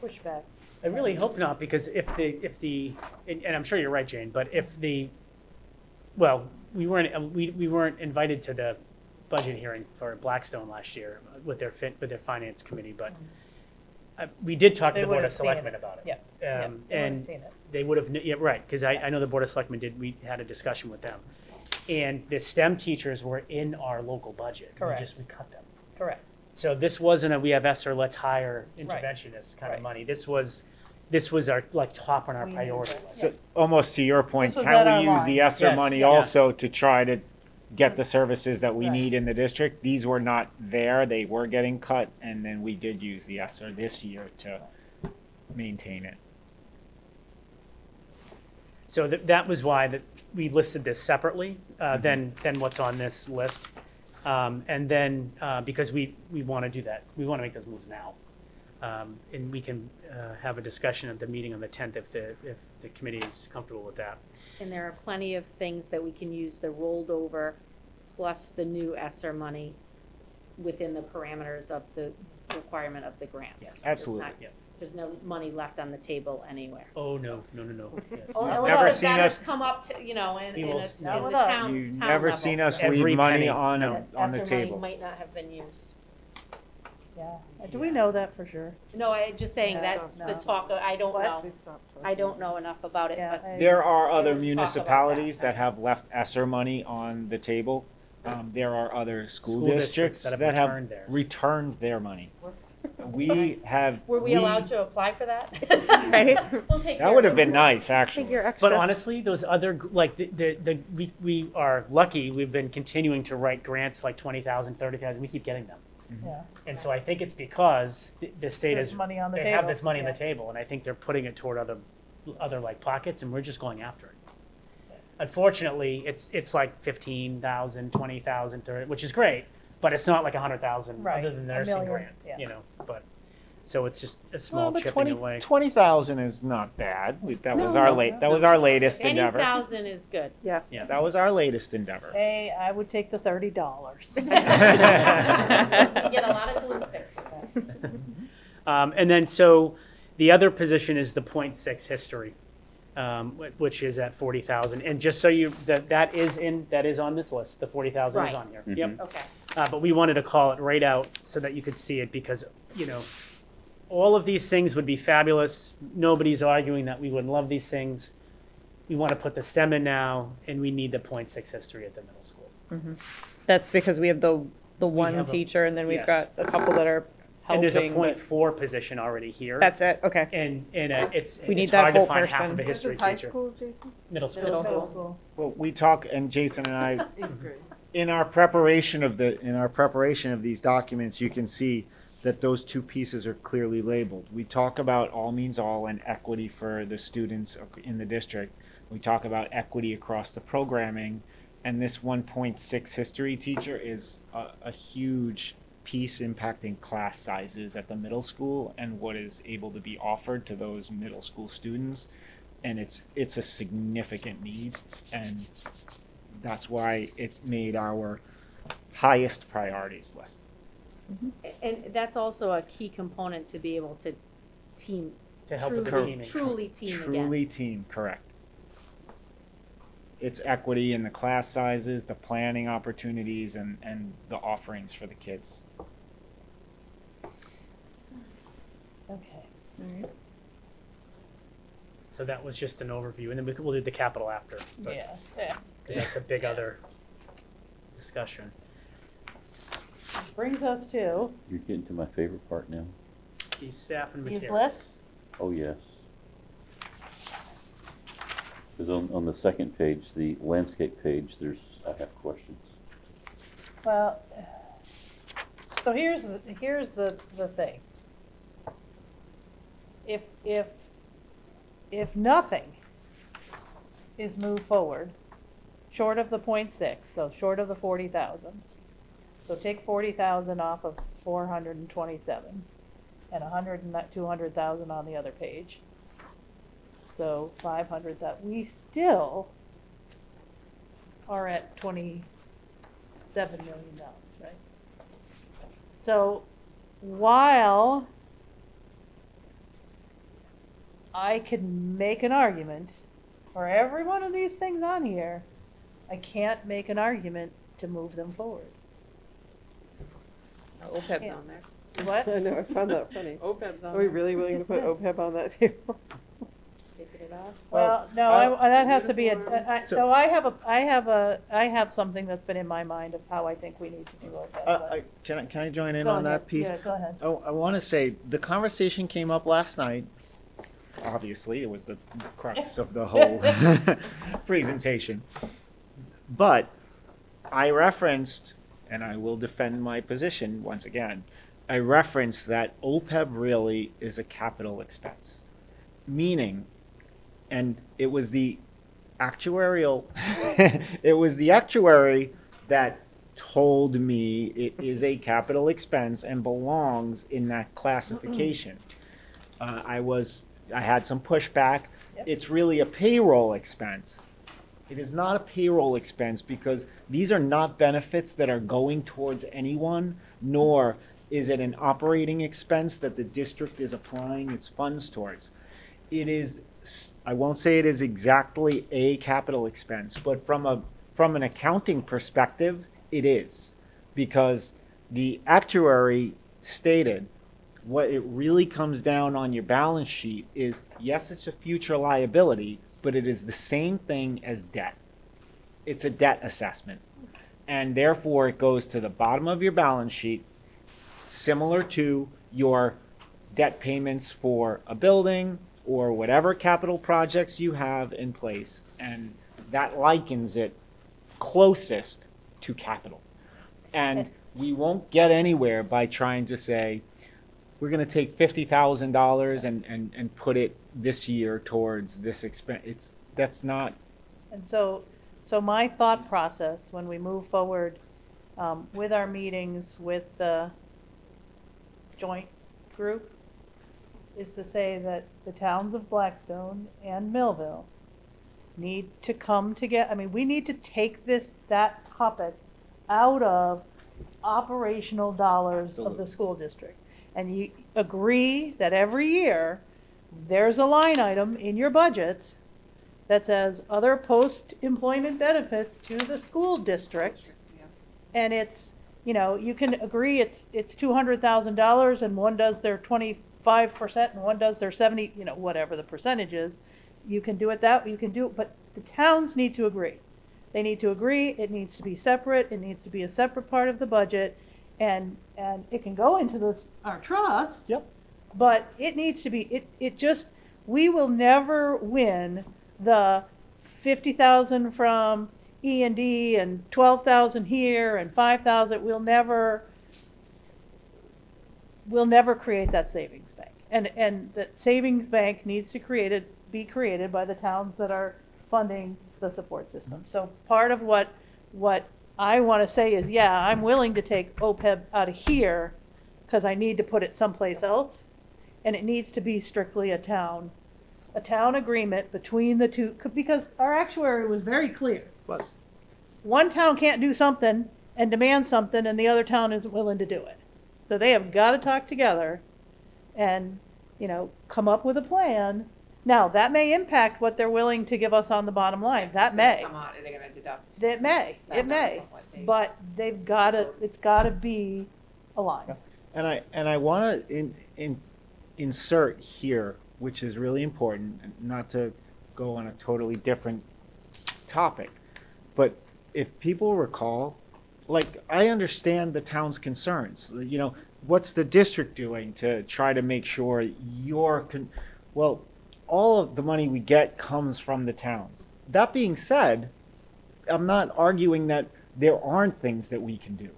pushback. I really hope not, because if the and I'm sure you're right, Jane, but if well, we weren't invited to the budget hearing for Blackstone last year with their finance committee, but we did talk to They the Board would of have seen Selectmen it. about it. Yeah, yeah, they would have And seen it. they would have, yeah, right, because I know the Board of Selectmen we had a discussion with them. And the STEM teachers were in our local budget. Correct. We cut them. Correct. So this wasn't we have ESSER, let's hire interventionists kind of Right. money. This was our, like, top on our We priority needed list. So almost to your point, This was at can our we use line. the ESSER Yes, money yeah. also to try to get the services that we Right. need in the district? These were not there. They were getting cut, and then we did use the ESSER this year to maintain it. So that was why we listed this separately than what's on this list. And then because we want to do that, we want to make those moves now. And we can have a discussion at the meeting on the 10th if the committee is comfortable with that. And there are plenty of things that we can use the rolled over plus the new ESSER money within the parameters of the requirement of the grant. Yes, There's absolutely. not- There's no money left on the table anywhere. Oh, no. Yes. Never Unless seen that has us- come up to, in He will- the Not with town, us. town You've never level, seen us so Every leave money penny, on no. on the ESSER money table. might not have been used. Yeah. Do we know that for sure? No, I'm just saying Yeah, that's no. the talk, I don't What? know. Please stop talking. I don't know enough about it, Yeah, but There are other There was talk about municipalities that. that have left ESSER money on the table. There are other school School districts districts that have returned theirs. returned their money. We nice. have. were we allowed to apply for that? Right. We'll take That care would of have it. been nice, actually. Figure extra. But honestly, those other, like, we are lucky, we've been continuing to write grants like 20,000, 30,000, we keep getting them. Yeah. And so I think it's because the state There's is, money on the they have table, this money on yeah. the table, and I think they're putting it toward other like pockets, and we're just going after it. Unfortunately, it's like 15,000, 20,000, 30, which is great, but it's not like 100,000 Right, other than the a nursing million, grant, yeah. but, so it's just a Well, small but chipping away. 20,000 is not bad. That was our no, that was our latest Any endeavor. thousand is good. Yeah. That was our latest endeavor. Hey, I would take the $30. You get a lot of glue sticks with that. And then, so the other position is the .6 history, which is at 40,000. And just so that is on this list. The 40,000 is Right. on here. Yep. Okay. But we wanted to call it right out so that you could see it because, all of these things would be fabulous. Nobody's arguing that we wouldn't love these things. We want to put the STEM in now, and we need the .6 history at the middle school. That's because we have the one have a- teacher and then we've yes. got a couple that are And there's a helping, but- .4 position already here. That's it, okay. And it's We need it's that hard to whole find half person. of a This history is high teacher. school, Jason? Middle school. Middle school. Well, we talk, and Jason and I, Eighth grade. in our preparation of these documents, you can see that those two pieces are clearly labeled. We talk about all means all and equity for the students in the district. We talk about equity across the programming, and this 1.6 history teacher is a huge piece impacting class sizes at the middle school and what is able to be offered to those middle school students. And it's a significant need, and that's why it made our highest priorities list. And that's also a key component to be able to team, To help with the truly, teaming. truly team again. Truly team, correct. It's equity in the class sizes, the planning opportunities, and the offerings for the kids. Okay. So that was just an overview, and then we'll do the capital after. but- Yeah. 'cause that's a big other discussion. Brings us to You're getting to my favorite part now. These staff and these materials. lists. Oh, yes. Because on the second page, the landscape page, I have questions. Well, so here's the thing. If nothing is moved forward, short of the 0.6, so short of the 40,000, so take 40,000 off of 427, and 200,000 on the other page. So 500, that we still are at $27 million, right? So while I could make an argument for every one of these things on here, I can't make an argument to move them forward. OPEB's Yeah. on there. What? I know, I found that funny. OPEB's on Are we there. really willing to It's put not. OPEB on that too? Taking it off. Well, no, that has to be so I have something that's been in my mind of how I think we need to do that. Can I join in Go on ahead. that piece? Yeah, go ahead. Oh, I want to say the conversation came up last night. Obviously, it was the crux of the whole presentation. But I referenced, and I will defend my position once again, I referenced that OPEB really is a capital expense. Meaning, and it was the actuarial, it was the actuary that told me it is a capital expense and belongs in that classification. I had some pushback. Yep. It's really a payroll expense. It is not a payroll expense because these are not benefits that are going towards anyone, nor is it an operating expense that the district is applying its funds towards. It is, I won't say it is exactly a capital expense, but from an accounting perspective, it is. Because the actuary stated what it really comes down on your balance sheet is, yes, it's a future liability, but it is the same thing as debt. It's a debt assessment. And therefore, it goes to the bottom of your balance sheet, similar to your debt payments for a building or whatever capital projects you have in place. And that likens it closest to capital. And we won't get anywhere by trying to say, we're going to take $50,000 and put it this year towards this expense. That's not. And so my thought process when we move forward with our meetings with the joint group is to say that the towns of Blackstone and Millville need to come together. I mean, we need to take that topic out of operational dollars of the school district. And you agree that every year there's a line item in your budgets that says other post-employment benefits to the school district. And it's, you can agree it's $200,000 and one does their 25% and one does their 70, whatever the percentage is. You can do it but the towns need to agree. They need to agree, it needs to be separate, it needs to be a separate part of the budget, and it can go into our trust. Yep. But it needs to be, we will never win the 50,000 from E&D and 12,000 here and 5,000. We'll never create that savings bank. And that savings bank needs to be created by the towns that are funding the support system. So part of what I want to say is, yeah, I'm willing to take OPEB out of here because I need to put it someplace else. And it needs to be strictly a town agreement between the two, because our actuary was very clear. Was. One town can't do something and demand something and the other town isn't willing to do it. So they have got to talk together and, come up with a plan. Now, that may impact what they're willing to give us on the bottom line. That may. Come out, are they gonna deduct? It may. that It may. amount of what they- But it's got to be aligned. And I want to insert here, which is really important, not to go on a totally different topic, but if people recall, like, I understand the town's concerns. What's the district doing to try to make sure well, all of the money we get comes from the towns. That being said, I'm not arguing that there aren't things that we can do.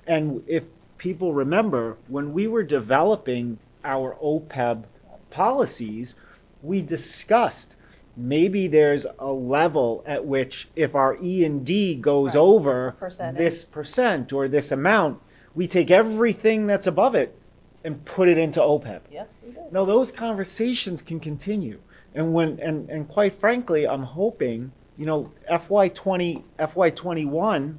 And if people remember, when we were developing our OPEB policies, we discussed maybe there's a level at which if our E&D goes Right. over Percentage. this percent or this amount, we take everything that's above it and put it into OPEB. Yes, we did. Now those conversations can continue. And quite frankly, I'm hoping, FY21,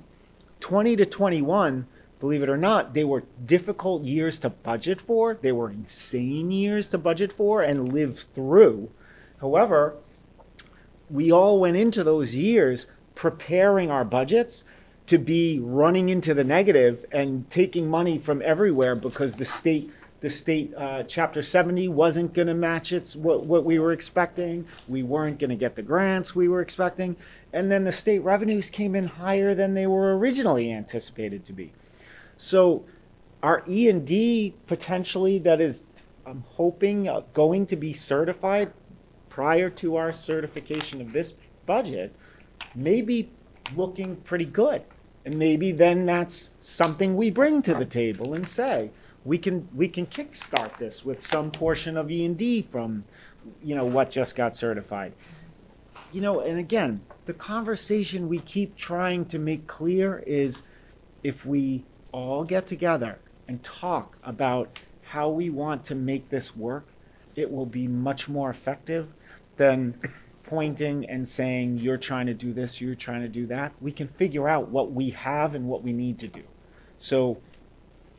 20 to 21, believe it or not, they were difficult years to budget for. They were insane years to budget for and live through. However, we all went into those years preparing our budgets to be running into the negative and taking money from everywhere because the state Chapter 70 wasn't going to match what we were expecting. We weren't going to get the grants we were expecting. And then the state revenues came in higher than they were originally anticipated to be. So our E&D potentially that is, I'm hoping, going to be certified prior to our certification of this budget may be looking pretty good. And maybe then that's something we bring to the table and say, we can kickstart this with some portion of E&D from, what just got certified. And again, the conversation we keep trying to make clear is if we all get together and talk about how we want to make this work, it will be much more effective than pointing and saying, you're trying to do this, you're trying to do that. We can figure out what we have and what we need to do. So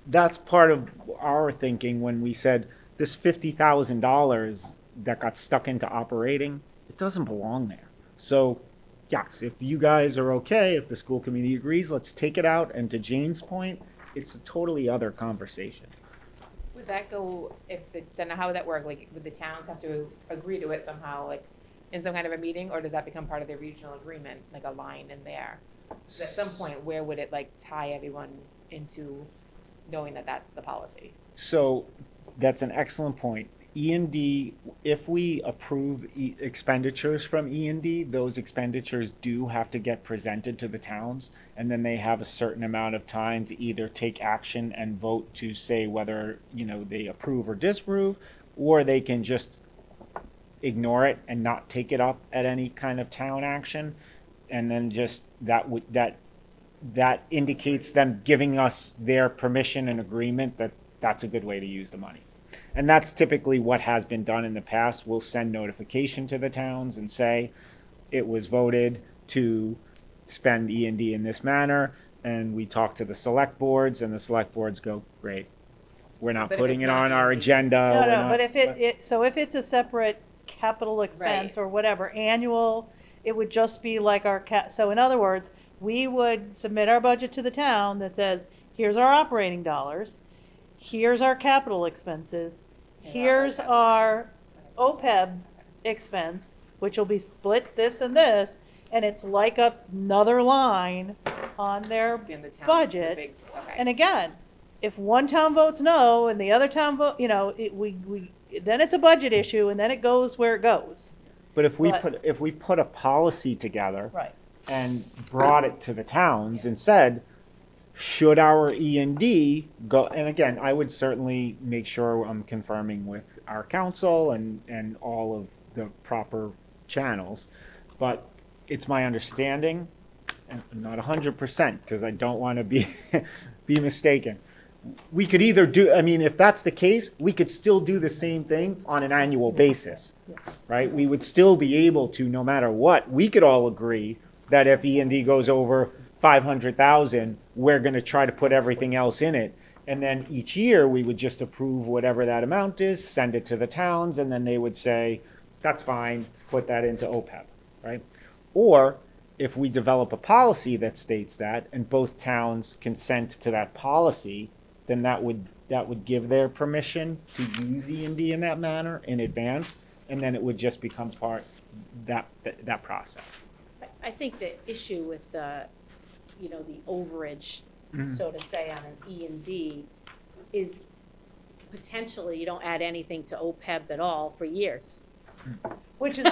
that's part of our thinking when we said this $50,000 that got stuck into operating, it doesn't belong there. So yes, if you guys are okay, if the school committee agrees, let's take it out. And to Jane's point, it's a totally other conversation. Would that go, so now how would that work? Like, would the towns have to agree to it somehow, like, in some kind of a meeting, or does that become part of their regional agreement, like a line in there? So at some point, where would it, like, tie everyone into knowing that that's the policy? So that's an excellent point. E&D, if we approve expenditures from E&D, those expenditures do have to get presented to the towns, and then they have a certain amount of time to either take action and vote to say whether, they approve or disapprove, or they can just ignore it and not take it up at any kind of town action. And then just that indicates them giving us their permission and agreement that that's a good way to use the money. And that's typically what has been done in the past. We'll send notification to the towns and say it was voted to spend E&D in this manner, and we talk to the select boards, and the select boards go, great, we're not But if putting it's it not on our E&D. agenda. No, but if if it's a separate capital expense Right. or whatever, annual, it would just be like our so in other words, we would submit our budget to the town that says, here's our operating dollars, here's our capital expenses, here's our OPEB expense, which will be split this and this, and it's like another line on their In the town, the budget. big- okay. And again, if one town votes no and the other town vote, then it's a budget issue and then it goes where it goes. But if we But- put a policy together Right. and brought it to the towns and said, should our E&D go, and again, I would certainly make sure I'm confirming with our council and all of the proper channels, but it's my understanding, and not 100%, because I don't want to be mistaken. We could either do, I mean, if that's the case, we could still do the same thing on an annual basis, right? We would still be able to, no matter what, we could all agree that if E&D goes over 500,000, we're going to try to put everything else in it. And then each year we would just approve whatever that amount is, send it to the towns, and then they would say, that's fine, put that into OPEB, right? Or if we develop a policy that states that and both towns consent to that policy, then that would give their permission to use E&D in that manner in advance, and then it would just become part that process. I think the issue with the overage, so to say, on an E and D is potentially you don't add anything to OPEB at all for years. Which is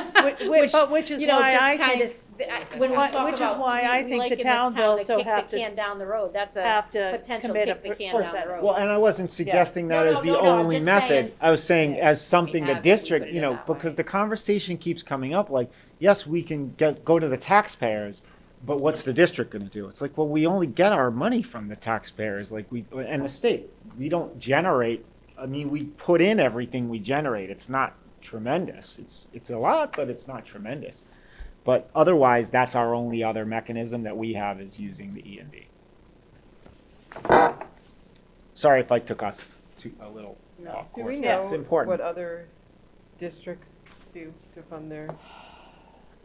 which is why I think when we talk which is about, why I think like the in this towns town to also kick have the to can down the road, that's a have to potential commit kick a the can down the percentage. road. Well, and I wasn't suggesting that No, as no, the no, no, I'm only just method. saying- I was saying as something We the have it, we district, put it you in know, that way. because the conversation keeps coming up like, yes, we can go to the taxpayers, but what's the district going to do? It's like, well, we only get our money from the taxpayers, like and the state. We don't generate. I mean, we put in everything we generate. It's not tremendous. It's a lot, but it's not tremendous. But otherwise, that's our only other mechanism that we have is using the E&D. Sorry if I took us to a little off Do course. we but it's know important. what other districts do to fund their?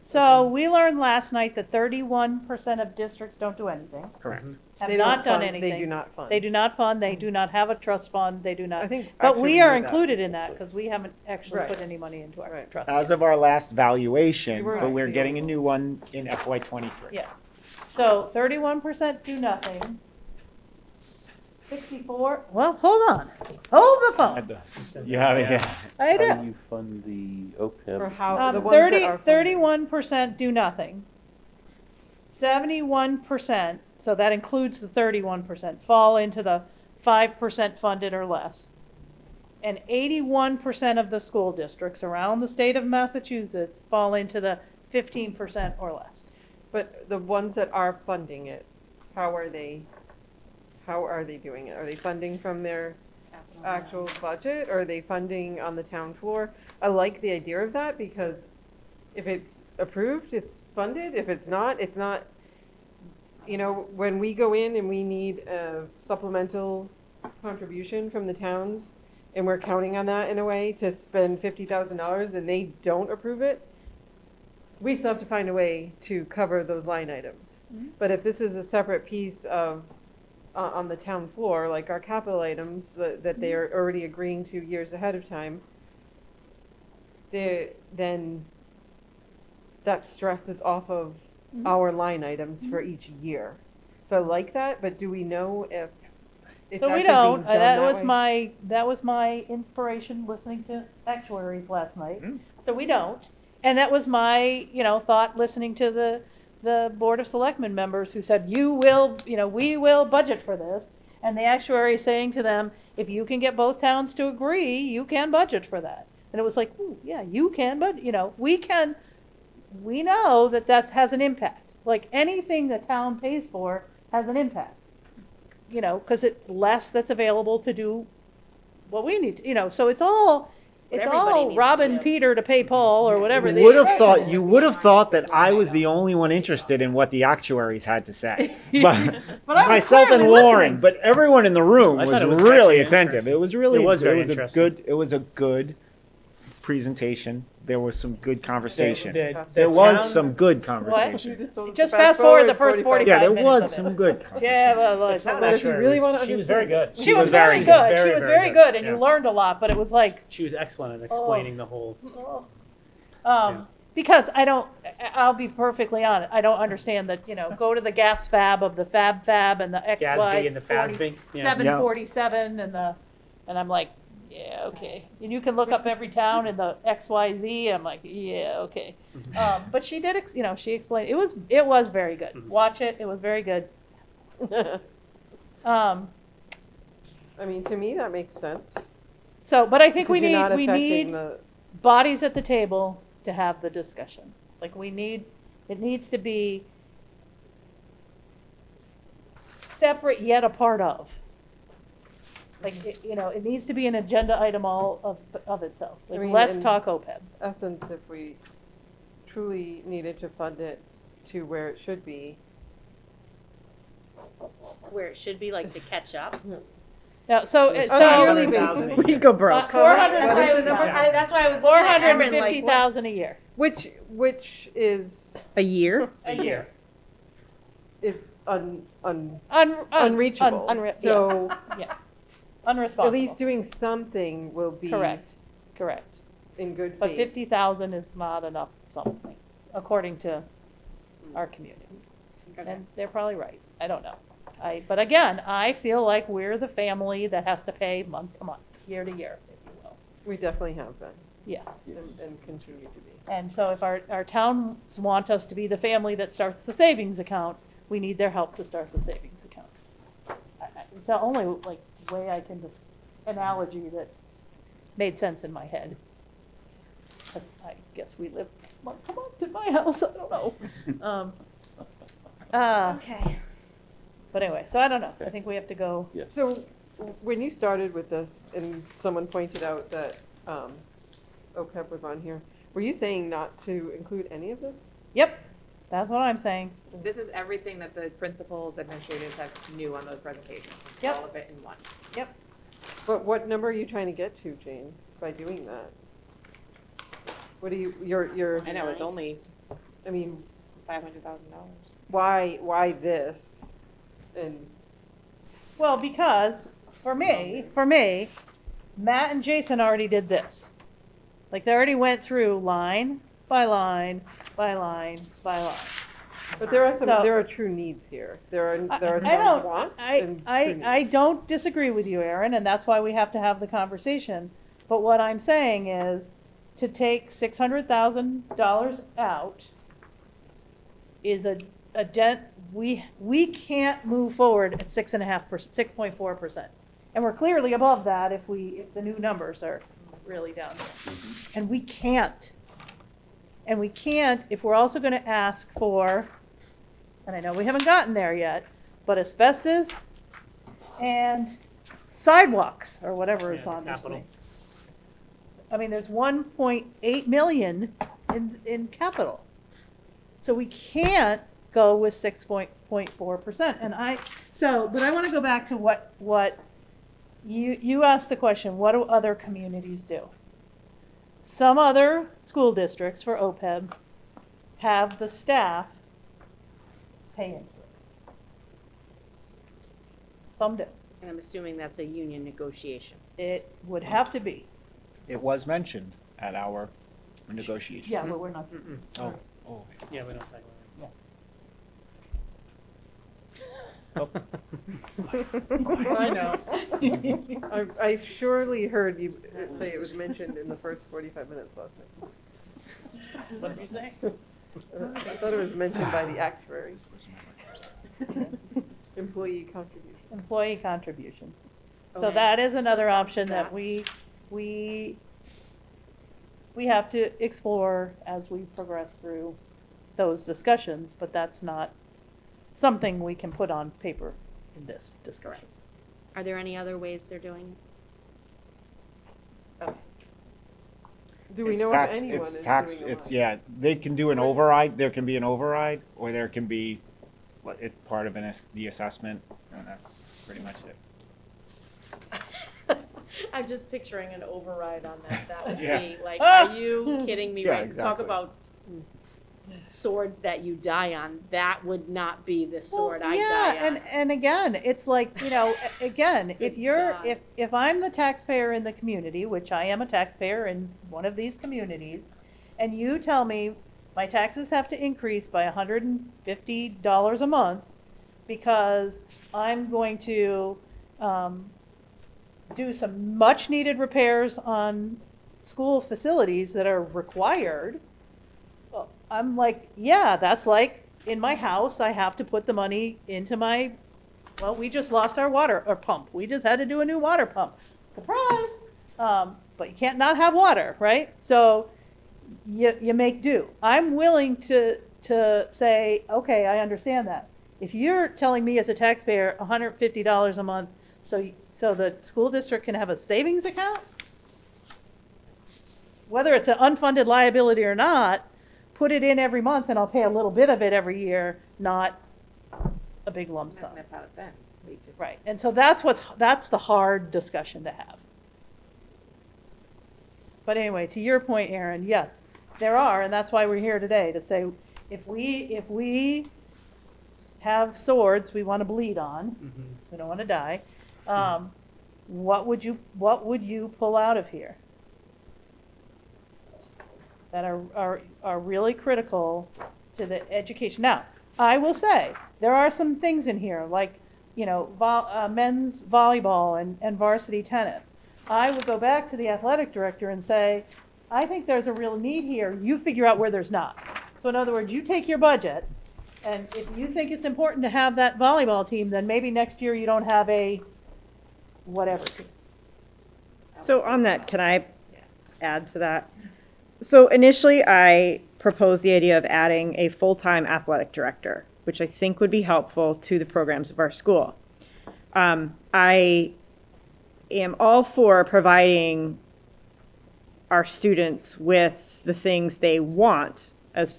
So we learned last night that 31% of districts don't do anything, Correct. have They not don't done fund- anything. They do not fund. They do not fund, they do not have a trust fund, they do I not. think. But actually we we are knew that. included in that because we haven't actually Right. put any money into our Right. trust. As yet. of our last valuation, We were but we're the getting a only new one in FY23. Yeah. So 31% do nothing. 64, well, hold on. Hold the phone. You have it here. I How do. do you fund the For OPEB? how, the ones that are funded. 31% do nothing. 71%, so that includes the 31%, fall into the 5% funded or less. And 81% of the school districts around the state of Massachusetts fall into the 15% or less. But the ones that are funding it, how are they doing it? Are they funding from their actual budget, or are they funding on the town floor? I like the idea of that, because if it's approved, it's funded. If it's not, it's not. You know, when we go in and we need a supplemental contribution from the towns, and we're counting on that in a way to spend $50,000 and they don't approve it, we still have to find a way to cover those line items. Mhm. But if this is a separate piece of, on the town floor, like our capital items that they are already agreeing to years ahead of time, then that stress is off of Mhm. our line items for each year. So I like that, but do we know if it's So we actually don't, being done that was my inspiration listening to actuaries last night. Mm. So we don't. And that was my, thought listening to the Board of Selectmen members who said, we will budget for this. And the actuary saying to them, if you can get both towns to agree, you can budget for that. And it was like, ooh, yeah, you can, but, we know that has an impact. Like anything the town pays for has an impact. Because it's less that's available to do what we need to, so it's all everybody needs to robbing do. Peter to pay Paul or whatever. You the would have expression thought is. you would have thought that I was the only one interested in what the actuaries had to say, but But I was myself and clearly Lauren, listening. but everyone in the room I was, thought it was really actually attentive. interesting. It was really It was very a interesting. good. It was a good presentation. There was some good conversation. The There was town- some good You conversation. just told us to Just fast forward the first 45 Yeah, there minutes was of it. some good conversation. Yeah, the town But if you actuary really was- wanna she was very good. She was very good. She was very good, and you Yeah. learned a lot. But it was like, She was excellent at explaining the whole. um, Because I'll be perfectly honest, I don't understand that, go to the gas fab of the fab and the XY. GASB and the FASB. Yeah. 747 and I'm like, yeah, okay. And you can look up every town in the XYZ. I'm like, yeah, okay. But she did, she explained, it was very good. Watch it. It was very good. I mean, to me, that makes sense. So, but I think we Because you're not need affecting the- bodies at the table to have the discussion. Like it needs to be separate yet a part of. Like, it needs to be an agenda item all of itself. Like, I mean, let's in talk OPEB. essence, if we truly needed to fund it to where it should be, Where it should be, like, to catch up. Yeah, so, On a yearly $400,000 basis. We go broke. 400, That's why I was, that's why I was looking at Erin, like, what- 450,000 a year. which is A year? A year. unreachable. So Yeah. Unresponsible. at least doing something will be Correct. in good But faith. 50,000 is not enough something, according to our community. And they're probably right. I don't know. But again, I feel like we're the family that has to pay month to month, year to year, if you will. We definitely have been Yes. and continue to be. And so if our towns want us to be the family that starts the savings account, we need their help to start the savings account. It's the only way I can just analogy that made sense in my head. 'Cause I guess we live month to month in my house. I don't know. Okay. But anyway, so I don't know. I think we have to go. Yes. So when you started with this and someone pointed out that OPEB was on here, were you saying not to include any of this? Yep, that's what I'm saying. This is everything that the principals, administrators have knew on those presentations. Yep. All of it in one. Yep. But what number are you trying to get to, Jane, by doing that? What do you're I know, it's only I mean, $500,000. why this? And Well, because for me, Matt and Jason already did this. Like they already went through line by line by line by line. but there are So- there are true needs here. There are I some don't- wants and true I needs. don't disagree with you, Erin, and that's why we have to have the conversation. But what I'm saying is to take $600,000 out is a dent. We can't move forward at 6.5%, 6.4%. And we're clearly above that if the new numbers are really down there. And we can't. And we can't if we're also going to ask for, and I know we haven't gotten there yet, but asbestos and sidewalks or whatever is Yeah, on this capital. thing. I mean, there's 1.8 million in capital. So we can't go with 6.4%. But I want to go back to what you asked the question, what do other communities do? Some other school districts for OPEB have the staff pay into it. Some do. And I'm assuming that's a union negotiation. It would have to be. It was mentioned at our negotiation. Yeah, but we're not. Oh, oh. Yeah, we don't talk I know. I surely heard you say it was mentioned in the first 45 minutes last night. What did you say? I thought it was mentioned by the actuary. Employee contribution. Employee contributions. So Okay. that is another So some option that that- we have to explore as we progress through those discussions, but that's not something we can put on paper in this discussion. Are there any other ways they're doing it? Do we It's know tax- if anyone it's is tax, doing a it's, lot? yeah, they can do an override, there can be an override, or there can be, part of the assessment, and that's pretty much it. I'm just picturing an override on that. That would Yeah. be like, are you kidding me? Yeah, Right? Talk exactly. about swords that you die on. That would not be the sword I yeah, die on. and again, it's like, again, if you're, God. if I'm the taxpayer in the community, which I am a taxpayer in one of these communities, and you tell me my taxes have to increase by $150 a month because I'm going to do some much needed repairs on school facilities that are required, well, I'm like, yeah, that's like in my house, I have to put the money into my, well, we just lost our water or pump. We just had to do a new water pump. Surprise! But you can't not have water, right? So you make do. I'm willing to say, okay, I understand that. If you're telling me as a taxpayer $150 a month, so the school district can have a savings account, whether it's an unfunded liability or not, put it in every month and I'll pay a little bit of it every year, not a big lump sum. That's how it's been. We just- Right, and so that's the hard discussion to have. But anyway, to your point, Aaron, yes, there are, and that's why we're here today, to say, if we have swords we want to bleed on, we don't want to die, what would you pull out of here that are really critical to the education? Now, I will say, there are some things in here, like, you know, men's volleyball and varsity tennis. I would go back to the athletic director and say, I think there's a real need here. You figure out where there's not. So in other words, you take your budget, and if you think it's important to have that volleyball team, then maybe next year you don't have a whatever team. So on that, can I add to that? So initially, I proposed the idea of adding a full-time athletic director, which I think would be helpful to the programs of our school. I am all for providing our students with the things they want, as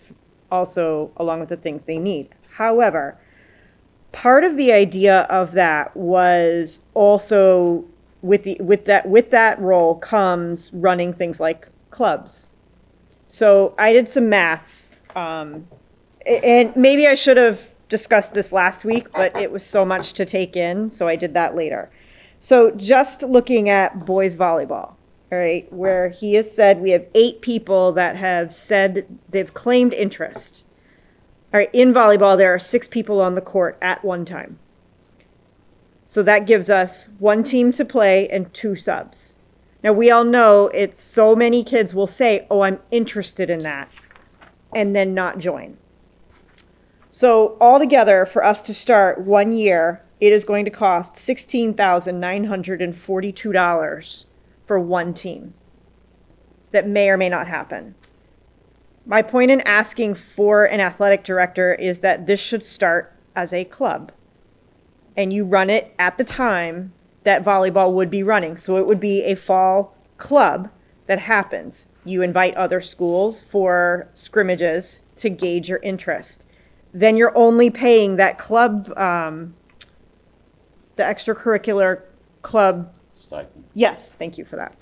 also along with the things they need. However, part of the idea of that was also with that role comes running things like clubs. So I did some math, and maybe I should have discussed this last week, but it was so much to take in, so I did that later. So just looking at boys volleyball, all right, where he has said we have 8 people that have said they've claimed interest. All right, in volleyball, there are 6 people on the court at one time. So that gives us 1 team to play and 2 subs. Now, we all know it's so many kids will say, oh, I'm interested in that, and then not join. So altogether, for us to start 1 year, it is going to cost $16,942 for 1 team. That may or may not happen. My point in asking for an athletic director is that this should start as a club. And you run it at the time that volleyball would be running. So it would be a fall club that happens. You invite other schools for scrimmages to gauge your interest. Then you're only paying that club, the extracurricular club. Stipend. Yes, thank you for that.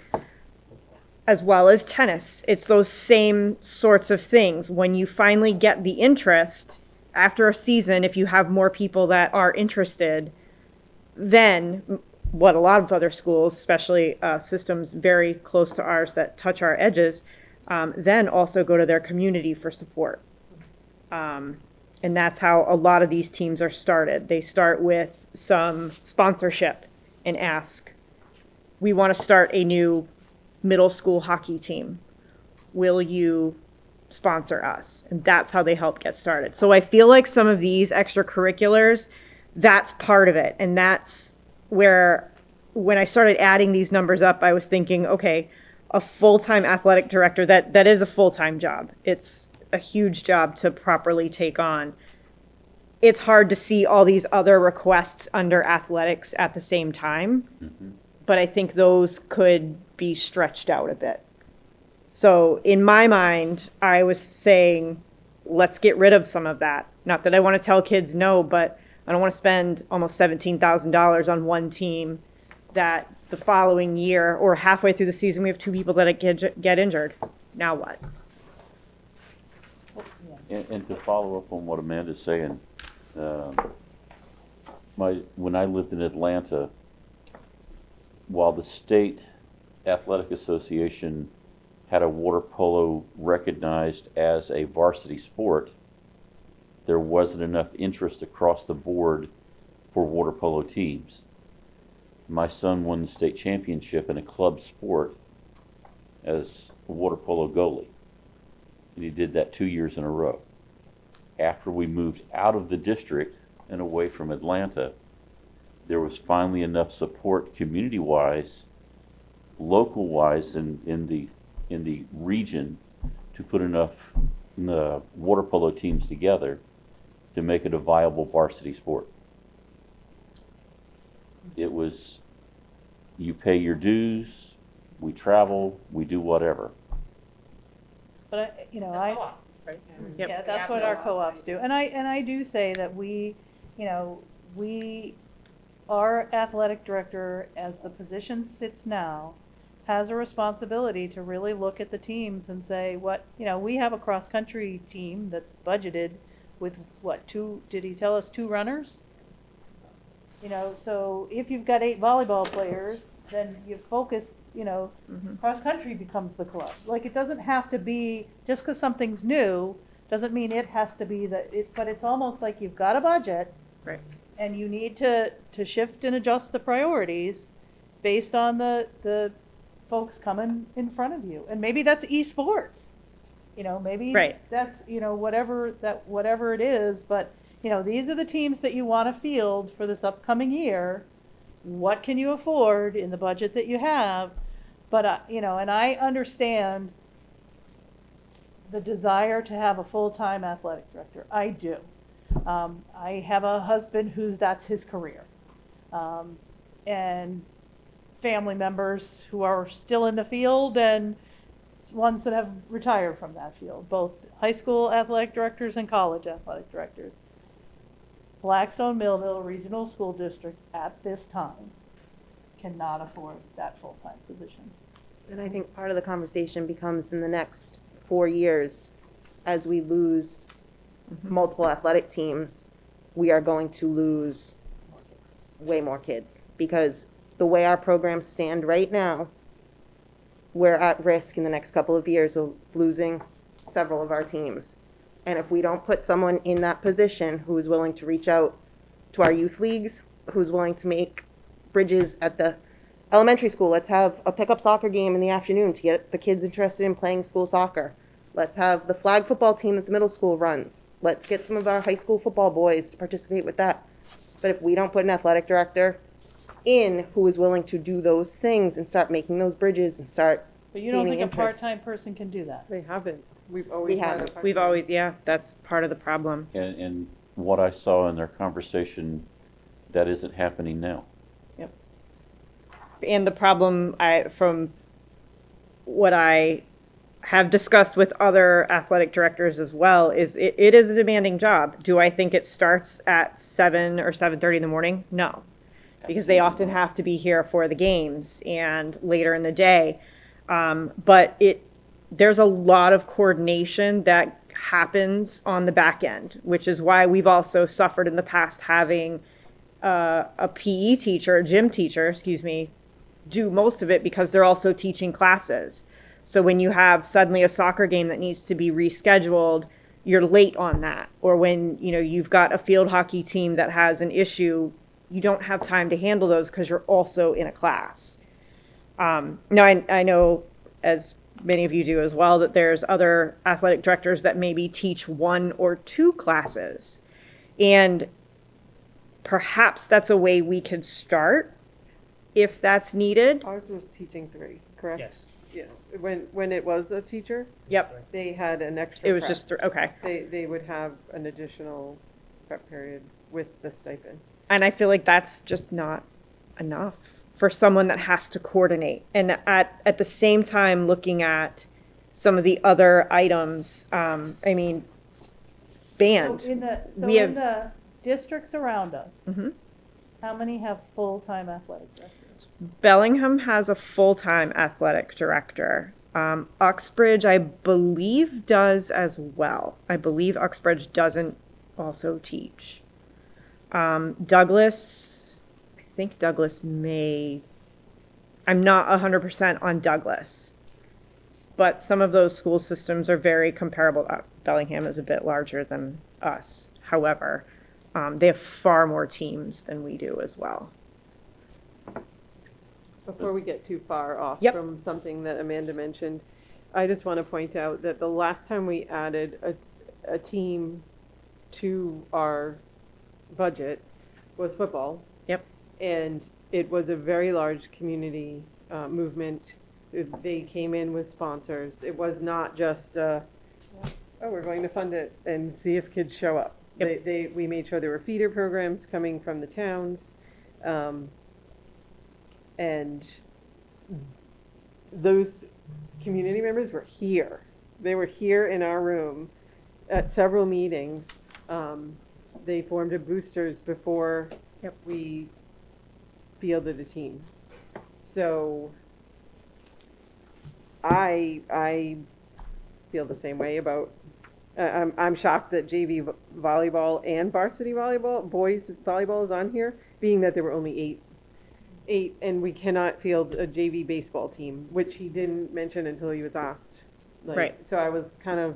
As well as tennis. It's those same sorts of things. When you finally get the interest, after a season, if you have more people that are interested, then what a lot of other schools, especially systems very close to ours that touch our edges, then also go to their community for support. And that's how a lot of these teams are started. They start with some sponsorship and ask, we want to start a new middle school hockey team. Will you sponsor us? And that's how they help get started. So I feel like some of these extracurriculars, that's part of it. And that's where, when I started adding these numbers up, I was thinking, okay, a full-time athletic director, that is a full-time job. It's a huge job to properly take on. It's hard to see all these other requests under athletics at the same time, but I think those could be stretched out a bit. So in my mind, I was saying, let's get rid of some of that. Not that I want to tell kids no, but I don't want to spend almost $17,000 on 1 team that the following year or halfway through the season, we have 2 people that get injured. Now what? And to follow up on what Amanda's saying, when I lived in Atlanta, while the state athletic association had a water polo recognized as a varsity sport, there wasn't enough interest across the board for water polo teams. My son won the state championship in a club sport as a water polo goalie. And he did that 2 years in a row. After we moved out of the district and away from Atlanta, there was finally enough support community-wise, local-wise in the region to put enough water polo teams together to make it a viable varsity sport. It was, you pay your dues, we travel, we do whatever. But Yep. yeah, that's what our co-ops do. And I do say that we, our athletic director, as the position sits now, has a responsibility to really look at the teams and say we have a cross-country team that's budgeted with did he tell us 2 runners? So if you've got 8 volleyball players, then you focus, cross-country becomes the club. Like, it doesn't have to be, just because something's new, doesn't mean it has to be but it's almost like you've got a budget. Right. And you need to shift and adjust the priorities based on the folks coming in front of you. And maybe that's esports, maybe Right. that's, whatever it is, but these are the teams that you want to field for this upcoming year. What can you afford in the budget that you have? But, and I understand the desire to have a full-time athletic director. I do. I have a husband that's his career. And family members who are still in the field and ones that have retired from that field, both high school athletic directors and college athletic directors. Blackstone Millville Regional School District at this time cannot afford that full-time position. And I think part of the conversation becomes in the next 4 years, as we lose multiple athletic teams, we are going to lose way more kids. Because the way our programs stand right now, we're at risk in the next couple of years of losing several of our teams. And if we don't put someone in that position who is willing to reach out to our youth leagues, who's willing to make bridges at the elementary school, let's have a pickup soccer game in the afternoon to get the kids interested in playing school soccer. Let's have the flag football team that the middle school runs. Let's get some of our high school football boys to participate with that. But if we don't put an athletic director in who is willing to do those things and start making those bridges and start But you don't think gaining a interest. part-time person can do that? They haven't. We've always had a haven't. part-time. We've always, that's part of the problem. And what I saw in their conversation, that isn't happening now. And the problem, from what I have discussed with other athletic directors as well, is it is a demanding job. Do I think it starts at 7 or 7:30 in the morning? No, because they often have to be here for the games and later in the day. But there's a lot of coordination that happens on the back end, which is why we've also suffered in the past having a PE teacher, a gym teacher, do most of it because they're also teaching classes. So when you have suddenly a soccer game that needs to be rescheduled, you're late on that. Or when, you've got a field hockey team that has an issue, you don't have time to handle those because you're also in a class. Now, I know, as many of you do as well, that there's other athletic directors that maybe teach 1 or 2 classes. And perhaps that's a way we could start if that's needed. Ours was teaching 3, correct? Yes. Yes. When it was a teacher, Yep. they had an extra It was prep. just, okay. They would have an additional prep period with the stipend. And I feel like that's just not enough for someone that has to coordinate. And at the same time, looking at some of the other items, band. So in We have- the districts around us, Mhm. how many have full-time athletic directors? Bellingham has a full-time athletic director. Uxbridge, I believe, does as well. I believe Uxbridge doesn't also teach. Douglas, I think Douglas may, I'm not 100% on Douglas. but some of those school systems are very comparable. Bellingham is a bit larger than us. However, they have far more teams than we do as well. Before we get too far off Yep. from something that Amanda mentioned, I just want to point out that the last time we added a team to our budget was football. Yep. And it was a very large community movement. They came in with sponsors. It was not just, oh, we're going to fund it and see if kids show up. Yep. We made sure there were feeder programs coming from the towns. And those community members were here. They were here in our room at several meetings. They formed a boosters before we fielded a team. So I feel the same way about. I'm shocked that JV volleyball and varsity volleyball, boys volleyball, is on here, being that there were only eight, and we cannot field a JV baseball team, which he didn't mention until he was asked. Right. So I was kind of,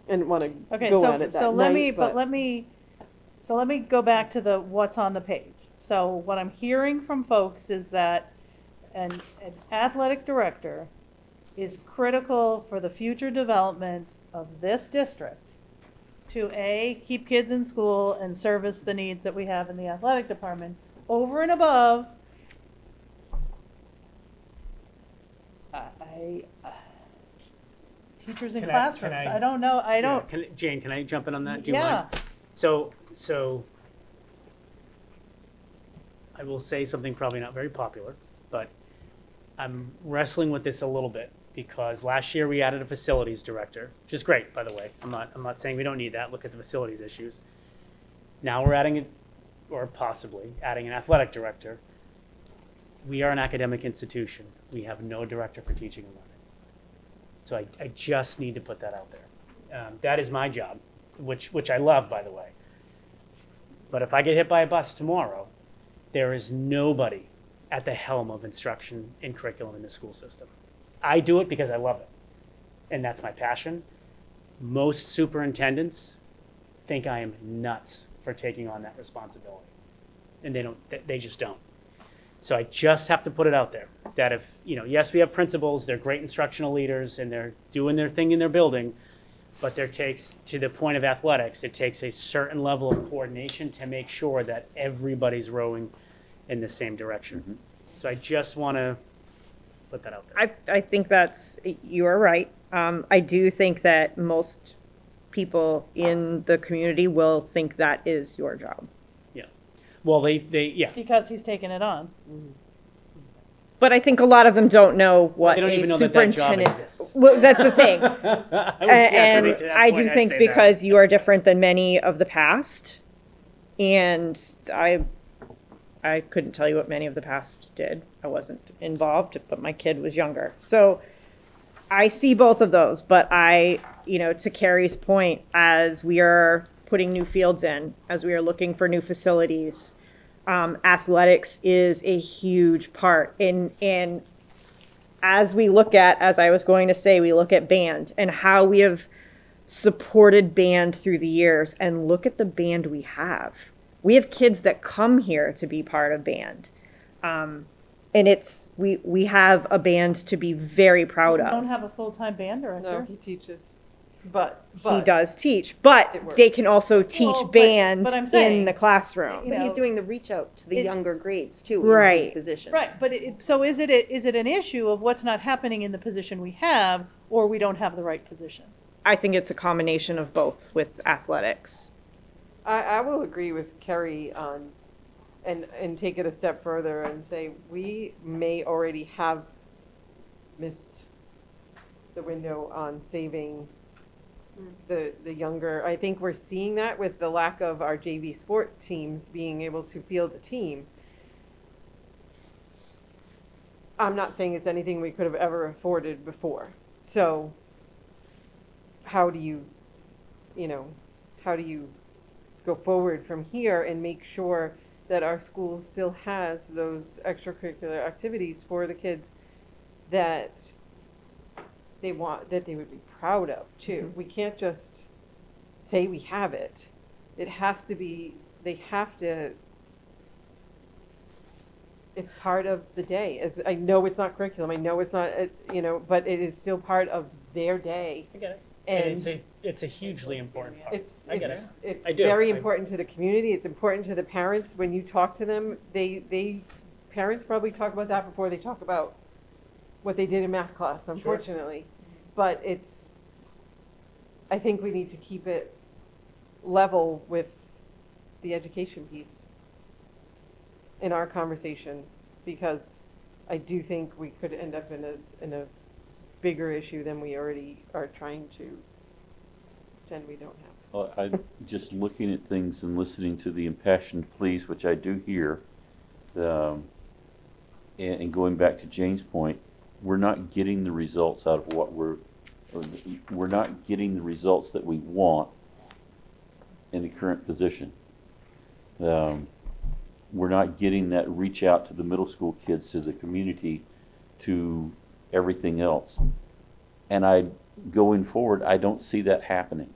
I didn't want to Okay, go at it that let me, night, but let me go back to the what's on the page. So what I'm hearing from folks is that an athletic director is critical for the future development of this district to keep kids in school and service the needs that we have in the athletic department over and above. Teachers in classrooms. I don't know. I don't. Jane, can I jump in on that? Do you Yeah. mind? So I will say something probably not very popular, but I'm wrestling with this a little bit because last year we added a facilities director, which is great, by the way. I'm not saying we don't need that. Look at the facilities issues. Now we're adding or possibly adding an athletic director. We are an academic institution. We have no director for teaching and learning. So I just need to put that out there. That is my job, which I love, by the way. But if I get hit by a bus tomorrow, there is nobody at the helm of instruction and curriculum in the school system. I do it because I love it, and that's my passion. Most superintendents think I am nuts for taking on that responsibility, and they just don't. So I just have to put it out there that if, yes, we have principals, they're great instructional leaders, and they're doing their thing in their building, but to the point of athletics, it takes a certain level of coordination to make sure that everybody's rowing in the same direction. Mm-hmm. So I just want to put that out there. I think you are right. I do think that most people in the community will think that is your job. Yeah. Well, yeah. Because he's taking it on. Mm-hmm. But I think a lot of them don't know what they don't a even know superintendent. that exists. Well, that's the thing. And I do think because you are different than many of the past, and I couldn't tell you what many of the past did. I wasn't involved, but my kid was younger. So I see both of those, but to Carrie's point, as we are putting new fields in, as we are looking for new facilities, athletics is a huge part. And as we look at band and how we have supported band through the years, and look at the band we have. We have kids that come here to be part of band. And we have a band to be very proud of. We don't have a full-time band director. No, he teaches, but he does teach, but they can also teach band but I'm saying, in the classroom. But he's doing the reach out to the younger grades too. Right. In his position. Right, but so is it an issue of what's not happening in the position we have, or we don't have the right position? I think it's a combination of both with athletics. I will agree with Kerry on, and take it a step further and say we may already have missed the window on saving the younger. I think we're seeing that with the lack of our JV sport teams being able to field a team. I'm not saying it's anything we could have ever afforded before. So how do you go forward from here and make sure that our school still has those extracurricular activities for the kids that they want, that they would be proud of too. We can't just say we have it. It has to be, they have to, it's part of the day. As I know it's not curriculum, I know it's not, but it is still part of their day. I get it. And It's a hugely important part. it's I do. very important to the community. It's important to the parents. When you talk to them, parents probably talk about that before they talk about what they did in math class, unfortunately. But I think we need to keep it level with the education piece in our conversation, because I do think we could end up in a bigger issue than we already are trying to pretend we don't have. Well, I just looking at things and listening to the impassioned pleas, which I do hear, and going back to Jane's point, we're not getting the results out of what we're not getting the results that we want in the current position. We're not getting that reach out to the middle school kids, to the community, to everything else. And going forward, I don't see that happening.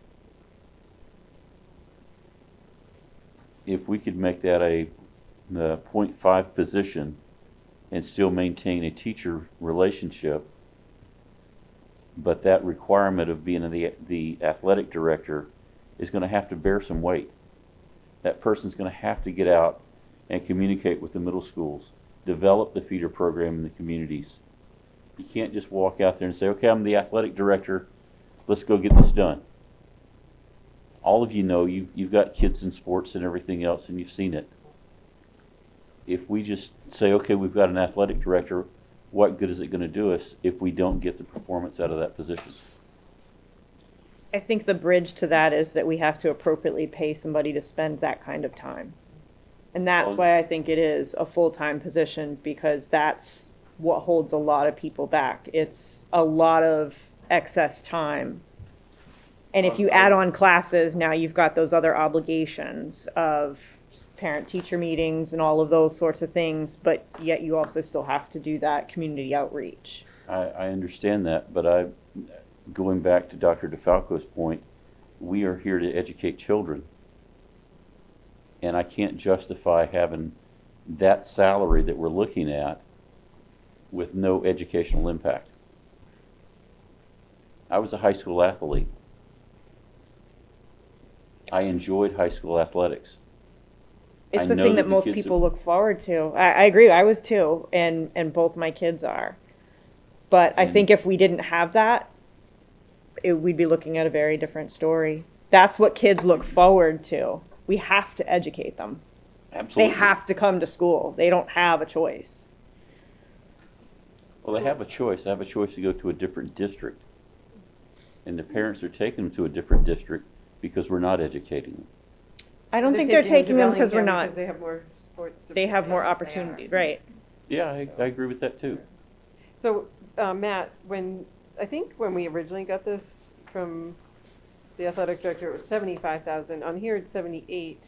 If we could make that a 0.5 position and still maintain a teacher relationship, but that requirement of being the athletic director is going to have to bear some weight. That person's going to have to get out and communicate with the middle schools, develop the feeder program in the communities. You can't just walk out there and say, okay, I'm the athletic director, let's go get this done. All of you know, you've got kids in sports and everything else, and you've seen it. If we just say, okay, we've got an athletic director, what good is it going to do us if we don't get the performance out of that position? I think the bridge to that is that we have to appropriately pay somebody to spend that kind of time. And that's why I think it is a full-time position, because that's what holds a lot of people back. It's a lot of excess time. And if you add on classes, now you've got those other obligations of parent-teacher meetings and all of those sorts of things, but yet you also still have to do that community outreach. I understand that, but going back to Dr. DeFalco's point, we are here to educate children. And I can't justify having that salary that we're looking at with no educational impact. I was a high school athlete. I enjoyed high school athletics. It's the thing that most people look forward to. I agree, I was too, and both my kids are. But I think if we didn't have that, we'd be looking at a very different story. That's what kids look forward to. We have to educate them. Absolutely. They have to come to school. They don't have a choice. Well, they have a choice. They have a choice to go to a different district. And the parents are taking them to a different district because we're not educating them. I don't think they're taking them because we're Bellingham not. Because they have more sports. They have more opportunity, right? Yeah, I agree with that too. So, Matt, I think when we originally got this from the athletic director, it was 75,000. On here, it's 78.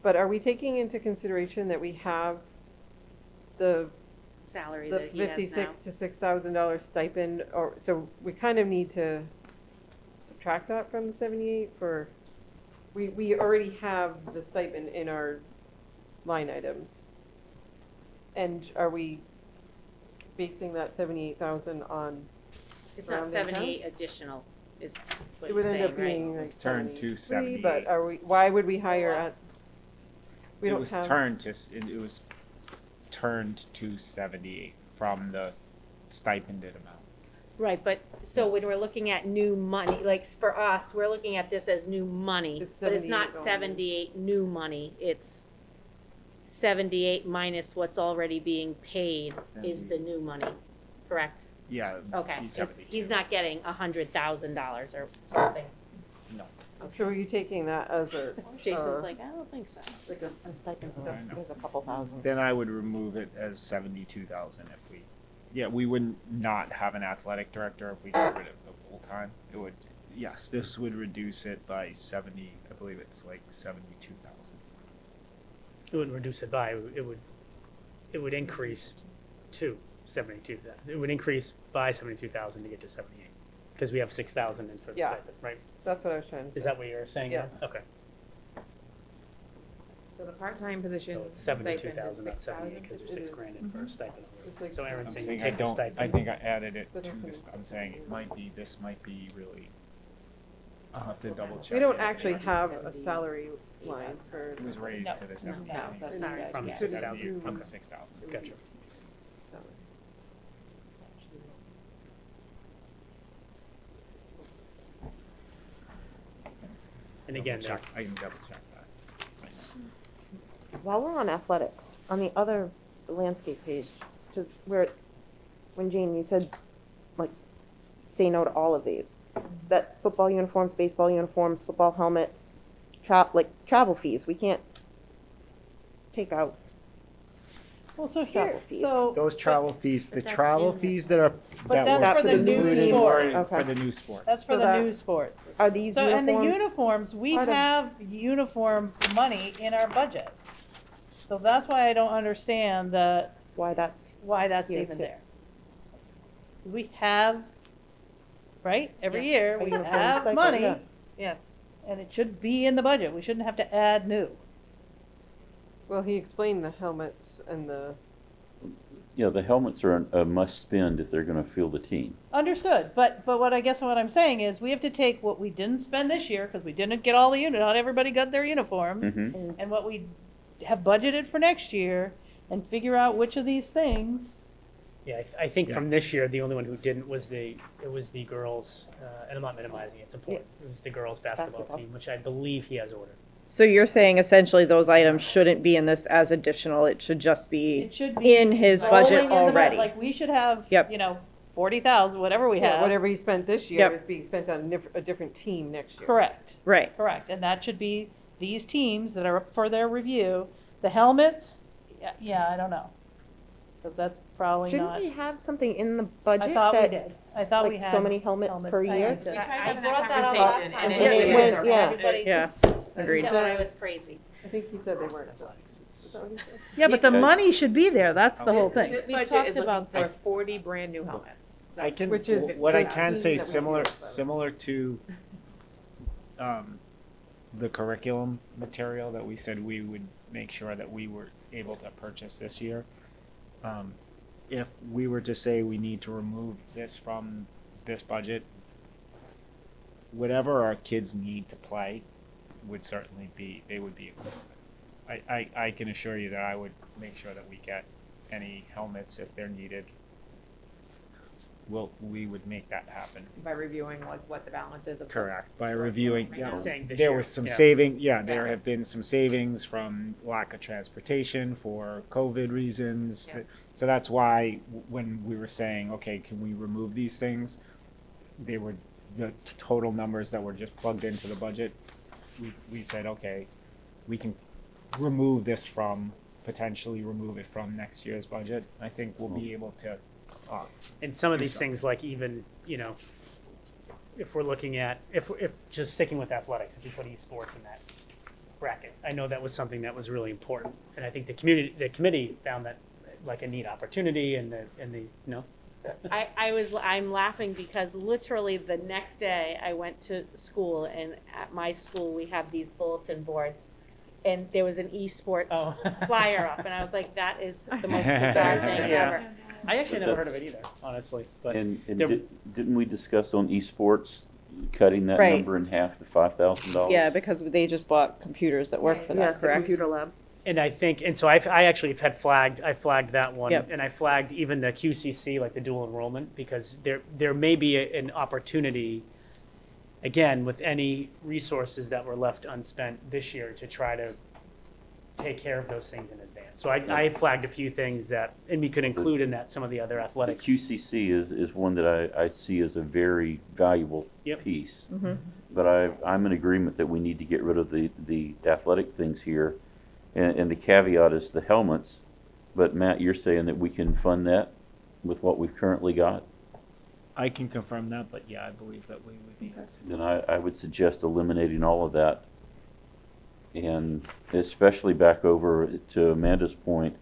But are we taking into consideration that we have the Salary that he has now. $56,000 to $6,000 stipend, or so we kind of need to subtract that from the 78 for. We already have the stipend in our line items, and are we basing that 78,000 on? It's not rounding 78 counts? additional, is what It you're would end saying, up being right? like Turned to 73, but 78. why would we hire at? We It don't was have. it was turned to 78 from the stipended amount. Right, but, so when we're looking at new money, like for us, we're looking at this as new money, It's but it's not 78 only. 78 new money, it's 78 minus what's already being paid is the new money, correct? Yeah. Okay, be it's, 72. he's not getting $100,000 or something. No. So are you taking that as a? Jason's like, I don't think so. Like a Stipends, Oh, I know. there's a couple thousand. Then I would remove it as 72,000 if we. Yeah, we wouldn't not have an athletic director if we got rid of the full time. It would. Yes, this would reduce it by 70. I believe it's like 72,000. It wouldn't reduce it by, it would increase to 72,000. It would increase by 72,000 to get to 78. because we have 6,000 in for the Yeah. stipend, right? That's what I was trying to say. Is that what you're saying? Yes. Okay. So the part-time position So it's stipend is 72,000, not 6,000? 78, because there's It is. $6,000 in for a stipend. It's like- So I'm Aaron's saying saying take the stipend. I think I added it But to it's this, gonna- I'm saying this might be really, I'll have to double check. We don't it. actually have a salary line for. It was raised No. to the No. 70,000. No, sorry. From Yes. 6,000. From the Okay. 6,000. Gotcha. salary. And again, Double check. I can double check that. While we're on athletics, on the other landscape page, just where, when Jane, you said, like, say no to all of these, that football uniforms, baseball uniforms, football helmets, travel fees, we can't take out. Well, so here, Travel fees. so. Those travel fees, the that's travel in the- fees that are, But that that's were for the new included sports. were Okay. for the new sport. That's for So the that- new sports. Are these So, and the uniforms? uniforms, we part of- have uniform money in our budget. So that's why I don't understand Why that's, why that's Here even too. there. We have, right, every Yes. year, A we uniform have cycle, money, yeah. Yes. and it should be in the budget. We shouldn't have to add new. Well, he explained the helmets and the, Yeah, the helmets are a must spend if they're gonna field a team. Understood, but what I guess what I'm saying is, we have to take what we didn't spend this year, because we didn't get all the not everybody got their uniforms, Mm-hmm. and what we have budgeted for next year, and figure out which of these things. Yeah, I think Yeah. from this year, the only one who didn't was the girls, and I'm not minimizing it, it's important. It was the girls basketball Basketball. team, which I believe he has ordered. So you're saying essentially those items shouldn't be in this as additional, it should just be It should be in his rolling budget in the already? Like, we should have, Yep. 40,000, whatever we yeah, have. whatever he spent this year Yep. is being spent on a different team next year. Correct, Right. correct, and that should be these teams that are up for their review. The helmets, yeah, I don't know, because that's probably shouldn't not. we have something in the budget I thought we that, did. I thought we like, had. so many helmets per I year? had to- I having that brought that up conversation, last and time. it and went- yeah. Everybody Yeah, agreed. thought I was crazy. I think he said they weren't. Athletics, it's- Is that what he said? Yeah, but the Okay. money should be there, that's the whole thing. This We've budget talked is looking about for this. 40 brand-new helmets. I can, Which is what I the can team say, that we similar, use, but- similar to, the curriculum material that we said we would make sure that we were able to purchase this year. If we were to say we need to remove this from this budget, whatever our kids need to play would certainly be, they would be included. I can assure you that I would make sure that we get any helmets if they're needed. We would make that happen. By reviewing like what the balance is of. the Correct, by sports reviewing, right yeah, now. Saying this there year, was some yeah. saving, there Yeah. have been some savings from lack of transportation for COVID reasons. Yeah. So that's why when we were saying, okay, can we remove these things? They were the total numbers that were just plugged into the budget. We said, okay, we can potentially remove it from next year's budget. I think we'll be able to, And some of do these something. things, like even, if we're looking at, if just sticking with athletics, if you put esports in that bracket, I know that was something that was really important. And I think the committee found that like a neat opportunity and I'm laughing because literally the next day I went to school, and at my school we have these bulletin boards, and there was an esports Oh. flyer up, and I was like, that is the most bizarre thing Yeah. ever. I actually never heard of it either, honestly, but. And there- didn't we discuss on esports, cutting that Right. number in half to $5,000? Yeah, because they just bought computers that work for Yeah, that, the correct? computer lab. And I think, and so I actually have I flagged that one, Yep. and I flagged even the QCC, like the dual enrollment, because there may be an opportunity, again, with any resources that were left unspent this year to try to take care of those things in advance. So I flagged a few things that, and we could include in that some of the other The athletics. QCC is one that I see as a very valuable Yep. piece. Mhm. But I'm in agreement that we need to get rid of the athletic things here. And the caveat is the helmets. But Matt, you're saying that we can fund that with what we've currently got? I can confirm that, but yeah, I believe that we would be able to. Then I would suggest eliminating all of that. And especially back over to Amanda's point,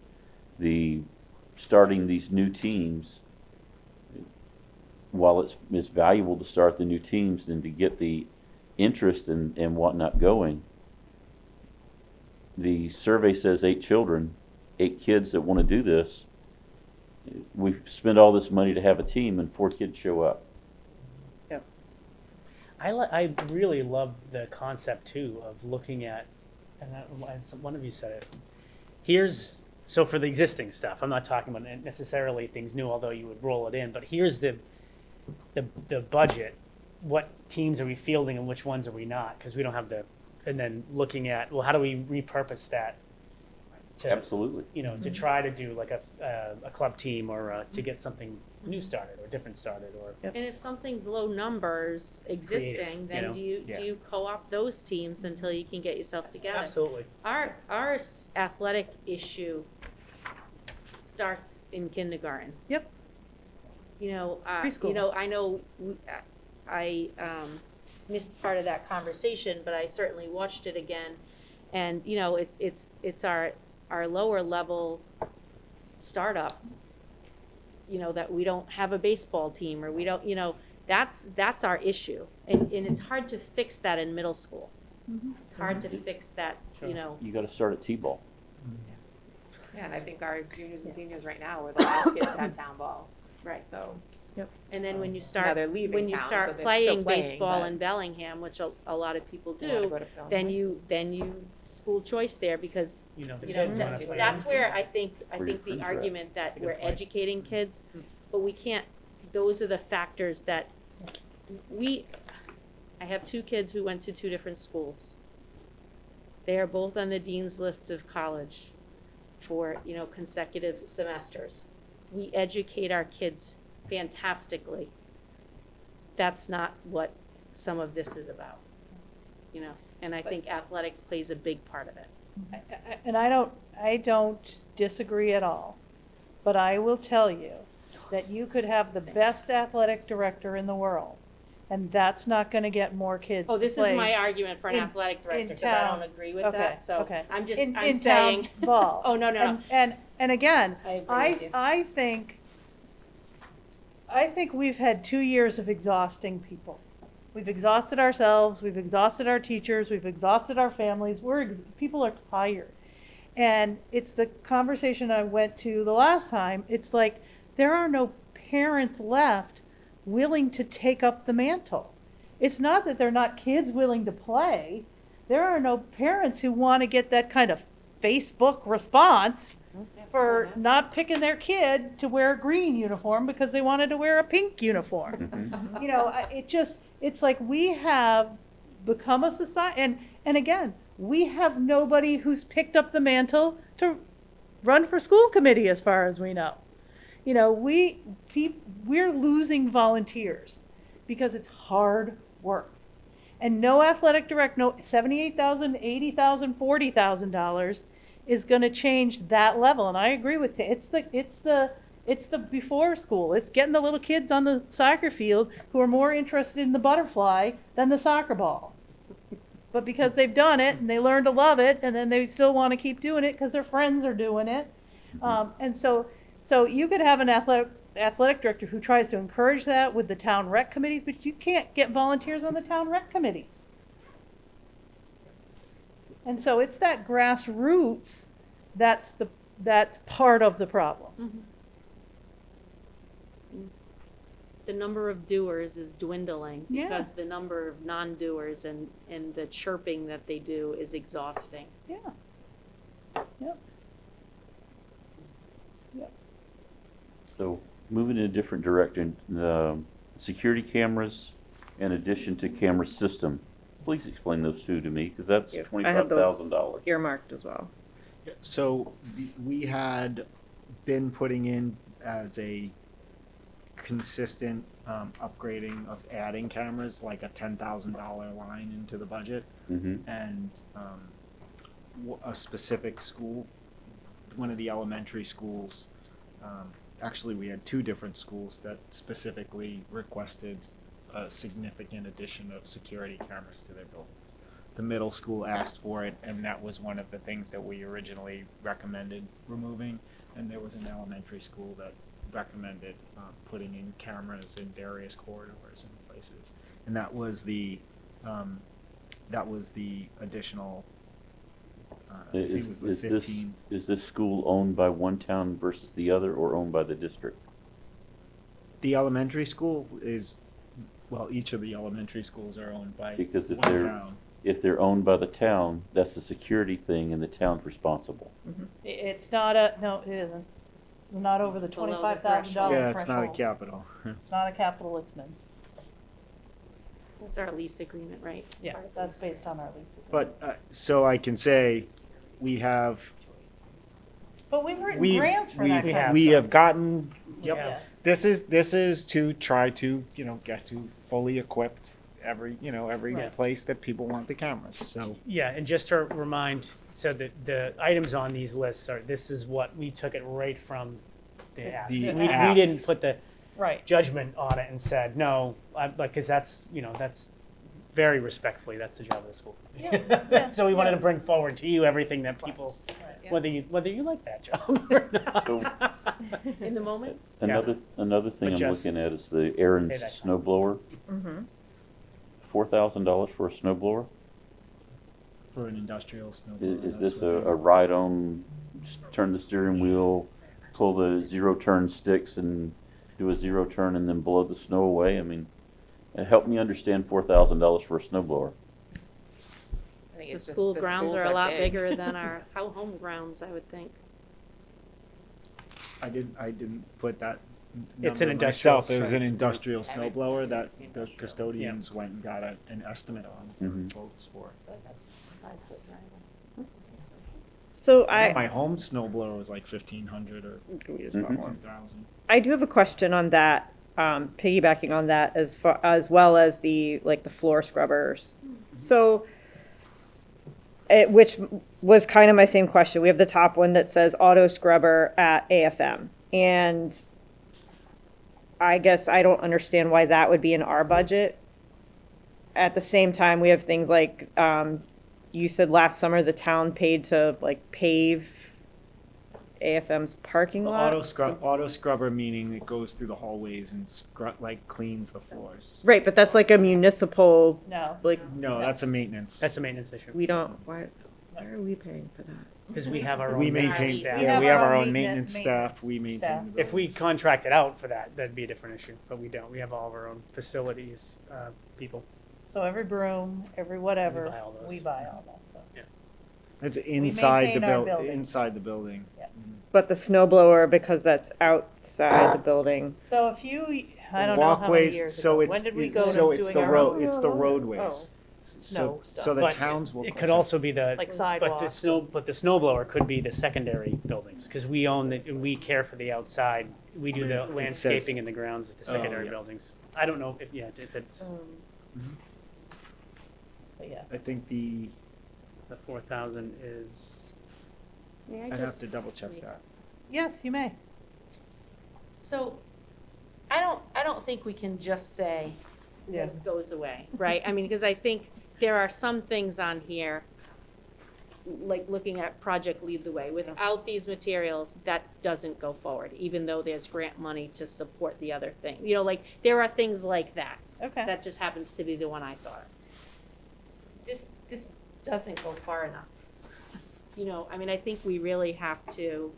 starting these new teams, while it's valuable to start the new teams and to get the interest and whatnot going, the survey says 8 children, 8 kids that want to do this. We spend all this money to have a team and 4 kids show up. I really love the concept too of looking at, and one of you said it. So for the existing stuff, I'm not talking about necessarily things new, although you would roll it in. But here's the budget. What teams are we fielding and which ones are we not? Because we don't have and then looking at, well, how do we repurpose that? Absolutely. To try to do like a club team or to get something new started or different started or. And if something's low numbers existing, then do you co-op those teams until you can get yourself together? Absolutely. Our athletic issue starts in kindergarten. Yep. Preschool. I know I missed part of that conversation, but I certainly watched it again, and it's our lower level startup. That we don't have a baseball team, or we don't. That's our issue, and it's hard to fix that in middle school. Mm-hmm. It's hard to fix that. Sure. You got to start at T-ball. Yeah, and I think our juniors and seniors right now are the last kids to have town ball. Right. So. And then when you Now start they're leaving when you town, start so they're playing still playing, baseball but- in Bellingham, which a lot of people They wanna do, go to Bellingham then High you school choice there because The kids that- wanna play. that's where I think Where your the friends are at. argument that That's a good we're point. educating kids, but we can't. Those are the factors that I have 2 kids who went to 2 different schools. They are both on the dean's list of college for consecutive semesters. We educate our kids fantastically. That's not what some of this is about, and I think athletics plays a big part of it. And I don't disagree at all, but I will tell you that you could have the best athletic director in the world, and that's not going to get more kids Oh, to this is play my argument for an in- athletic in director, because I town. don't agree with Okay, that, so okay. I'm just, in I'm town saying. ball. Oh, no. And again, I agree with you. I think we've had 2 years of exhausting people. We've exhausted ourselves, we've exhausted our teachers, we've exhausted our families. People are tired. And it's the conversation I went to the last time. It's like there are no parents left willing to take up the mantle. It's not that they're not kids willing to play. There are no parents who want to get that kind of Facebook response for not picking their kid to wear a green uniform because they wanted to wear a pink uniform. It's like we have become a society, and again, we have nobody who's picked up the mantle to run for school committee as far as we know. We're losing volunteers because it's hard work. And no athletic director, no $78,000, $80,000, $40,000 is going to change that level. And I agree with you. It's the before school. It's getting the little kids on the soccer field who are more interested in the butterfly than the soccer ball. But because they've done it and they learn to love it, and then they still want to keep doing it because their friends are doing it. And so you could have an athletic director who tries to encourage that with the town rec committees, but you can't get volunteers on the town rec committees. And so it's that grassroots that's part of the problem. The number of doers is dwindling Yeah. because the number of non-doers and the chirping that they do is exhausting. Yeah. Yep. So moving in a different direction, the security cameras in addition to camera system. Please explain those 2 to me, because that's Yeah, I have those. $25,000. Earmarked as well. So we had been putting in as a consistent upgrading of adding cameras, like a $10,000 line into the budget, and a specific school, one of the elementary schools. Actually, we had 2 different schools that specifically requested a significant addition of security cameras to their buildings. The middle school asked for it, and that was one of the things that we originally recommended removing. And there was an elementary school that recommended putting in cameras in various corridors and places. And that was the additional, I think it was the 15. Is this school owned by one town versus the other, or owned by the district? The elementary school is, well, each of the elementary schools are owned by Because one town. if they're owned by the town, that's a security thing and the town's responsible. It's not no, it isn't. It's not over the Below the $25,000 threshold. Yeah, it's not a threshold. capital. It's not a capital, it's min. That's our lease agreement, right? Yeah, that's based on our lease agreement. But, so I can say, we have, But we've written we grants for we that. We kind of have we stuff. have gotten, Yeah. yep. This is to try to, get to fully equipped every Right. place that people want the cameras, so. Yeah, and just to remind, so that the items on these lists are, this is what, we took it right from the ask. The We asks. didn't put the Right. judgment on it and said, no, because that's, that's very respectfully, that's the job of the school. Yeah, So we wanted to yeah. bring forward to you everything that people, whether you like that job or not. So- In the moment? Another thing But I'm just- looking at is the Aaron's Pay that snow blower. Mm-hmm. $4,000 for a snow blower? For an industrial snow. Is this a ride-on, turn the steering wheel, pull the zero-turn sticks and do a zero turn and then blow the snow away? I mean, help me understand $4,000 for a snow blower. I think The it's just school the grounds schools are a lot big. bigger than our home grounds, I would think. I didn't put that It's an number industrial myself. It was an strength. industrial Yeah, snow right. blower that the Industrial. custodians went and got an estimate on Mhm. quotes for. So My home snow blower was like 1,500 or Mhm. 1,000. I do have a question on that, piggybacking on that as well as the floor scrubbers. So, which was kind of my same question. We have the top one that says auto scrubber at AFM. And I guess I don't understand why that would be in our budget. At the same time, we have things like, you said last summer the town paid to pave AFM's parking lot. Auto scrubber meaning it goes through the hallways and cleans the floors. Right, but that's like a municipal, No. No, that's a maintenance. That's a maintenance issue, we don't, why are we paying for that? because we have our own. We maintenance maintain, staff. yeah, we have our own maintenance staff, we maintain staff. the If we buildings. contracted out for that, that'd be a different issue, but we don't. We have all of our own facilities, people. So every broom, every whatever, We buy all those. we buy all that stuff. It's inside the maintain our building. inside the building. But the snow blower, because that's outside the building. So if you, I don't know how many Walkways, years so ago, it's, when did we it- go to so it's doing the our road, own? it's the roadways. Oh. So, Snow stuff. so the But towns will. It could also be the. Like But the sidewalks. snow blower could be the secondary buildings, because we own the, and we care for the outside. We do the It landscaping says- in the grounds at the Oh, secondary yeah. buildings. I don't know if it's But yeah. I think the, the 4,000 is, May I I'd have just- to double check that. Yes, you may. So, I don't think we can just say this goes away, right? I mean, because I think there are some things on here, like looking at Project Lead the Way. Without these materials, that doesn't go forward, even though there's grant money to support the other thing. There are things like that. Okay. That just happens to be the one I thought. This doesn't go far enough. I mean, I think we really have to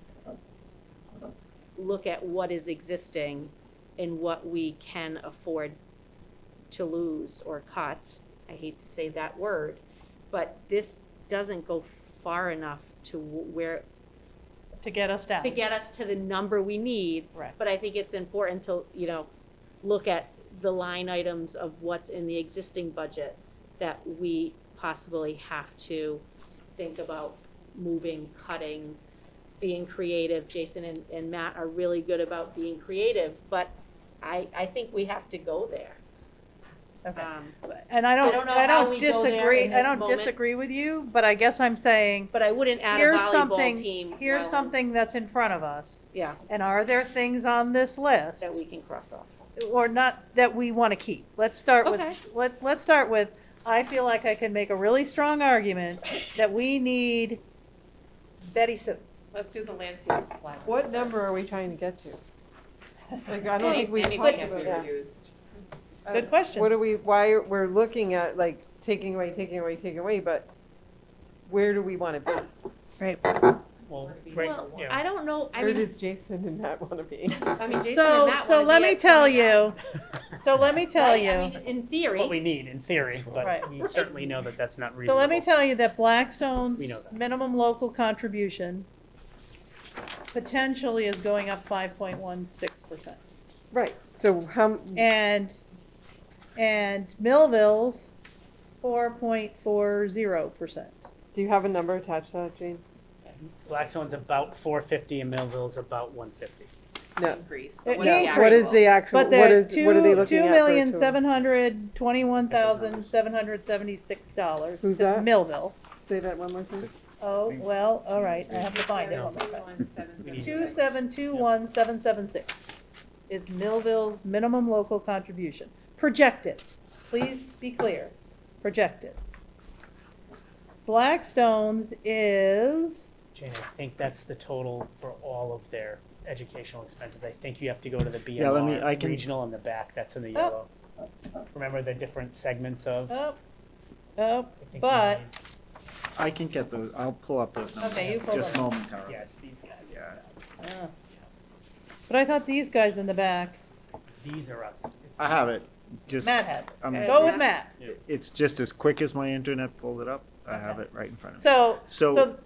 look at what is existing and what we can afford to lose or cut. I hate to say that word, but this doesn't go far enough to where, To get us down. to get us to the number we need. Right. But I think it's important to, look at the line items of what's in the existing budget that we possibly have to think about moving, cutting, being creative. Jason and Matt are really good about being creative, but I think we have to go there. Okay. Um, And I don't know how we go there disagree, in I this don't moment. disagree with you, but I guess I'm saying, But I wouldn't add a here's volleyball something, team. here's while- something that's in front of us. Yeah, And are there things on this list, that we can cross off. or not, that we want to keep? Let's start with, Okay. let's start with, I feel like I can make a really strong argument that we need Betty Sue. Let's do the landscape supply. What number are we trying to get to? Like, I don't think we Anything talked has to about be that. reduced. Good question. What are we, we're looking at, like, taking away, but where do we want to be? Right. Well, Well, I don't know, I Where mean, does Jason and Matt want to be? I mean, Jason and So, Matt so wanna let be me at tell 20 you, so let me tell Right, you. I mean, in what theory, we need in theory, but Right. we certainly know that that's not So reasonable. let me tell you that Blackstone's We know that. minimum local contribution potentially is going up 5.16%. Right, so how, And Millville's 4.40%. do you have a number attached to that, Jane? Blackstone's about 450 and Millville's about 150. No. Increase, It but what is the may- actual? What is the actual, But what they're is, what are they looking at? for a total? $2,721,776. Who's that? Millville. Say that one more time. Oh, well, all right, I have to find it. One more time. 2,721,776 is Millville's minimum local contribution. Projected. Please be clear. Projected. Blackstone's is, Jane, I think that's the total for all of their educational expenses. I think you have to go to the Yeah, let me- BMR I can- regional in the back, that's in the Oh. yellow. Remember the different segments of? oh, I think but, we need- I can get those, I'll pull up those numbers. Okay, you pull Just them up. momentarily. Yeah, it's these guys. Yeah. oh. But I thought these guys in the back, These are us. It's- I have it, just, Matt has it. um, Go with Matt. it's just as quick as my internet pulled it up. I have it right in front of me. So, So,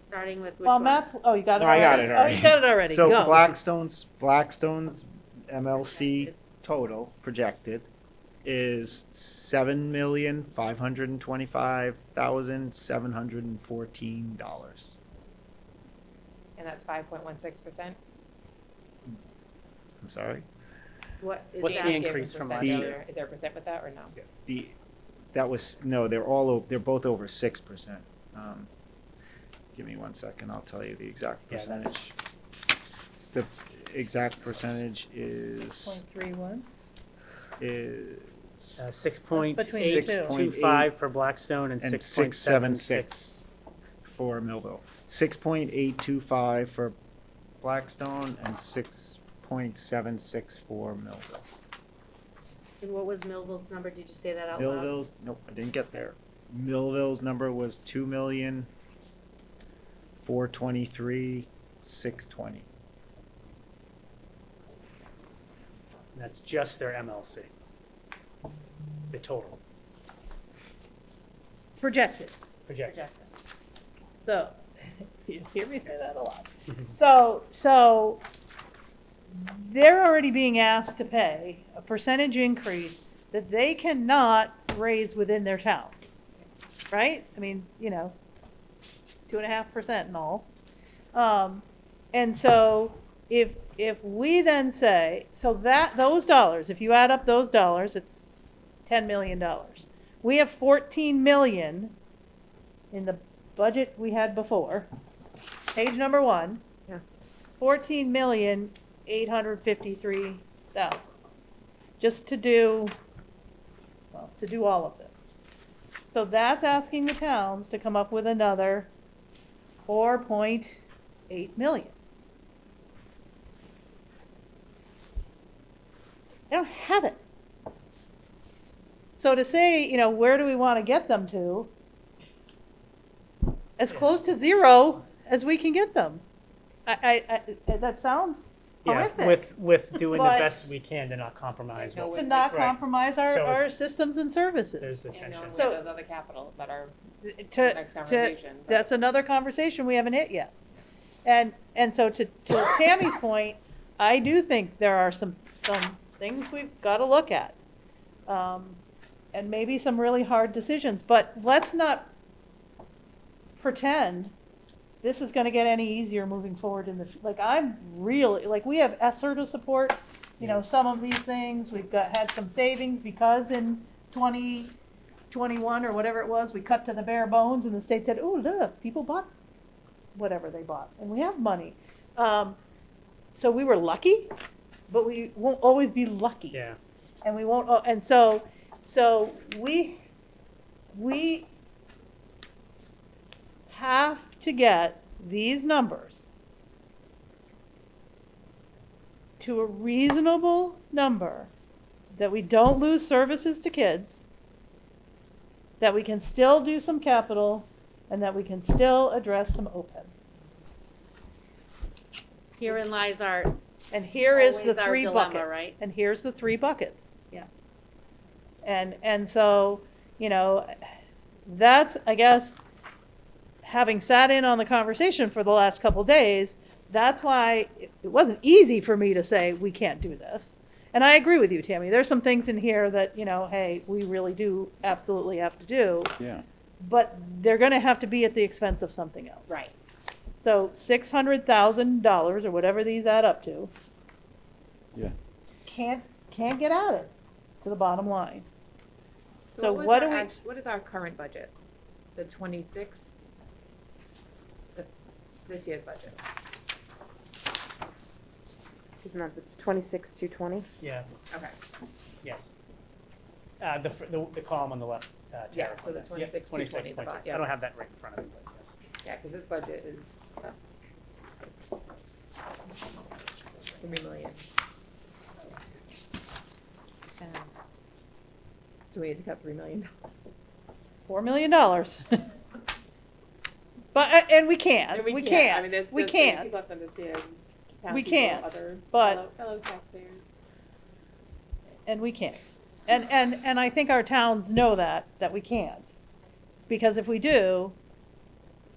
starting with which well, one? Matt's, oh, you got it No, I got already? it Oh, already. you got it already, so go. Blackstone's MLC total projected is $7,525,714. And that's 5.16%? I'm sorry? What is What's that? the increase from last year? Is there a percent with that or no? They're both over 6%. Give me 1 second, I'll tell you the exact Yeah, that's- percentage. The exact percentage is, 0.31. is 6.825 for Blackstone and and 6.76. 676 for Millville. 6.825 for Blackstone and 6.76 for Millville. And what was Millville's number? Did you say that out loud? Millville's, nope, I didn't get there. Millville's number was 2,423,620. And that's just their MLC. The total Projected. projected. So, you hear me say that a lot. So they're already being asked to pay a percentage increase that they cannot raise within their towns, right? I mean, 2.5% and all. And so if we then say, so that, those dollars, if you add up those dollars, it's $10 million. We have 14 million in the budget we had before, page number 1. Yeah. 14,853,000. Just to do all of this. So that's asking the towns to come up with another 4.8 million. They don't have it. So to say, where do we want to get them to? As close to zero as we can get them. That sounds Yeah, horrific. with doing the But- best we can to not compromise. No what To we- not right. compromise So- our systems and services. There's the And tension. knowing So- where those other capital that are the To, next conversation. but- that's another conversation we haven't hit yet. And so to Tammy's point, I do think there are some things we've got to look at. And maybe some really hard decisions, but let's not pretend this is going to get any easier moving forward I'm really, we have ESSER to support, some of these things. We've had some savings because in 2021 or whatever it was, we cut to the bare bones and the state said, oh, look, people bought whatever they bought and we have money. So we were lucky, but we won't always be lucky. Yeah. And we won't, and so we have to get these numbers to a reasonable number, that we don't lose services to kids, that we can still do some capital, and that we can still address some OPEB. Herein lies our, And here is the Always our three dilemma, buckets. right? And here's the three buckets. Yeah. And so, you know, that's, I guess, having sat in on the conversation for the last couple days, that's why it wasn't easy for me to say, we can't do this. And I agree with you, Tammy. There's some things in here that, you know, hey, we really do absolutely have to do. Yeah. But they're going to have to be at the expense of something else. right. So $600,000 or whatever these add up to. Yeah. Can't get added to the bottom line. So was what our do we? what is our current budget? The 26, this year's budget? Isn't that the 26,220? Yeah, Okay. yes. The column on the left. Yeah, Tara, so the yeah, 26, 220 at the 26.2. bottom, yeah. I don't have that right in front of me, but yes. Yeah, because this budget is 3 million. So we need to cut $3 million. $4 million. But, and we can, And we I mean, can, there's we just, so can't. people have to understand. We townspeople, can't, other but- fellow taxpayers. And we can't. And I think our towns know that we can't. Because if we do,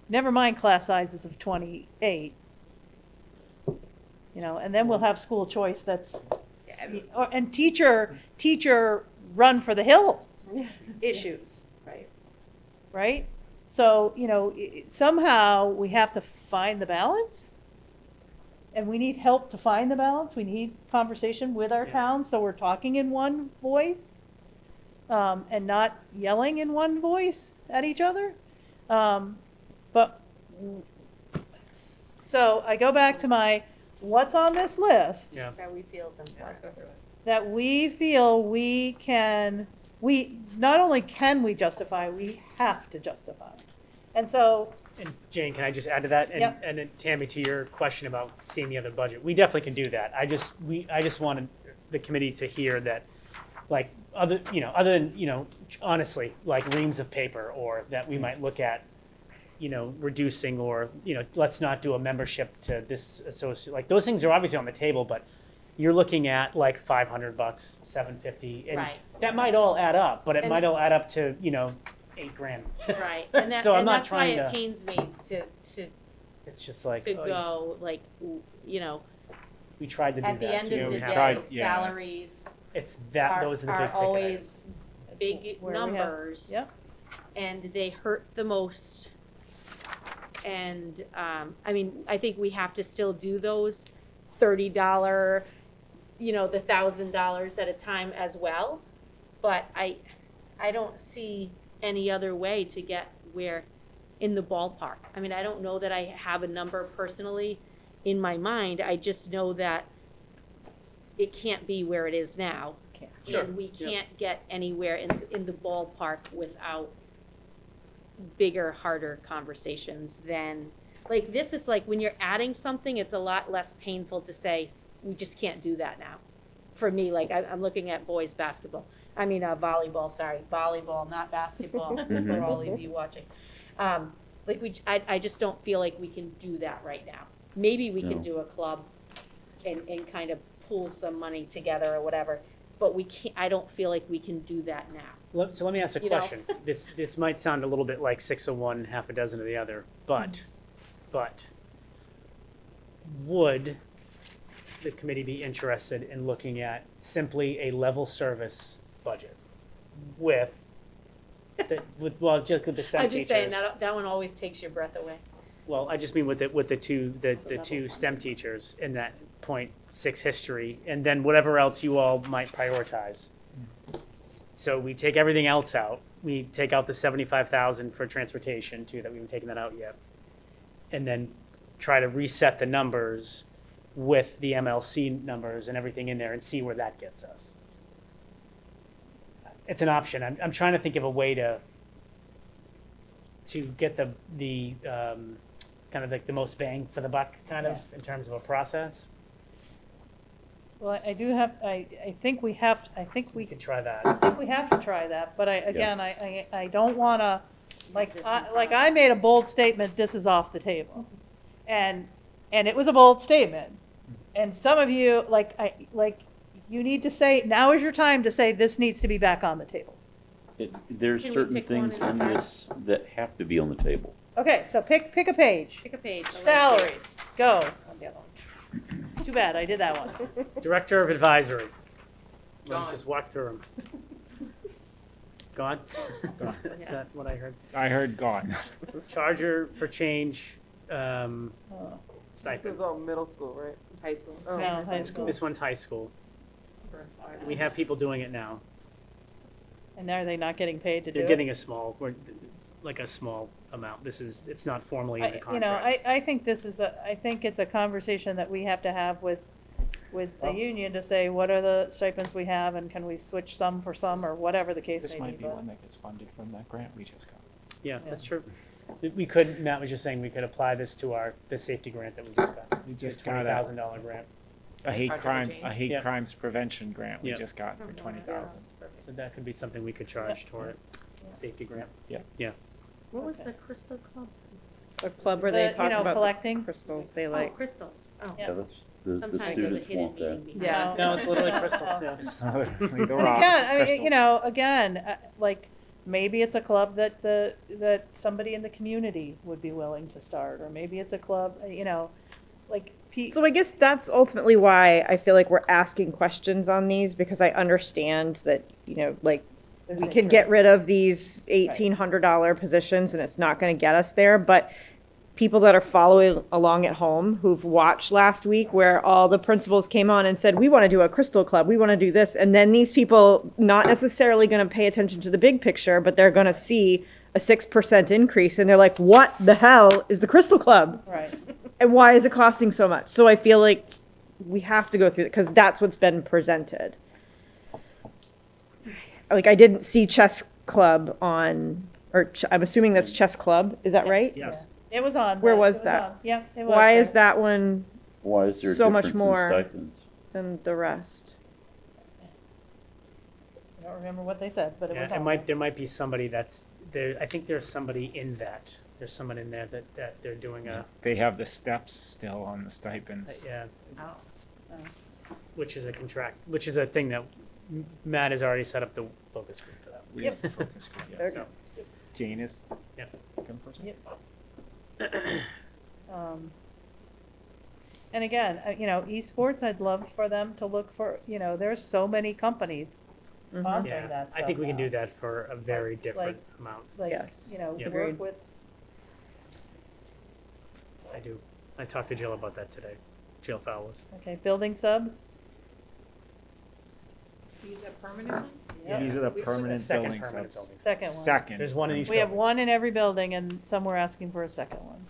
never mind class sizes of 28, you know, and then we'll have school choice that's, Yeah, I mean, and teacher run for the hill issues. right. Right? So, you know, somehow we have to find the balance. And we need help to find the balance. We need conversation with our Yeah. towns, so we're talking in one voice, and not yelling in one voice at each other. But, so I go back to my, what's on this list? Yeah. That we feel some. Let's go through it. That we feel not only can we justify, we have to justify. And so, And Jane, can I just add to that? And, Yep. and then Tammy, to your question about seeing the other budget, we definitely can do that. I just wanted the committee to hear that, like, other than, honestly, like reams of paper, or that we might look at, reducing, or, let's not do a membership to this associate, like, those things are obviously on the table, but you're looking at like $500, $750, and Right. that might all add up, but it And- might all add up to, $8,000. Right, and that, So I'm and not that's why trying it to- pains me to It's just like, to oh, go, like, we tried to do at the that end too. of the We day, tried- salaries It's that, are, those are the are big ticket always items. big Where we have- numbers. Yep. And they hurt the most. And, I mean, I think we have to still do those $30, the $1,000 at a time as well. But I don't see any other way to get where, in the ballpark. I mean, I don't know that I have a number personally in my mind. I just know that it can't be where it is now. Sure. And we Yep. can't get anywhere in the ballpark without bigger, harder conversations than, like this, it's like when you're adding something, it's a lot less painful to say, we just can't do that now. For me, like, I'm looking at boys basketball, volleyball, not basketball, for all of you watching. I just don't feel like we can do that right now. Maybe we No. can do a club and kind of pool some money together or whatever, but we can't, I don't feel like we can do that now. So let me ask a You know. question. This might sound a little bit like 6 of one, half a dozen of the other, but would the committee be interested in looking at simply a level service budget with just with the STEM I'm just saying, teachers? that one always takes your breath away. Well, I just mean with the two STEM teachers in that 0.6 history, and then whatever else you all might prioritize. So we take everything else out. We take out the 75,000 for transportation too, that we haven't taken that out yet. And then try to reset the numbers with the MLC numbers and everything in there and see where that gets us. It's an option. I'm trying to think of a way to get the kind of like the most bang for the buck, kind of, in terms of a process. Well, I do have, I think we have, I think We we, could try that. I think we have to try that, but I don't wanna, like, This like I made a bold statement, this is off the table. And it was a bold statement. And some of you, you need to say, now is your time to say this needs to be back on the table. There's Can we certain pick one things and in start? this that have to be on the table. Okay, so pick a page. Pick a page. I like Salaries, go. the other one. Too bad, I did that one. Director of Advisory. Let's Gone. just walk through them. Gone? Gone. Is that what I heard? I heard gone. Charger for change, Oh, This stipend. is all middle school, right? High school. Oh. No, high school. This one's high school. First 5. We have people doing it now. And are they not getting paid to do it? They're getting a small, like a small amount. It's not formally in the You know, contract. I think this is I think it's a conversation that we have to have with the union to say, what are the stipends we have and can we switch some for some or whatever the case This may might be. be but- one that gets funded from that grant we just got. Yeah, Yeah. that's true. We could, Matt was just saying, we could apply this to the safety grant that we just got. We just $20,000 got grant. a hate Project crime, change. a hate Yeah. crimes prevention grant we Yeah. just got for 20,000. So that could be something we could charge toward it. Safety grant. Yeah. What was Okay. the crystal club? A club where they The, talk about collecting. the crystals they Oh, like. crystals. Oh. Yeah. That's, the Sometimes there's a students hidden want that. meaning behind it. Yeah. No, it's literally crystals, yeah. It's literally the And rocks, again, crystals. again, like, maybe it's a club that somebody in the community would be willing to start, or maybe it's a club, like. So I guess that's ultimately why I feel like we're asking questions on these, because I understand that, like, there's we can get interest. rid of these $1,800 positions and it's not going to get us there, but people that are following along at home who've watched last week where all the principals came on and said, we want to do a crystal club, we want to do this, and then these people not necessarily going to pay attention to the big picture, but they're going to see a 6% increase and they're like, what the hell is the crystal club? Right. And why is it costing so much? So I feel like we have to go through it because that's what's been presented. Like, I didn't see chess club on, I'm assuming that's chess club. Is that right? Yes. It was on. Where it was that? on. Yeah, it was. Why is there. that one Why is there a so much difference in more stipends? than the rest? I don't remember what they said, but it Yeah, was on. there might be somebody that's there. I think there's somebody in that. There's someone in there that they're doing They have the steps still on the stipends. yeah, Oh. which is a thing that Matt has already set up the focus group for that. We Yep. have focus group, yes. So, Jane is. Yep. Good person. Yep. And again, esports, I'd love for them to look for, there's so many companies Mhm. sponsoring yeah, that I think stuff we can now. do that for a very different amount. Like, Yes. Yeah. work Agreed. with, I do. I talked to Jill about that today. Jill Fowles. okay, building subs. These are permanent ones? Yeah. These are the We- permanent Second building permanent subs. building. Second one. Second. There's one in each We have building. one in every building and some were asking for a second one.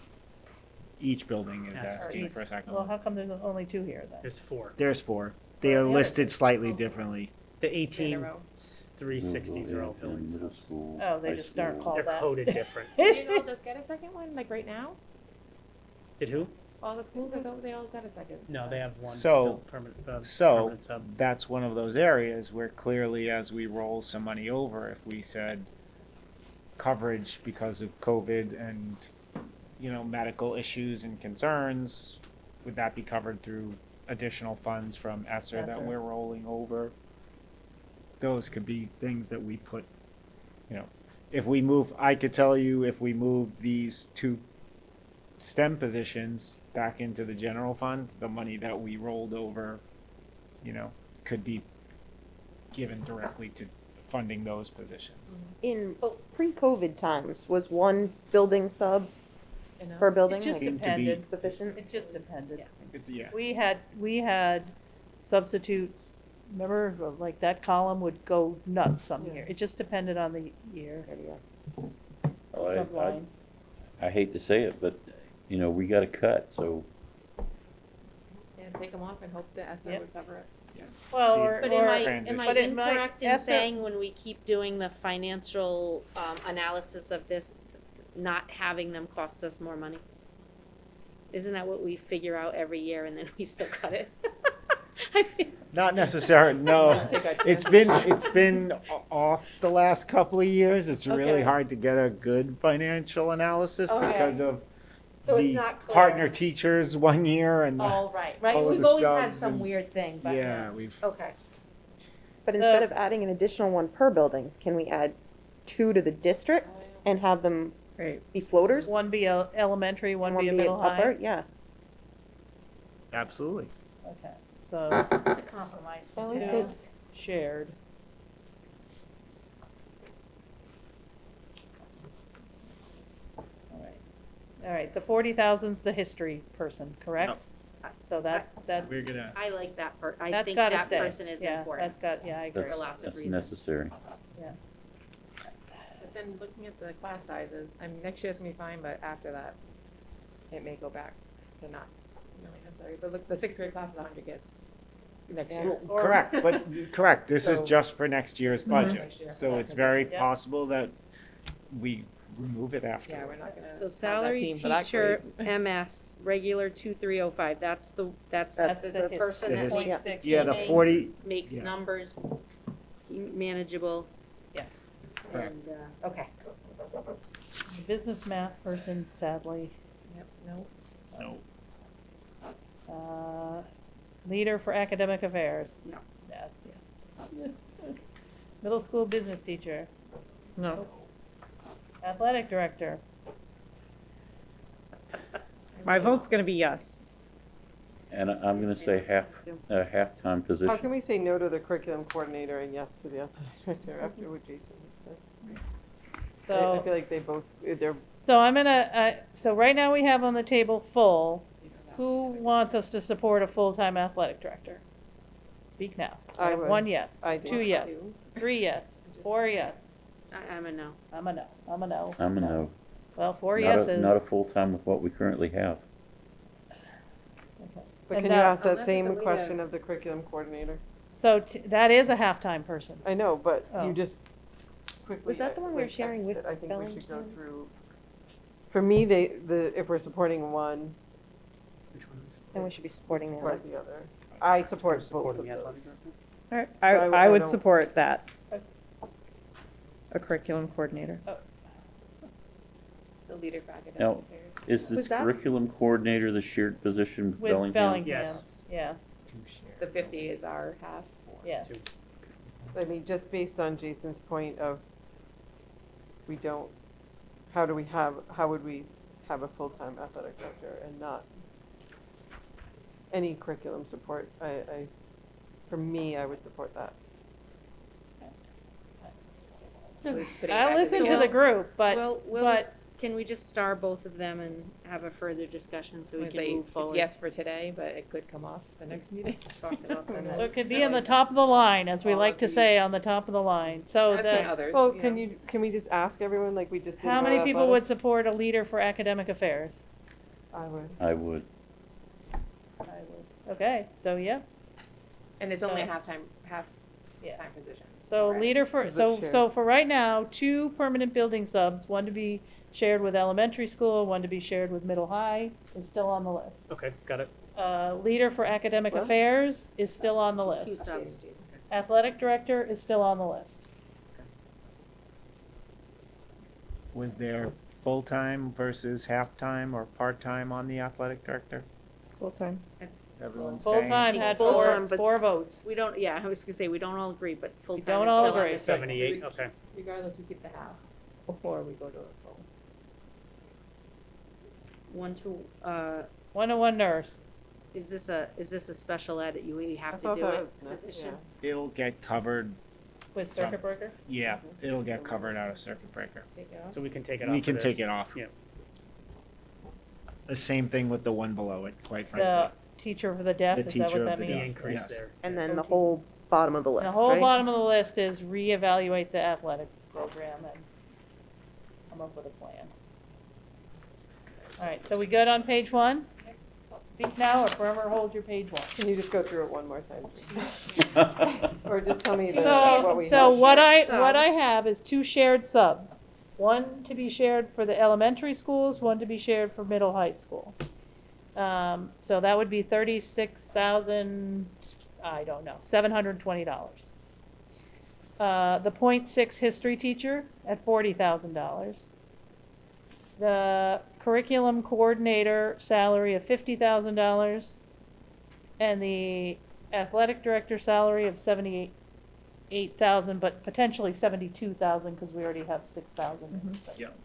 Each building is That's asking right. for a second Well, one. how come there's only two here then? There's 4. There's 4. They are Yeah. listed slightly differently. The 18 In a row. 360s are all buildings. Middle school, Oh, they high just aren't school. called They're that. coded different. Did all just get a second one, like right now? Did who? All the schools, I thought they all got a second. No, they have one. So- permanent, So permanent sub. that's one of those areas where clearly as we roll some money over, if we said coverage because of COVID and, medical issues and concerns, would that be covered through additional funds from ESSER that ESSER. we're rolling over? Those could be things that we put, if we move, I could tell you if we move these 2 STEM positions back into the general fund, the money that we rolled over, could be given directly to funding those positions. In pre-COVID times, was one building sub per building It just like, Seemed to be- depended. sufficient? It just depended. Yeah. We had substitute, remember, like that column would go nuts some year. It just depended on the year. There we go. Oh, Subline. I hate to say it, but, we got to cut, so And take them off and hope the ESSER Yep. would cover it. Well, See, or, But or, am I But it might- incorrect in ESSER saying when we keep doing the financial analysis of this, not having them cost us more money? Isn't that what we figure out every year and then we still cut it? Not necessarily, no. Let's take our It's been off the last couple of years. It's really Okay. hard to get a good financial analysis Okay. because of So it's the not clear. partner teachers one year and, Oh, right, all of we've the always had subs some and- weird thing, but. yeah, we've, Okay. But instead of adding an additional one per building, can we add 2 to the district and have them Right. be floaters? One be a elementary, one be a an middle upper? high. Yeah. absolutely. Okay, so It's a compromise. At for least two. it's shared. All right, the 40,000's the history person, correct? So that's, We're gonna, I like that I that's think gotta that stay. person is Yeah, important. yeah, I agree. For lots of That's reasons. necessary. Yeah. But then looking at the class sizes, I mean, next year's gonna be fine, but after that, it may go back to not really necessary. But look, the 6th grade class is 100 kids next year. Or- correct, but, correct, this is So- just for next year's budget. Next year. So it's very Yeah. possible that we remove it after. Yeah, we're not gonna. So have that salary team for that teacher, grade. MS, regular 2305, that's the That's the the person The that his- makes the Yeah, the teaming, 40, makes yeah. numbers manageable. Yeah. Correct. And, okay. Business math person, sadly. Yep, no. no, Leader for academic affairs. No. That's, yeah. Middle school business teacher. No. Athletic director. My vote's gonna be yes. And I'm gonna say halftime How position. can we say no to the curriculum coordinator and yes to the athletic director after what Jason just said? I So, feel like they both, they're, so I'm gonna, so right now we have on the table full. Who wants us to support a full-time athletic director? Speak now. I have would. 1 yes, I do. 2 yes, 3 yes, 4 yes. I'm a no. I'm a no, I'm a no. I'm a no. Well, 4 Not yeses. Not a full-time with what we currently have. Okay. but And can you now- ask that Unless it's a same leader. question of the curriculum coordinator? So that is a half-time person. I know, but Oh. you just quickly. Was that the one we were like, sharing with texted, I think we should go Bellingham? through. For me, if we're supporting one, Which one is? then we should be supporting the other. support the other. I support both Supporting of the those. athletic director? All right, So I I would don't- support that. A curriculum coordinator. The leader for academic Now, affairs. is this Was that- curriculum coordinator the shared position with With Bellingham? Bellingham, Yes. yeah, The 50 is our half. yeah. Two. I mean, just based on Jason's point of, we don't, how would we have a full-time athletic director and not any curriculum support? For me, I would support that. I listen to the group, but, Well, can we just star both of them and have a further discussion so we I can say move it's forward? yes for today, but it could come off the next meeting. Talk it up and it could be on the top of the line, as we All like of to say, these. on the top of the line. So That's fine, the, others. Well, you can know. can we just ask everyone like we just did? how many about people would athletics? support a leader for academic affairs? I would. I would. Okay, so yeah, And it's only a So- half-time Yeah. position. so Correct. leader for, Is it so shared? for right now, 2 permanent building subs, 1 to be shared with elementary school, 1 to be shared with middle high, is still on the list. Okay, got it. Leader for academic What? affairs is still on the Two list. subs. Athletic director is still on the list. was there full-time versus half-time or part-time on the athletic director? Full-time. Everyone's saying. Full-time had Full-time, but- 4 votes. We don't, yeah, I was gonna say, we don't all agree, but full-time is don't all still on agree. the 78, okay. Regardless, we keep the half, or we go to a full. 1 to, 1-to-1 nurse. is this a special ed that you I have to thought do that it was nice, position? It'll get covered, With circuit breaker? yeah, it'll get covered out of circuit breaker. Take it off. So we can take it off. We for can this. take it off. Yeah. The same thing with the one below it, quite The frankly. teach for the deaf, The is that teacher what of that the The means? deaf. increase Yes. there. And then the Okay. whole bottom of the list, The whole right? bottom of the list is reevaluate the athletic program and come up with a plan. All right, so we good on page 1? Speak now or forever hold your page 1. Can you just go through it one more time? Or just tell me what we have. So what I Subs. have is 2 shared subs. 1 to be shared for the elementary schools, 1 to be shared for middle high school. So that would be 36,000 I don't know, $720. The .6 history teacher at $40,000. The curriculum coordinator salary of $50,000. And the athletic director salary of $78,000, but potentially $72,000 because we already have $6,000. Yep.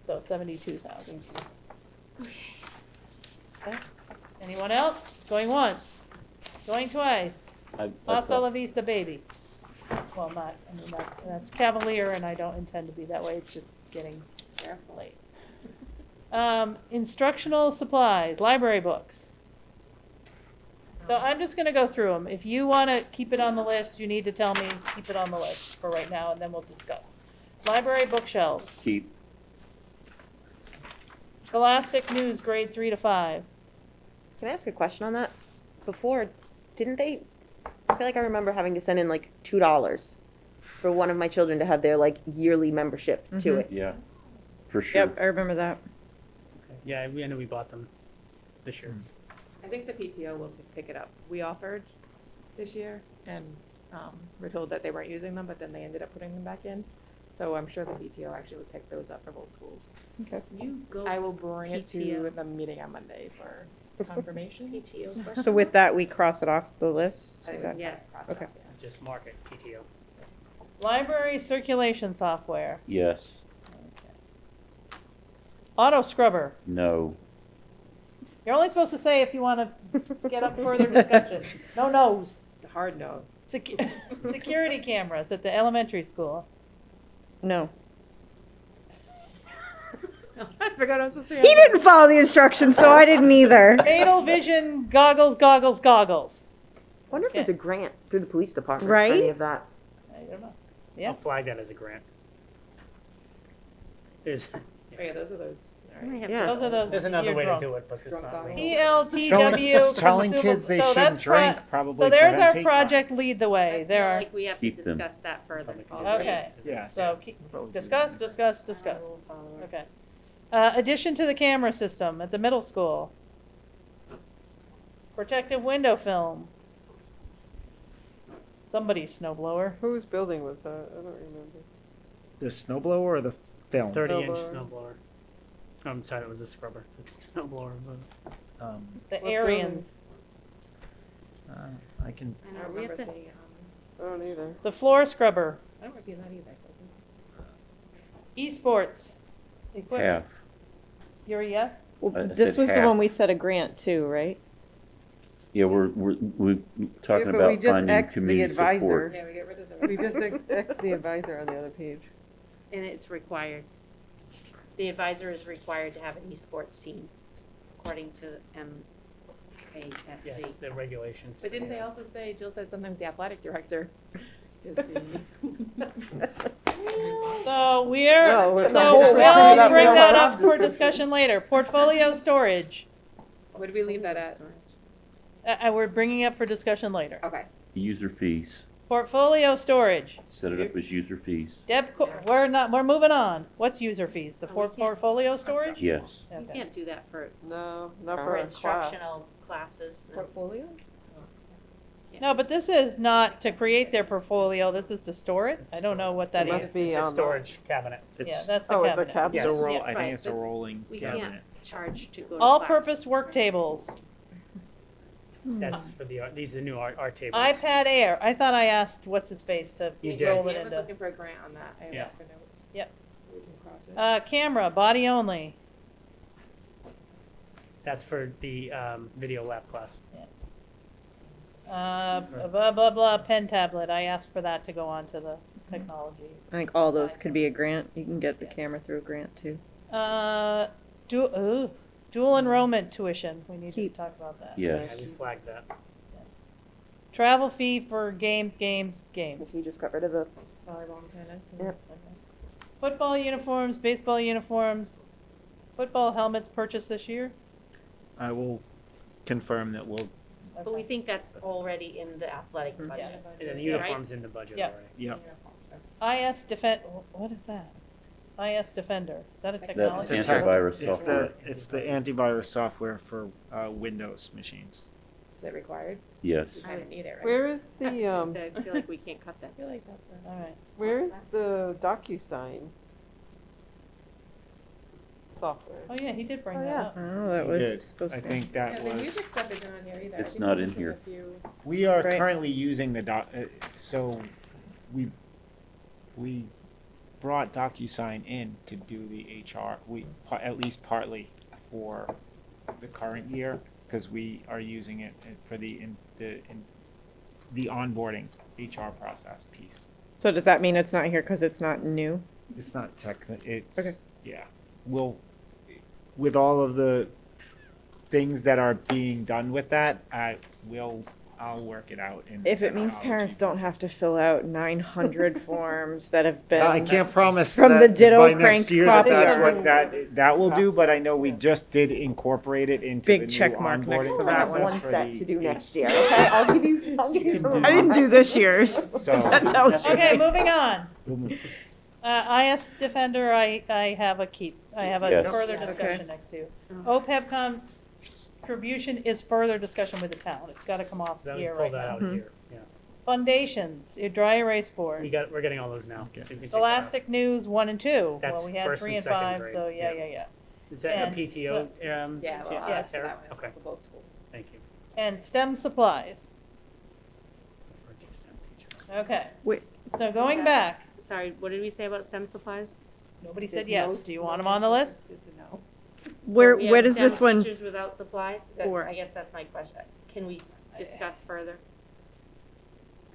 So $72,000. Okay. Anyone else? Going once? Going twice? Hasta la vista, baby. Well, not, I mean, that's cavalier, and I don't intend to be that way. It's just getting late. Instructional supplies, library books. So I'm just going to go through them. If you want to keep it on the list, you need to tell me, keep it on the list for right now, and then we'll discuss. Library bookshelves. Keep. Scholastic News, grade 3 to 5. Can I ask a question on that? Before, didn't they, I feel like I remember having to send in like $2 for one of my children to have their like yearly membership to it. Yeah, for sure. Yep, I remember that. Yeah, I know we bought them this year. I think the PTO will pick it up. We offered this year, and we're told that they weren't using them, but then they ended up putting them back in. So I'm sure the PTO actually would pick those up for both schools. Okay. You go. I will bring it to PTO. the meeting on Monday for confirmation. PTO question. So with that, we cross it off the list? Is that- Yes. Okay. Just mark it, PTO. Library circulation software. Yes, Auto scrubber. no, You're only supposed to say if you want to get up further discussion. No no's. Hard no. Security cameras at the elementary school. No. I forgot I was supposed to. He didn't follow the instructions, so I didn't either. Fatal vision goggles, goggles, goggles. I wonder if there's a grant through the police department Right? for any of that. I don't know. I'll Yeah. flag that as a grant. There's, Oh, yeah, those are those. All I right. have Yeah. to- Those are those. there's another you're way drunk. to do it, but it's Drunk not. goggles. legal. ELTW. Telling consumable- kids they so shouldn't that's drink pro- probably So there's prevents our hate project crimes. lead the way. I There feel are. like we have to Keep them. discuss that further. Okay. Yes. So discuss. I will follow it. Okay. Addition to the camera system at the middle school. Protective window film. Somebody's snow blower. Whose building was that? I don't remember. The snow blower or the film? 30-inch Snowblower. snow blower. I'm sorry, it was a scrubber. Snow blower. The What Arians. I can. I Are don't we at remember the- seeing it. I don't either. The floor scrubber. I don't remember seeing that either. So Esports. Equipment. half. You're a yes? Well, I this said was the half. one we set a grant to, right? Yeah, we're talking Yeah, but about we just finding X the community advisor. support. yeah, we get rid of the. We just X the advisor on the other page. And it's required. The advisor is required to have an esports team, according to Yes, MASC. the regulations. But didn't they also say, Jill said sometimes the athletic director is the. So we're, No, it's so not we'll that bring real that house up for discussion later. Portfolio storage. Where do we leave that at? We're bringing it up for discussion later. Okay. User fees, Portfolio storage. set it up as user fees. Deb, we're moving on. What's user fees? The Oh, we can't- portfolio storage? Yes, You Okay. can't do that for No, not for for a class. instructional classes. no. Portfolios? No, but this is not to create their portfolio. This is to store it. I don't know what that It must is. be It's a on the- storage cabinet. Yeah, It's, that's the Oh, it's a cabinet. it's a cabinet. roll. Yeah, I right, think it's a but rolling We cabinet. can't charge to go to All-purpose class. work tables. That's for these are the new art tables. iPad Air. I thought I asked what's his face to You Yeah, did. roll it Dan was into. looking for a grant on that. I Yeah. asked for notes. Yep. So we can cross it. Camera, body only. That's for the video lab class. Blah, blah, blah, pen tablet. I asked for that to go on to the technology. I think all those could be a grant. You can get the camera through a grant too. Dual enrollment tuition. We need Keep. to talk about that. yes. Yeah, we flagged that. Travel fee for games. Which we just got rid of the. Volleyball and tennis. And Yep. Football uniforms, baseball uniforms, football helmets purchased this year. I will confirm that we'll. But we think that's already in the athletic Mhm. budget. And then the Yeah. uniform's in the budget Yeah. already. Yep. IS Defend. What is that? IS Defender. Is that a That's technology? It's a antivirus It's software. the antivirus software for Windows machines. Is it required? Yes. We kind of need it, right? Where is I was gonna the, say, I feel like we can't cut that. I feel like that's a. All right. where is the DocuSign software? Oh, yeah, he did bring Oh, that yeah. up. Oh, that We did. was supposed I to. think Yeah, that the was, music stuff isn't on here either. I It's think not we're in missing here. a few. we are Right. currently using so we brought DocuSign in to do the HR, at least partly for the current year, because we are using it for the onboarding HR process piece. So does that mean it's not here because it's not new? It's not it's, Okay. yeah. With all of the things that are being done with that, I'll work it out. In If it means technology. parents don't have to fill out 900 forms that have been. I can't promise From that the ditto by crank next year that's copier. what that will do, but I know we just did incorporate it into Big the new check mark next onboarding to that process One for set the to do H- next year, okay? I'll give you some. I didn't do this year's. So That tells you. Okay, moving on. IS Defender, I have a Yes. further Yeah. discussion next to. OPEB contribution is further discussion with the town. It's gotta come off Then we here pull right that now. out Mhm. here, yeah. Foundations, your dry erase board. We're getting all those now. Okay. So you can take that out. Scholastic News 1 and 2. That's Well, we had first 3 and and second 5, grade, so yeah. yeah. Is that a And PTO? Yeah, well, I'll ask for Tara? that one. It's Okay, for both schools. thank you. And STEM supplies. For the STEM teacher. Okay. Wait. So going back, Sorry, what did we say about STEM supplies? nobody There's said yes. most- Do you want them on the list? Good to know. Where We have where does STEM this one? Teachers without supplies? Or- I guess that's my question. Can we discuss further?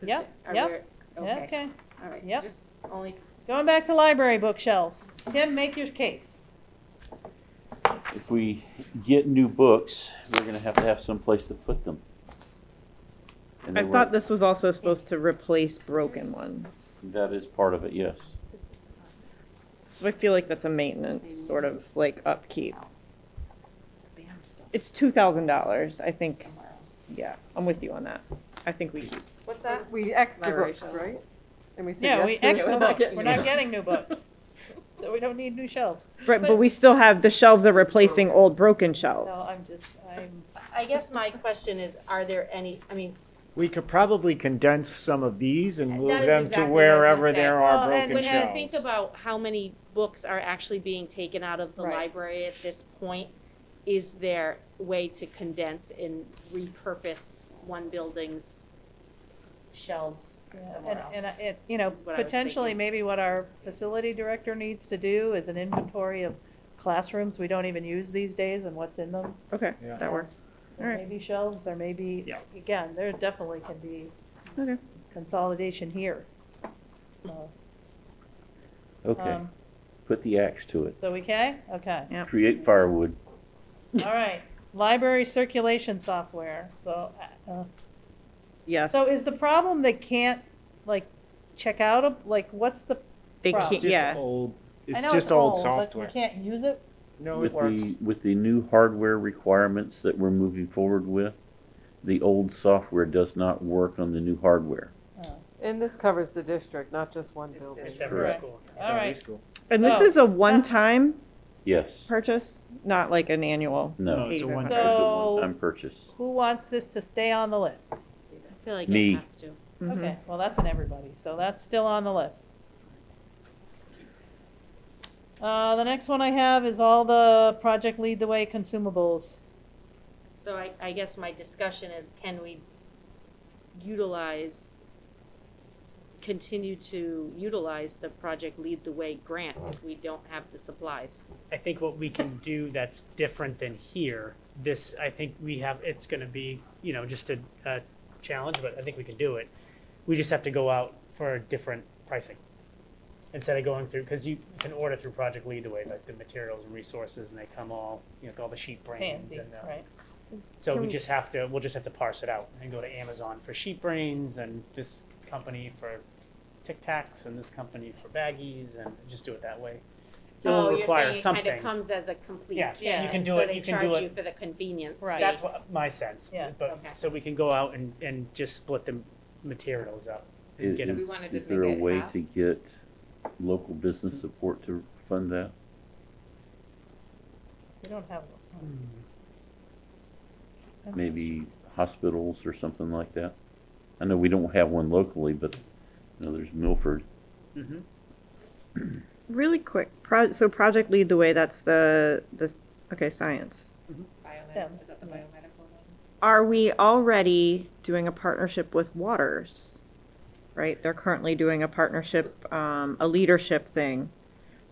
'Cause Yep, are yep. there- Yeah, okay. All right. Yep. Just only, Going back to library bookshelves. Tim, make your case. If we get new books, we're gonna have to have some place to put them. And I they thought were- this was also supposed to replace broken ones. That is part of it, yes. So I feel like that's a maintenance sort of like upkeep. It's $2,000. I think. Yeah, I'm with you on that. I think we keep. what's that? We X the Library books, shelves. right? And we said Yeah, yes we to X it. the We're not books. getting We're new not ones. getting new books. So we don't need new shelves. Right, but we still have the shelves are replacing old broken No, shelves. I'm I guess my question is, are there any, I mean, We could probably condense some of these and That move is them exactly to what I was wherever gonna say. there Well, are and broken when shelves. you think about how many books are actually being taken out of the Right. library at this point, is there a way to condense and repurpose one building's shelves somewhere And else? it, is what I was potentially thinking. maybe what our facility director needs to do is an inventory of classrooms we don't even use these days and what's in them. Okay, Yeah. that works. There All may right. be shelves, there may be, Yeah. again, there definitely can be Okay. consolidation here. So, Okay, put the axe to it. so we okay? Okay. Yeah. Create firewood. All right. Library circulation software. So, Yes. so is the problem they can't like check out of, like, what's the, They Well, can't. It's just Yeah. old, I it's know just old but software. we can't use it? No, With it works. with the new hardware requirements that we're moving forward with, the old software does not work on the new hardware. And this covers the district, not just one building. It's every Correct. school. All right. School. And this So- is a one-time Yes. purchase, not like an annual. No. It's a fee. one-time. It's a So- one-time purchase. Who wants this to stay on the list? I feel like Me. it has to. Mhm. Okay, well, that's an everybody, so that's still on the list. The next one I have is all the Project Lead the Way consumables. So I guess my discussion is, can we continue to utilize the Project Lead the Way grant if we don't have the supplies? I think what we can do that's different than here, this, I think we have, it's gonna be, just a challenge, but I think we can do it. We just have to go out for different pricing. Instead of going through, because you can order through Project Lead the Way, like the materials and resources, and they come all, all the sheet brains Fancy, and, right? so we'll just have to parse it out and go to Amazon for sheet brains and this company for Tic Tacs and this company for baggies and just do it that way. It will Oh, you're require saying it something. kind of comes as a complete Yeah, kit, yeah, you can and do so it- they you can do charge it- you for the convenience Right. fee. That's what my sense. Yeah. But, Okay. so we can go out and just split the materials up and get We them. wanna Is just there make a it way half? to get local business support to fund that? We don't have. Maybe hospitals or something like that? I know we don't have one locally, but, you know, there's Milford. Mm-hmm. Really quick, so Project Lead the Way, that's okay, science. STEM. Is that the biomedical one? Are we already doing a partnership with Waters? Right, they're currently doing a partnership, a leadership thing.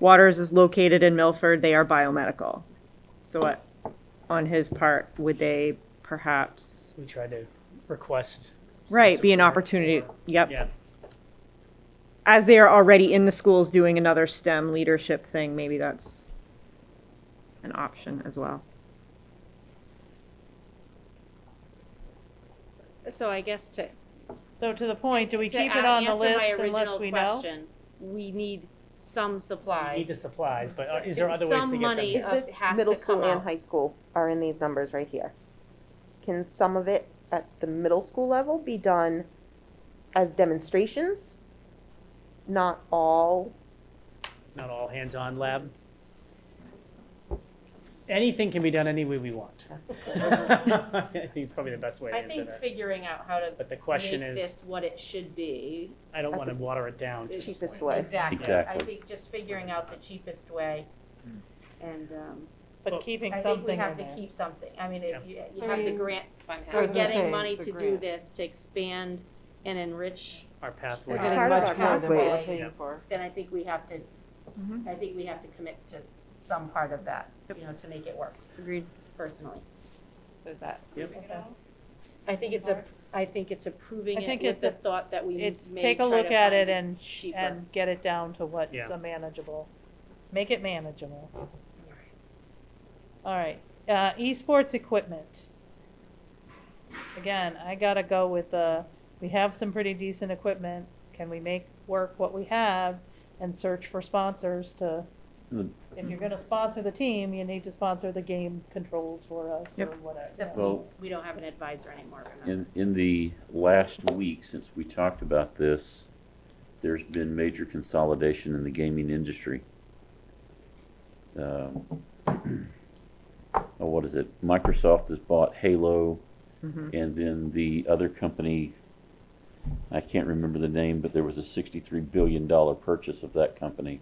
Waters is located in Milford, they are biomedical. So what, on his part, would they perhaps, We tried to request. some right, be an support opportunity, for- yep. Yeah. As they are already in the schools doing another STEM leadership thing, maybe that's an option as well. So I guess So to the point, do we to keep it on the answer list my unless original we know? question, we need some supplies. Need the supplies, but is there other ways to Some get money them? Is It this has middle to school come and out. high school are in these numbers right here? Can some of it at the middle school level be done as demonstrations? Not all. Not all hands-on lab. Anything can be done any way we want. I think it's probably the best way to I answer think that. figuring out how to But the question make is, this what it should be. I don't want to water it down. to is this cheapest point. way. Exactly. Exactly. I think just figuring out the cheapest way, and But keeping I think we something have in to there. keep something. I mean, if you I have the mean, grant, Fun I we're was house. gonna getting say, money the to do grant. this, to expand and enrich, Our pathway. We're It's getting part of much our more than what we're pathways. paying for. then I think we have to, I think we have to commit to some part of that, you know, to make it work, Agreed. personally. So is that? Yep. I think it's approving I it think with it's the a- thought that we It's may take a try look to at find it and cheaper. get it down to what's Yeah. a manageable. Make it manageable. All right, esports equipment. Again, I gotta go with we have some pretty decent equipment. Can we make work what we have and search for sponsors to, The- if you're gonna sponsor the team, you need to sponsor the game controls for us or Yep. whatever. Except Well- we don't have an advisor anymore, remember? In the last week, since we talked about this, there's been major consolidation in the gaming industry. What is it? Microsoft has bought Halo, and then the other company, I can't remember the name, but there was a $63 billion purchase of that company.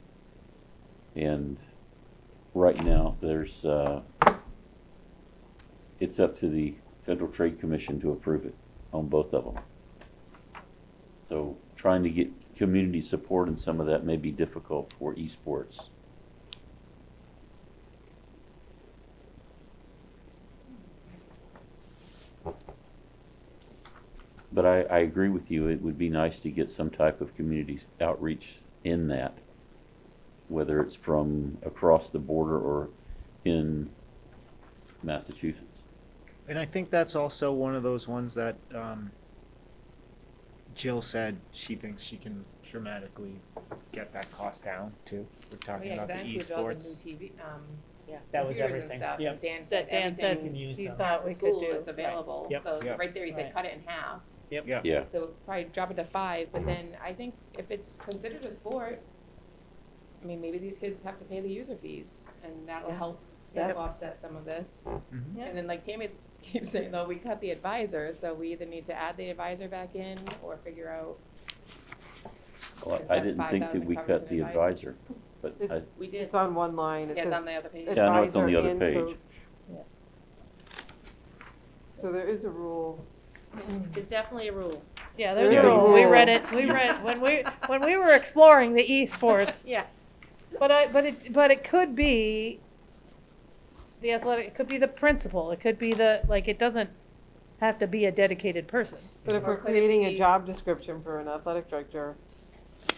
And right now, there's, it's up to the Federal Trade Commission to approve it on both of them. So trying to get community support in some of that may be difficult for esports. But I agree with you, it would be nice to get some type of community outreach in that, whether it's from across the border or in Massachusetts. And I think that's also one of those ones that Jill said she thinks she can dramatically get that cost down too. We're Oh, talking yeah, 'cause about that the includes all the new esports. TV, That was computers and everything. stuff. Yep. And Dan said Dan said everything can use he them. thought at we the could school do. is available. Yep. So Yep. right there, he said Right. cut it in half. Yep. Yeah. So probably drop it to 5, but then I think if it's considered a sport, I mean, maybe these kids have to pay the user fees, and that'll Yeah. help Yep. offset some of this. Mhm. Yep. And then like Tammy keeps saying, though, we cut the advisor, so we either need to add the advisor back in or figure out. Well, if I that didn't think that 5,000 we covers cut an the advisor, but I, We did. It's on one line. It Yeah, it's says on the other page. Yeah, I know it's on the advisor other and page. coach. Yeah. So there is a rule. It's definitely a rule. Yeah, There there's is a a rule. We rule. read it. We read when we were exploring the esports. Yes. But it could be the athletic. It could be the principal. It could be it doesn't have to be a dedicated person. But if Or we're could it creating a be- job description for an athletic director,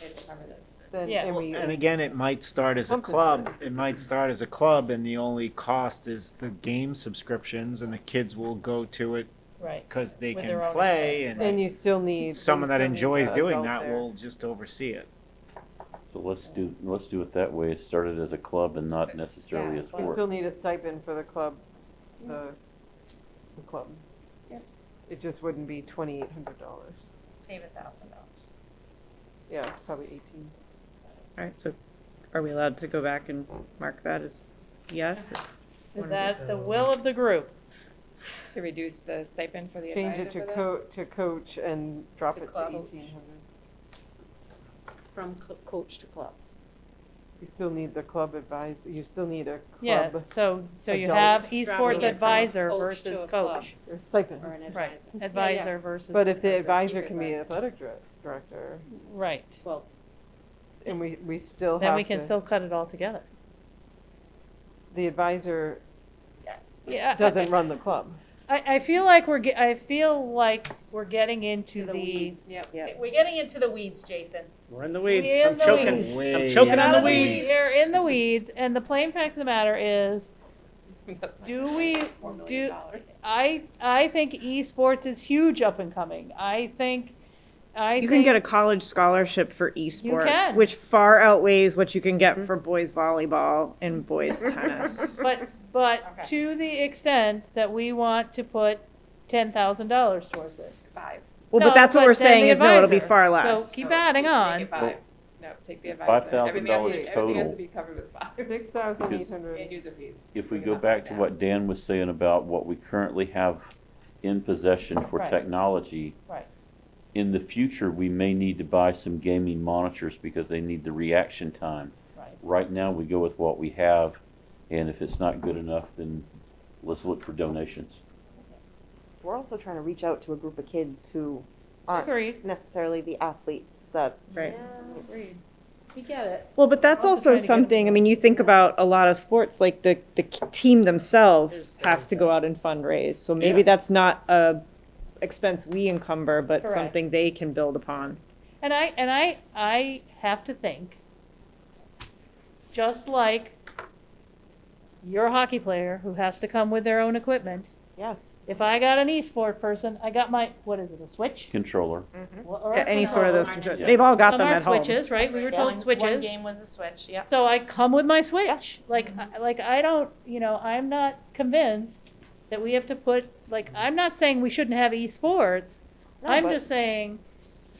It'll cover this. then, Yeah. and Well, we. and again, it might start as a Something club. said. It might start as a club, and the only cost is the game subscriptions, and the kids will go to it Right. because they With can their own play, expense. and And you still need. someone you that still need enjoys the doing adult that there. will just oversee it. so let's do it that way. Start it as a club and not necessarily a Yeah, You sport. still need a stipend for the club, the club. Yep. It just wouldn't be $2,800. Save $1,000. Yeah, it's probably 18. All right, so are we allowed to go back and mark that as yes? Is that the will of the group? To reduce the stipend for the Change advisor it for that? to coach and drop To it to club. 1,800. From coach to club. You still need the club advisor, you still need a Yeah, club so you adult. have Dropping esports it from a advisor coach versus to a club. coach. stipend. Or an Right, advisor. advisor versus. But if the advisor, advisor keep can be advisor. athletic director, Right, Well, and we still have then we can to- still cut it all together. the advisor Yeah. doesn't run the club. I feel like I feel like we're getting into to the the. weeds. Yep. We're getting into the weeds, Jason. We're in the weeds. We're in I'm the choking. weeds. I'm choking Get on out the of weeds. You're in the weeds, and the plain fact of the matter is, That's not do we, $4 million. I think esports is huge up and coming. You can get a college scholarship for esports, can. which far outweighs what you can get for boys volleyball and boys tennis. But Okay. to the extent that we want to put $10,000 towards it. 5. Well, No, but that's what but we're then saying the is no, it'll be advisor. far So less. keep adding Make on. it 5. No, take the advisor. $5,000 Everything else is- Everything has total. to be covered with 5. 6,800. And user fees. If we We're go gonna back knock to it what Dan was saying about what we currently have in possession for Right. technology, Right. in the future, we may need to buy some gaming monitors because they need the reaction time. Right. Right now, we go with what we have, and if it's not good enough, then let's look for donations. We're also trying to reach out to a group of kids who aren't Agreed. necessarily the athletes that Right. Yeah, agreed. We get it. Well, but that's Also also trying to get something, I mean, you think about a lot of sports, like the team themselves Is has to go out and fundraise. So maybe Yeah. that's not a expense we encumber, but Correct. something they can build upon. And I have to think, just like you're a hockey player who has to come with their own equipment. Yeah. If I got an esport person, I got my, what is it, a Switch? Controller. Or a Yeah, any sort of those, controller. they've all got Some them are at home. switches, right? We were Yeah, told one switches. game was a switch, yeah. So I come with my Switch. Like I don't, I'm not convinced that we have to put, I'm not saying we shouldn't have esports. No, I'm but- just saying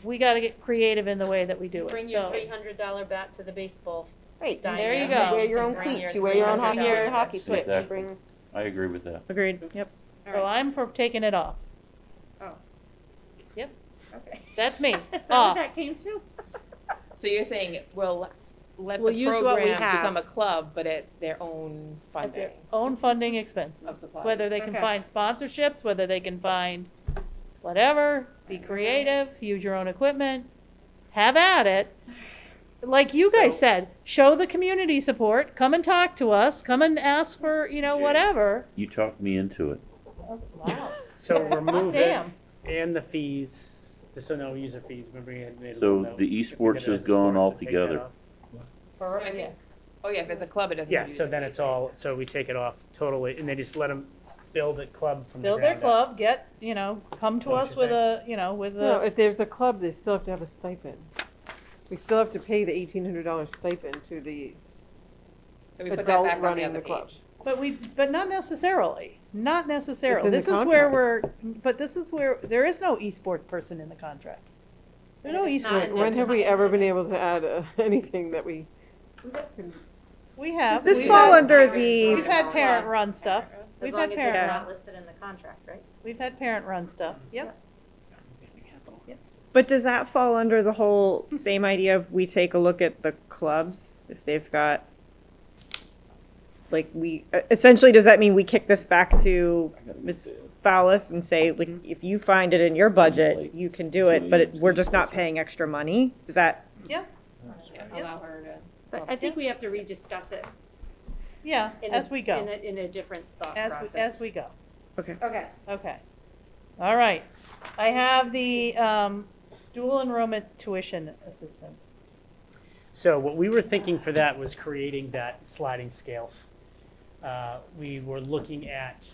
we got to get creative in the way that we do it. Bring your So- $300 bat to the baseball. Right. Diner. There you You go. wear your own Bring cleats, your you wear your own $300 hockey switch, you Exactly. bring, I agree with that. Agreed, yep. So I'm for taking it off. Okay. That's me. Is that what Off. that came to? So you're saying we'll let We'll the use what we program have. become a club, but at their own At funding their own funding expenses. of supplies? Whether they can Okay. find sponsorships, whether they can find whatever, be creative, use your own equipment, have at it. Like you guys So- said, show the community support, come and talk to us, come and ask for, whatever. You talked me into it. Wow. So remove it Damn. and the fees, so no user fees, remember you had made a So little note. the If we esports did it is as gone sports, to take that altogether. off. For- I think- yeah. Oh, yeah, if it's a club, it doesn't. Yeah, have so user then fees, it's all, so we take it off totally, and they just let them build a club from the Build their ground up. club, get, come to What us you're with with No, a, if there's a club, they still have to have a stipend. We still have to pay the $1,800 stipend to the, So we put that adult back on the running other the club. page. but not necessarily, not necessarily. in the This is where contract. this is where, there is no esports person in the contract. There's no And if it's not esports. in when the- have we ever been able to add anything that we? We have. Does this we've fall had- under the, We've had parent-run stuff. As We've long had as it's parent, not listed in the contract, right? we've had parent-run stuff. Yep. but does that fall under the whole same idea of we take a look at the clubs, if they've got, essentially, does that mean we kick this back to Ms. Fowlis and say, like, if you find it in your budget, you can do it, but we're just not paying extra money? Is that, Yeah, allow her to. So I think we have to rediscuss it. Yeah, in as a- we go, In a different thought as process. we go. Okay. Okay. All right. I have the dual enrollment tuition assistance. So what we were thinking for that was creating that sliding scale. We were looking at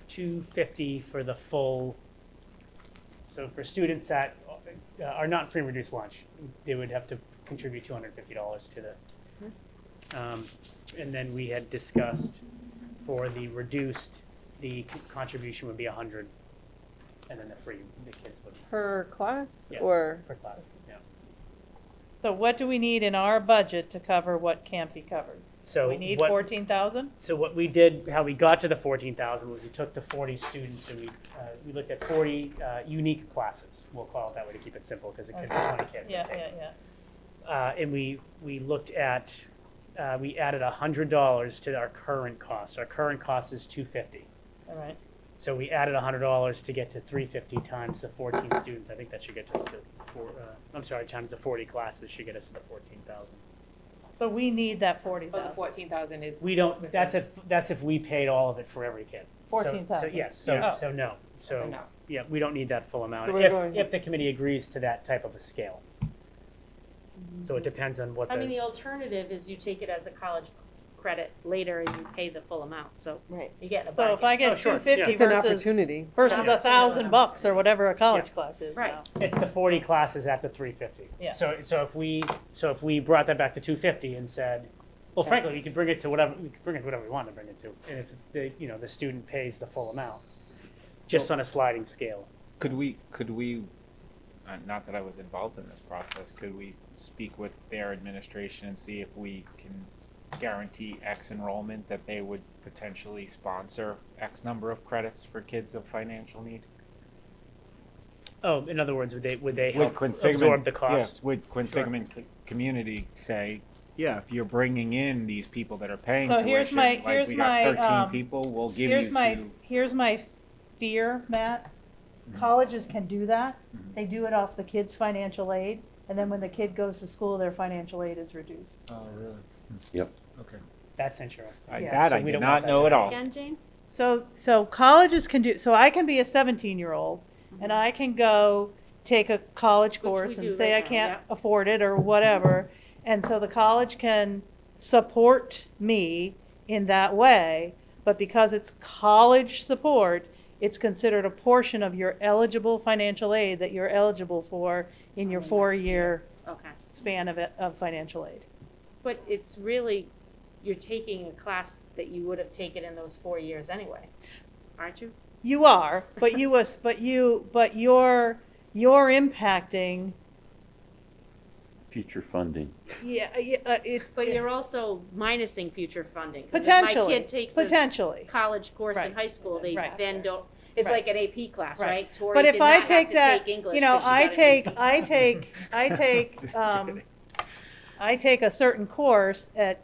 $250 for the full. So for students that are not free and reduced lunch, they would have to contribute $250 to the. And then we had discussed for the reduced, the contribution would be 100, and then the kids would. Per class Yes, or? per class, yeah. So what do we need in our budget to cover what can't be covered? So We need what- 14,000? So what we did, how we got to the 14,000 was we took the 40 students and we looked at 40 unique classes. We'll call it that way to keep it simple because it could be 20 kids. I Yeah, think. yeah. And we looked at, we added $100 to our current cost. Our current cost is $250. All right. So we added $100 to get to $350 times the 14 students. I think that should get us to times the 40 classes should get us to the 14,000. So we need that Oh, the 40,000. 14,000 is. We don't. within- That's if we paid all of it for every kid. 14,000. So yes. Yeah. So no. So no. Yeah, we don't need that full amount So we're if going- the committee agrees to that type of a scale. So it depends on what I mean, the alternative is you take it as a college credit later and you pay the full amount, so Right. you get a So bargain. if I Oh, get sure. 250 It's an versus opportunity. versus Yeah. $1,000 or whatever a college class is Right. now. It's the 40 classes at the 350. Yeah. So if we brought that back to 250 and said, well, frankly, we could bring it to whatever we want to bring it to, and if it's the student pays the full amount, just on a sliding scale. Could we, not that I was involved in this process, could we speak with their administration and see if we can guarantee X enrollment, that they would potentially sponsor X number of credits for kids of financial need? Oh, in other words, would they help Would Quinsigamond- absorb the cost? Yeah, would Quinsigamond community say, yeah, if you're bringing in these people that are paying So tuition, here's my- like here's we got my, 13 people, we'll give Here's you my, two. here's my fear, Matt. Colleges can do that. They do it off the kid's financial aid, and then when the kid goes to school, their financial aid is reduced. Oh, really? Yep. Okay. That's interesting. Yeah. That So I we did don't not want that know to at all. Again, Jane? So colleges can do, so I can be a 17-year-old, and I can go take a college we course do and say I right now, can't yeah. afford it or whatever, and so the college can support me in that way, but because it's college support, it's considered a portion of your eligible financial aid that you're eligible for in your Oh, next 4-year Okay. span of financial aid. But it's really, you're taking a class that you would have taken in those 4 years anyway, aren't you? You are, but you're impacting, Future funding. it's. But you're also minusing future funding. 'cause Potentially, If my kid takes a potentially. college course in Right. high school, they Right. then don't, it's Right. like an AP class, Right. right? Tori But did if I not have take to that, take English you know, 'cause she got an I take a certain course at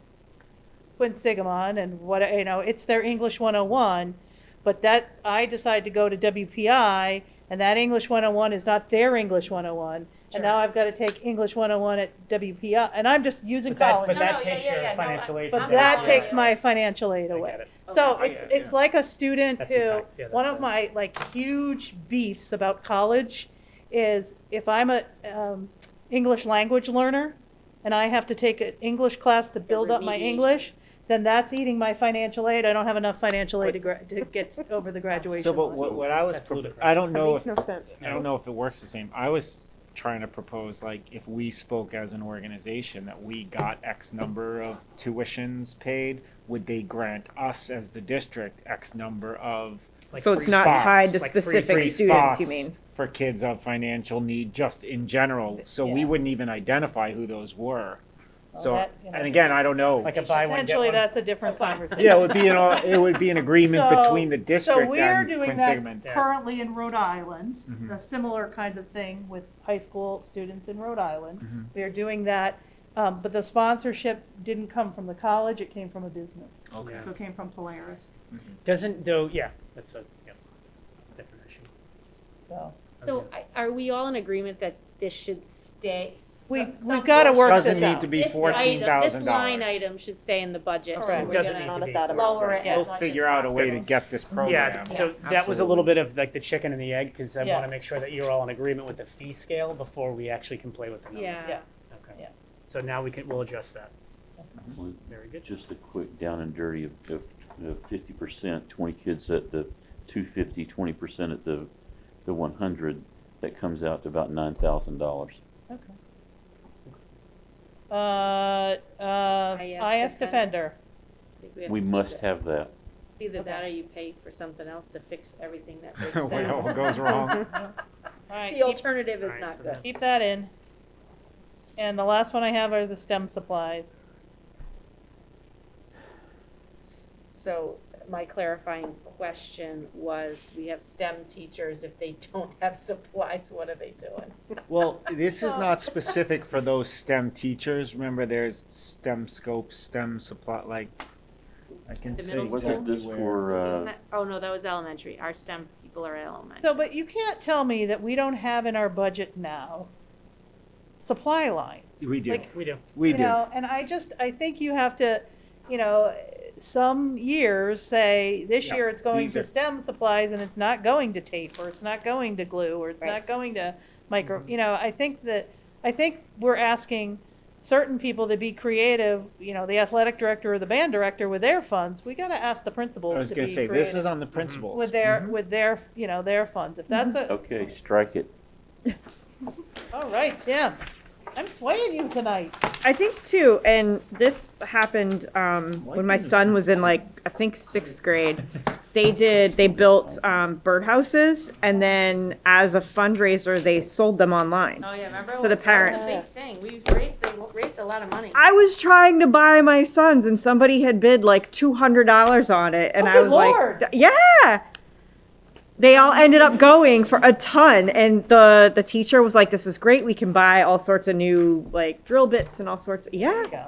Quinsigamond and what, you know, it's their English 101, but that, I decide to go to WPI, and that English 101 is not their English 101, and now I've got to take English 101 at WPI, and I'm just using college. But No, that no, takes yeah, your yeah, no, financial aid. But from that WPI. takes my financial aid I away. get it. So Okay. it's like a student That's who, impact- yeah, one that's of my like huge beefs about college is if I'm a English language learner and I have to take an English class to build up my remediation. English, then that's eating my financial aid. I don't have enough financial aid to get over the graduation So, but line. what I was, That's ludicrous. I don't That know makes if, no sense. I don't know if it works the same. I was trying to propose, like, if we spoke as an organization that we got X number of tuitions paid, would they grant us as the district X number of Like So it's free not spots, tied to like free specific free students, you spots mean? for kids of financial need, just in general? So we Yeah. wouldn't even identify who those were. Well, So, that, you know, and again, I don't know. Like a buy one, get Potentially, one. that's a different conversation. Yeah, it would be an agreement So- between the district So we're and doing that Quinsigamond. Yeah. currently in Rhode Island, Mhm. a similar kind of thing with high school students in Rhode Island. Mhm. We are doing that, but the sponsorship didn't come from the college, it came from a business. Okay. So it came from Polaris, Doesn't though? Yeah, that's a different issue. so. So are we all in agreement that this should stay? We've some gotta work portion- this Doesn't need out. to be This item- $14,000. This line item should stay in the budget. so Correct. we're Doesn't gonna need to be. Not at that Lower it Yeah. as We'll much figure as out a way to possible. get this program. Yeah, so that was a little bit of like the chicken and the egg, because I Yeah. want to make sure that you're all in agreement with the fee scale before we actually can play with the number. Yeah. Yeah. Okay. Yeah. So now we'll adjust that. Well, Very good. Just a quick down and dirty of 50%, 20 kids at the 250, 20% at the 100, that comes out to about $9,000. Okay. IS IS Defender. I think have We to do must that. have that. Either that or you pay for something else to fix everything that breaks When down. all goes wrong. All right, The alternative is Alright, not so good. that's- keep that in. And the last one I have are the STEM supplies. So my clarifying question was, we have STEM teachers, if they don't have supplies, what are they doing? Well, this is not specific for those STEM teachers. Remember, there's STEM scope, STEM supply, like, I can The say middle Wasn't school? this exactly where. for, Oh, no, that was elementary. Our STEM people are elementary. So, but you can't tell me that we don't have in our budget now supply lines. We do, Like, We do. we you do. know, and I think you have to, you know, some years say, this Yes, year it's going these to are- STEM supplies and it's not going to tape, or it's not going to glue, or it's Right. not going to micro, you know, I think we're asking certain people to be creative, you know, the athletic director or the band director with their funds. We gotta ask the I principals was to gonna be say, this is creative on the principals. with their, you know, their funds. If that's a, okay, strike it. all right, Tim, I'm swaying you tonight. I think too, and this happened when my son was in like I think 6th grade. They built birdhouses, and then as a fundraiser, they sold them online. Oh, yeah, remember? To the parents. That was a big thing. They raised a lot of money. I was trying to buy my son's, and somebody had bid like $200 on it, and Oh, I good was Lord. like, "Yeah." They all ended up going for a ton, and the teacher was like, "This is great. We can buy all sorts of new like drill bits and all sorts." There Yeah, you go.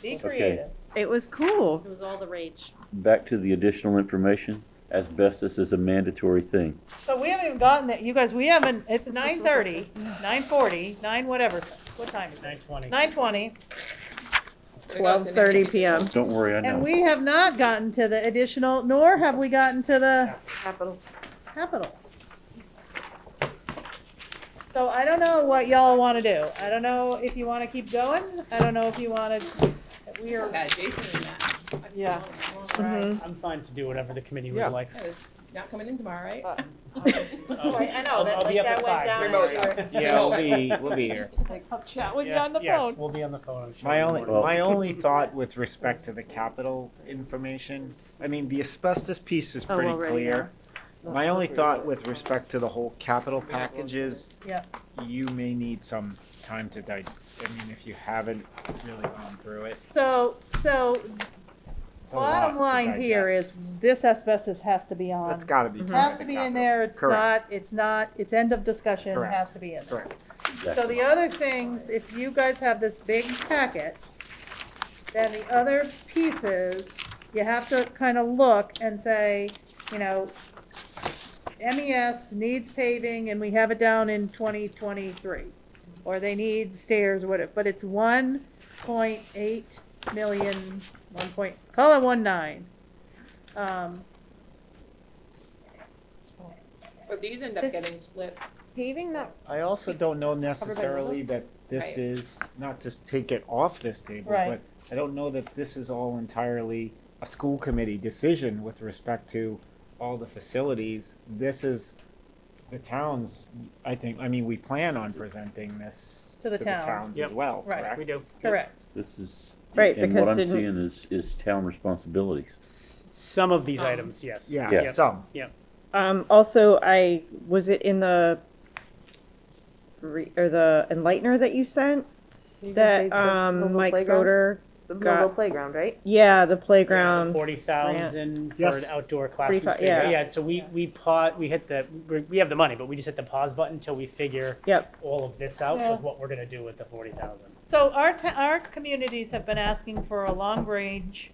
Be Okay. creative. it was cool. It was all the rage. Back to the additional information. Asbestos is a mandatory thing. So we haven't even gotten that, you guys, we haven't, it's 9:30, 9:40, 9 whatever, what time is it? 920. 9:20, 12:30 p.m. Don't worry, I know. and we have not gotten to the additional, nor have we gotten to the Capital. capital. So I don't know what y'all want to do. I don't know if you want to keep going. I don't know if you want to, we are, Yeah, Jason and Matt. yeah. Mhm. I'm fine to do whatever the committee would Yeah. like. Yeah, it's not coming in tomorrow, right? Uh, I know, that, I'll be like, up that at went 5. down. Remote. into your- Yeah, we'll be here. I'll chat with you Yeah, on the yes, phone. we'll be on the phone, I'm sure. Well- My only thought with respect to the capital information, I mean, the asbestos piece is Oh, pretty already, clear. My only thought with respect to the whole capital package is, Yeah. you may need some time to I mean, if you haven't really gone through it. So, It's a lot bottom to line here digest. is, this asbestos has to be on. That's gotta be. part Has of to the be in capital. there, Correct. it's end of discussion, Correct. has to be in there. Correct. So Exactly. the other things, if you guys have this big packet, then the other pieces, you have to kind of look and say, you know, MES needs paving and we have it down in 2023. Or they need stairs, or whatever, but it's 1.8 million, call it 1.9. But these end up This- getting split. Paving that, I also don't know by necessarily that this Right. is, not to take it off this table, Right. but I don't know that this is all entirely a school committee decision with respect to all the facilities. This is the towns, I think, I mean, we plan on presenting this To the to the town. towns as Yep. well, Right. correct? We do. Correct. This is, Right, and because what I'm didn't- seeing is town responsibilities. Some of these items, yes. Yeah, Yes. some. Also, was it in the or the enlightener that you sent You can say that the Millville Mike playground? Soder? the Got- Millville playground, right? Yeah, the playground. 40,000 for Yes. an outdoor classroom 45, space. yeah. Yeah, so we have the money, but we just hit the pause button until we figure Yep. all of this out Yeah. with what we're gonna do with the 40,000. So our communities have been asking for a long-range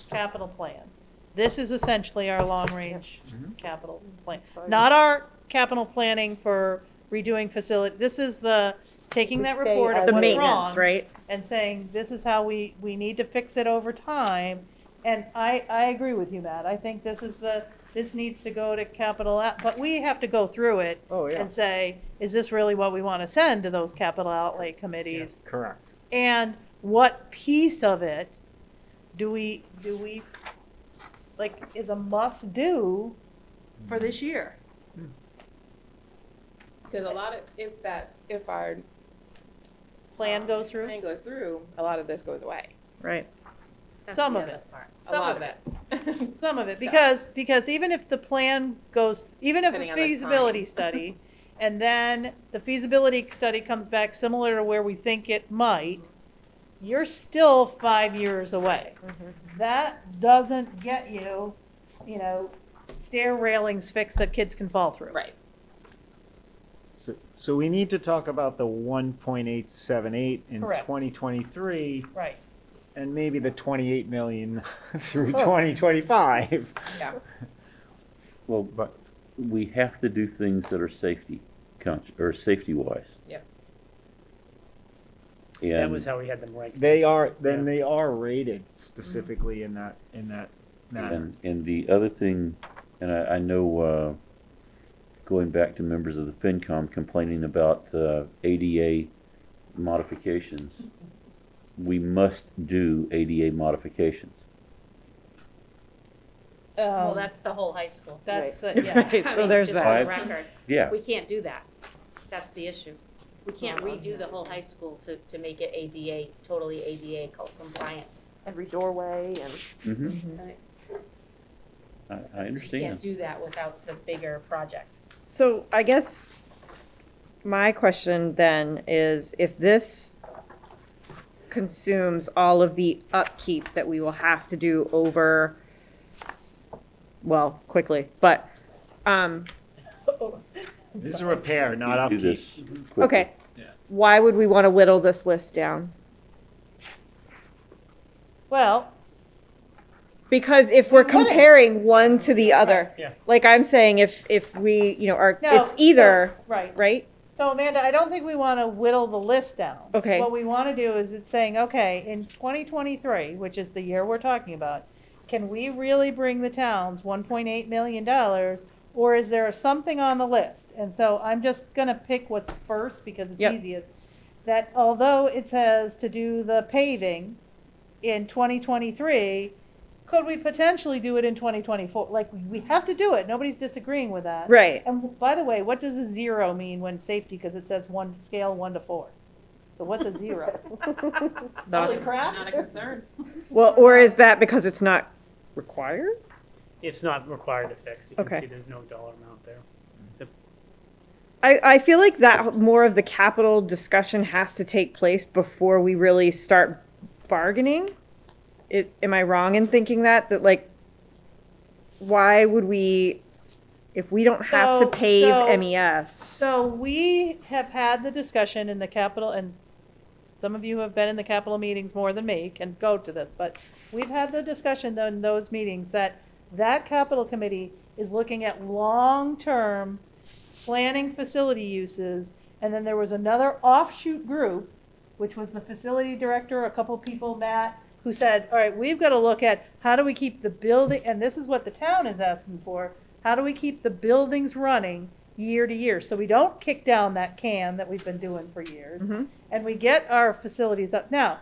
capital plan. This is essentially our long-range Mhm. capital plan. Not our capital planning for redoing facility, this is the, taking that Would stay report of as The what's maintenance, wrong right? and saying, this is how we need to fix it over time. And I agree with you, Matt. I think this needs to go to capital, but we have to go through it Oh, yeah, and say, is this really what we want to send to those capital outlay committees? correct. And what piece of it do we, like, is a must-do for this year? Because a lot of, if our Plan goes through? plan goes through, a lot of this goes away. Right. That's Some the of other it. part. A lot of it. Some of it, Stuff. because even if the plan goes, even if Depending a on the feasibility time. study, and then the feasibility study comes back similar to where we think it might, you're still 5 years away. That doesn't get you, you know, stair railings fixed that kids can fall through. Right. So we need to talk about the 1.878 in Correct. 2023 Right. and maybe the 28 million through 2025. Yeah. Well, but we have to do things that are safety or safety wise. Yep. That was how we had them ranked. They Yeah. are rated specifically in that manner. And the other thing, and I know, going back to members of the FinCom complaining about ADA modifications, we must do ADA modifications. Well, that's the whole high school. That's the, yeah. Right, I so mean, there's just for the that. record, Yeah, we can't do that. That's the issue. We can't redo the whole high school to make it ADA, totally ADA compliant. Every doorway and. hmm Right. I You can't understand. do that without the bigger project. So I guess my question then is, if this consumes all of the upkeep that we will have to do over, well, quickly, but, This is a repair, not Do upkeep. this quickly. okay. Why would we want to whittle this list down? Well, Because if we're We wouldn't. comparing one to the other, Yeah. like I'm saying, if we, you know, are, no. it's either, Right. right? So Amanda, I don't think we want to whittle the list down. Okay. What we want to do is it's saying, okay, in 2023, which is the year we're talking about, can we really bring the towns $1.8 million, or is there something on the list? And so I'm just going to pick what's first because it's Yep. easiest. That although it says to do the paving in 2023, could we potentially do it in 2024? Like, we have to do it. Nobody's disagreeing with that. Right. And by the way, what does a 0 mean when safety? Because it says scale 1 to 4. So what's a 0? Holy crap. Not a concern. Well, or is that because it's not required? It's not required to fix. You can Okay. see there's no dollar amount there. I feel like that more of the capital discussion has to take place before we really start bargaining. Am I wrong in thinking that like, why would we, if we don't have to So- pave so- MES? So we have had the discussion in the capital, and some of you have been in the capital meetings more than me, can go to this, but we've had the discussion in those meetings that capital committee is looking at long-term planning facility uses, and then there was another offshoot group, which was the facility director, a couple people, Matt, who said, all right, we've got to look at how do we keep the building, and this is what the town is asking for, how do we keep the buildings running year to year? So we don't kick down that can that we've been doing for years, Mhm. and we get our facilities up. Now,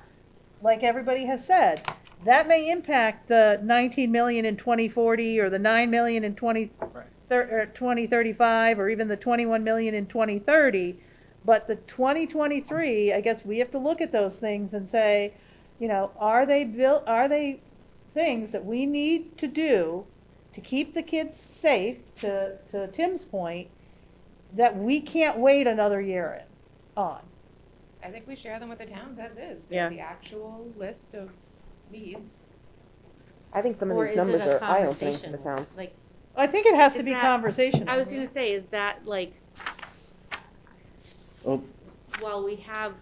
like everybody has said, that may impact the 19 million in 2040 or the 9 million in 2035 or even the 21 million in 2030. But the 2023, I guess we have to look at those things and say, you know, are they things that we need to do to keep the kids safe, to Tim's point, that we can't wait another year on? I think we share them with the towns as is. Yeah. The actual list of needs. I think some of Or these is it numbers a are eye-opening for the conversation? towns. Like, I think it has to Is be that- conversational. I was gonna say, is that like, Oh, while we have,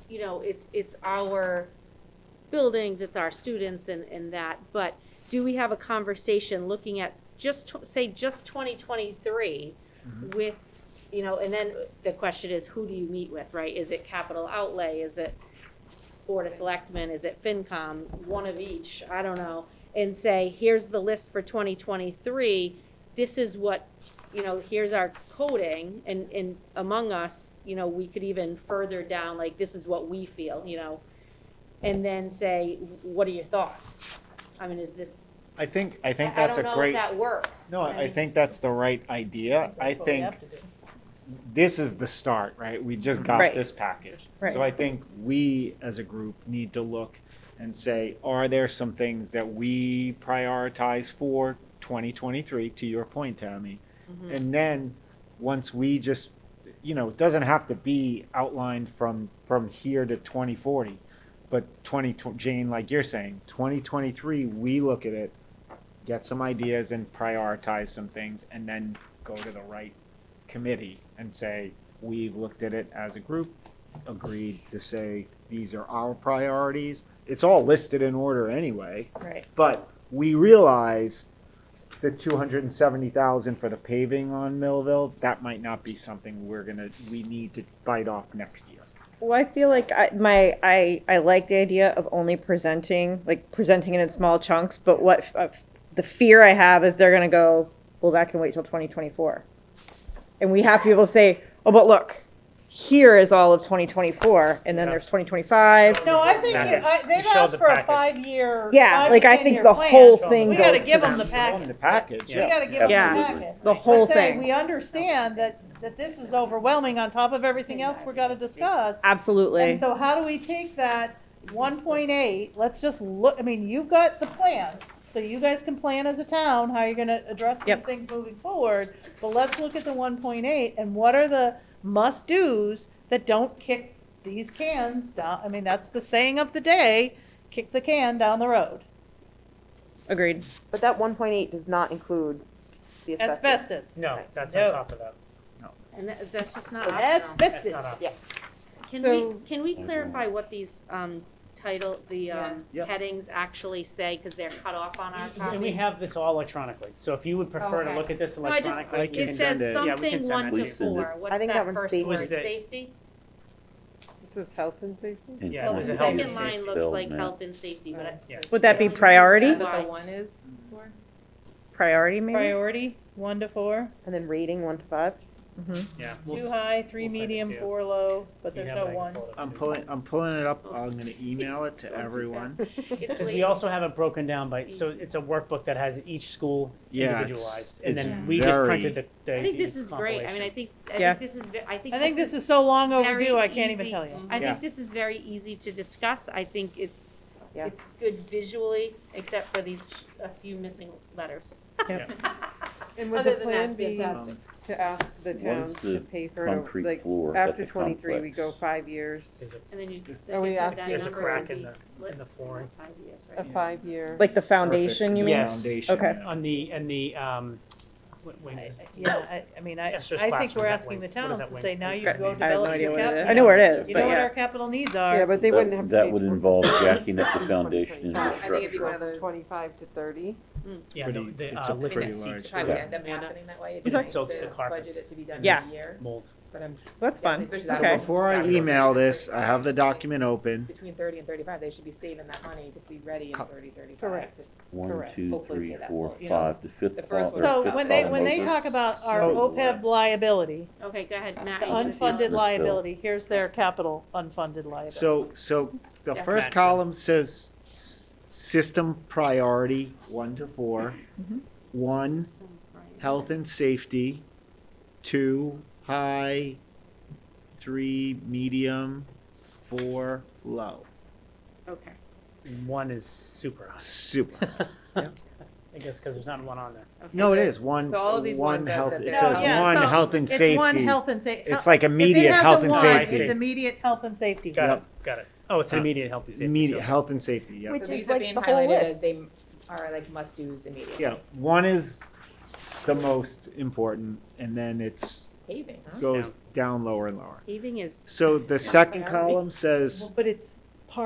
you know, it's our buildings, it's our students and that, but do we have a conversation looking at just 2023 with, you know, and then the question is, who do you meet with, right? Is it capital outlay? Is it Board of Selectmen? Is it FinCom? One of each, I don't know. And say, here's the list for 2023. This is what, you know, here's our coding, and among us, you know, we could even further down, like, this is what we feel, you know, and then say, what are your thoughts? I mean, is this, I think I that's a don't know if great, that works. no, I think that's the right idea. I That's what we think have to do. this is the start, right? We just got Right. this package. Right. So I think we, as a group, need to look and say, are there some things that we prioritize for 2023, to your point, Tammy? Mm-hmm. And then, once we just, you know, it doesn't have to be outlined from here to 2040, but Jane, like you're saying, 2023, we look at it, get some ideas and prioritize some things, and then go to the right committee and say, we've looked at it as a group, agreed to say, these are our priorities. It's all listed in order anyway. Right. But we realize the 270,000 for the paving on Millville, that might not be something we need to bite off next year. Well, I feel like I like the idea of only presenting it in small chunks, but the fear I have is they're going to go, well, that can wait till 2024. And we have people say, oh, but look, here is all of 2024, and then there's 2025. No, I think they've asked for a 5-year. Yeah, like I think the plan. whole thing We goes gotta to give them them. the package. The package, We gotta give them the Absolutely. package. The whole But say, thing. we understand that this is overwhelming on top of everything else we're gonna discuss. Absolutely. And so how do we take that 1.8, let's just look, I mean, you've got the plan, so you guys can plan as a town how you're gonna address these Yep. things moving forward, but let's look at the 1.8 and what are the must-dos that don't kick these cans down, I mean, that's the saying of the day, kick the can down the road. Agreed. But that 1.8 does not include the asbestos. Asbestos. No, that's No. on top of that. And that's just not optional. That's Asbestos. not optional. Can we clarify what these, Yeah. headings actually say, because they're cut off on our And we copy? have this all electronically, so if you would prefer to Okay. look at this No, I just, electronically. I you can it can says send it. Yeah, we can something send 1 it to to you. 4, what's I think that that one's first safety. one, Was that- safety? This is health and safety? And Yeah, Oh, The there's a the health and second line safety looks bill, like man. health and safety, but Yeah. Would that be It only priority? says That why. the one is for? Priority, maybe? Priority, 1 to 4, And then rating 1 to 5. Yeah. 2 high, 3 we'll send it medium, to you. 4 low, but You there's have no it, I can 1. pull it up I'm too. pulling it up, I'm gonna email it to Going too everyone. It's Because we late. also have it broken down by, so it's a workbook that has each school Yeah, individualized. it's And then we just very- printed the I think this is great, I mean, compilation. I Yeah. think this is, I think I think this is so long overdue, I can't even tell you. I Yeah. think this is very easy to discuss, I think it's Yeah. good visually, except for a few missing letters. And would Other the than that, plan it's be fantastic. to ask the What is towns the to pay for, concrete like, floor at after the 23, we go complex? 5 years, There's a- And then you, Are we like I said, asking- that There's a number crack would in be the- split in the flooring. 5 years, a right? 5-year. Like the foundation, you mean? Yes. Foundation. Okay. On the, when is- Yeah, I mean, Esther's I think classroom, we're that asking the wing. What is towns that to wing? say, now you Okay. go I have I have no develop idea your what it is. capital. I know where it is, You but know what yeah. our capital needs are. Yeah, but they wouldn't have to That pay would for- involve jacking up the foundation and the I think it'd be structure. one of those. 25 to 30. Yeah, Pretty- no, the it's a liquid pretty seeps large to Probably would the end up mana, happening that way. It'd It be nice soaks to the carpets. budget it to be done Yeah. in a year, mold. but I'm That's fun. guessing, especially that Okay. one Before I fabulous. email this, I have the document open. Between 30 and 35, they should be saving that money to be ready in 30, 35. Correct. to- 1, Correct. 2, Hopefully 3, pay that 4, full, you know, 5, the fifth. the first column- one. So fifth when column they goes talk about our so OPEB liability, Okay, go ahead, Matt. the you can- unfunded bill. liability, here's their capital unfunded liability. So the Yeah. first Matt, column says system priority, 1 to 4. 1, health and safety. 2, high. 3, medium. 4, low. Okay. One is super high. Super. I guess because there's not one on there. Okay. No, it is one. So all of these one ones that- health. that It they're- says No, yeah, one so health and It's safety. one health and safety. It's like immediate health and safety. It's immediate health and safety. Got Yep. it, got it. Oh, it's an immediate health and safety. Immediate okay. health and safety. Yeah. Which So is these are like being the whole highlighted list. as they are like must-dos immediately. Yeah. One is the most important, and then it's Paving, huh? goes Yeah. down lower and lower. Paving is, So the second Priority. column says But it's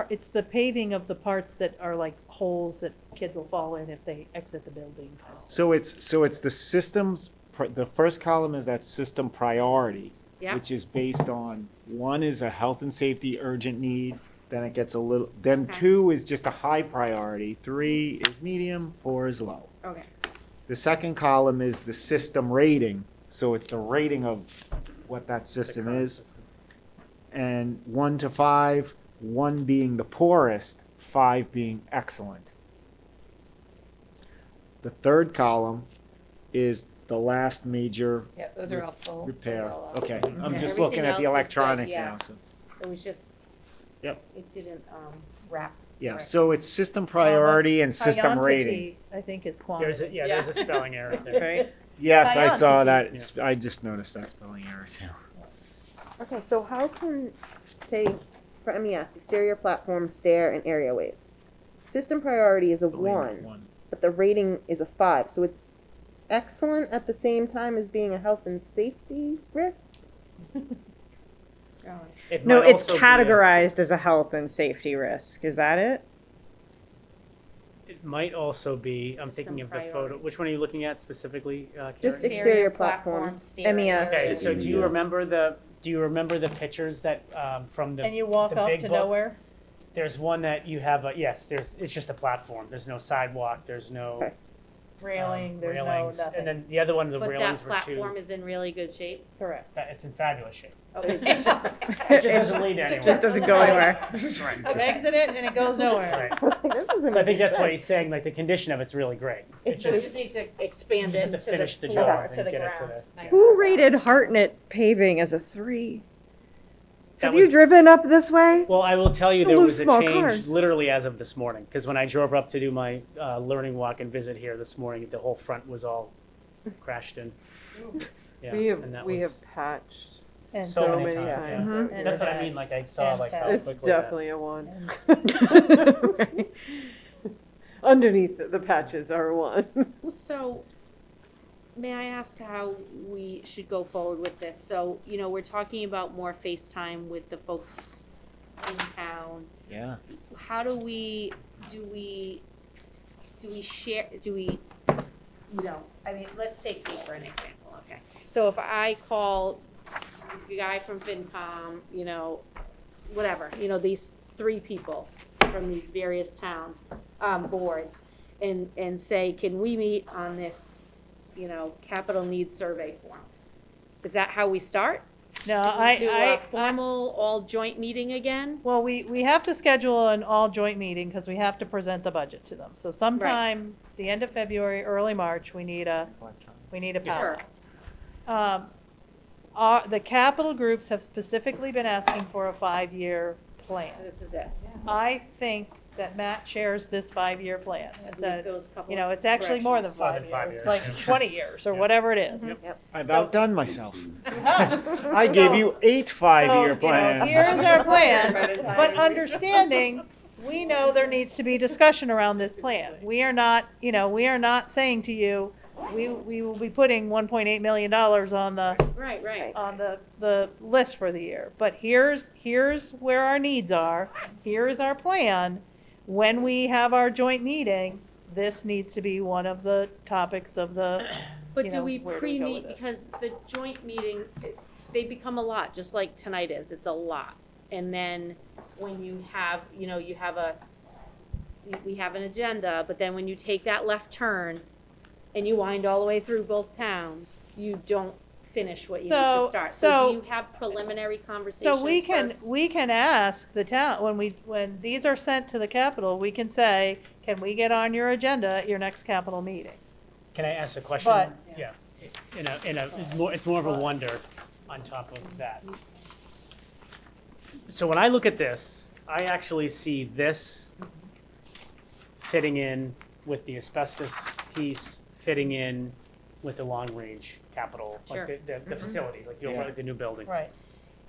it's the paving of the parts that are like holes that kids will fall in if they exit the building. so it's the systems. The first column is that system priority, yeah, which is based on 1 is a health and safety urgent need. Then it gets a little. Then Okay. 2 is just a high priority. 3 is medium. 4 is low. okay. The second column is the system rating. So it's the rating of what that The system current is. system. And 1 to 5, 1 being the poorest, 5 being excellent. The third column is the last major Yeah, those are all full. Those repair. are all up. Okay, Mhm. I'm Yeah, just everything looking at else the is like, electronic yeah. now. So. It was just, Yep. it didn't, wrap. Yeah, correct. so it's system priority and system rating. Quantity, I think it's There's quantity. there's a spelling error there. Right? Yes, I saw Quantity. that. I just noticed that spelling error too. Okay, so how can, say, for MES, exterior platform, stair, and areaways, system priority is a Believe me, 1, but the rating is a 5, so it's excellent at the same time as being a health and safety risk? It No, might it's also be categorized as a health and safety risk. Is that it? It might also be, I'm thinking of the System photo, priority. which one are you looking at specifically, Karen? Just exterior platforms. stair and MES. Okay, areas. so do you Yeah. remember the pictures that, from the And you walk the off big to book? nowhere? There's one that you have, it's just a platform. There's no sidewalk, there's no Okay. Railing, there's no railings. nothing. And then the other one, the But railings that were platform too, is in really good shape. Correct. it's in fabulous shape. Okay. It just doesn't lead It anywhere. just doesn't go anywhere. You exit it and it goes nowhere. Right. This isn't So I think that's what sense. he's saying, like, the condition of it's really great. It's So we just- just need to expand You it just to have to the finish the floor, job to and the get it to ground. the- Who rated Hartnett paving as a 3? That Have was- you driven up this way? Well, I will tell you, The there little was a small change cars. literally as of this morning, because when I drove up to do my learning walk and visit here this morning, the whole front was all crashed in. Yeah, and that We was have patched And so so many many times. times. yeah. Mhm. And That's what I bad. mean, like I saw And like how bad. It's quickly that. definitely a 1. Right. Underneath the patches are a 1. So, may I ask how we should go forward with this? So, we're talking about more FaceTime with the folks in town. Yeah. How do we share, I mean, let's take me for an example, okay? So if I call the guy from FinCom, whatever, these 3 people from these various towns, boards, and say, can we meet on this, capital needs survey form? Is that how we start? No, Do we do a I, formal all joint meeting again? well, we have to schedule an all joint meeting because we have to present the budget to them. So sometime the end of February, early March, we need a Sure. power. The capital groups have specifically been asking for a 5-year plan. This is it. I think that Matt shares this 5-year plan. It's With a, those couple it's actually more than More than 5 5 years. It's years, like yeah. 20 years or Yeah. whatever it is. I've So- outdone myself. So, I gave you 8 5-year plans. Here's our plan, but understanding, we know there needs to be discussion around this plan. We are not saying to you, we will be putting $1.8 million on the list for the year. But here's where our needs are. Here is our plan. When we have our joint meeting, this needs to be one of the topics of the, But do we where do we go pre-meet, with this? because the joint meeting, they become a lot, just like tonight is, it's a lot. And then when you have, we have an agenda, but then when you take that left turn and you wind all the way through both towns, you don't finish what you need to So- start. so- So do you have preliminary conversations so we can first? ask the town, when these are sent to the Capitol, we can say, can we get on your agenda at your next Capitol meeting? Can I ask a question? But- Yeah, it's more of a wonder on top of that. So when I look at this, I actually see this fitting in with the asbestos piece, fitting in with the long-range capital, Sure. like the facilities, like Yeah. like the new building. Right.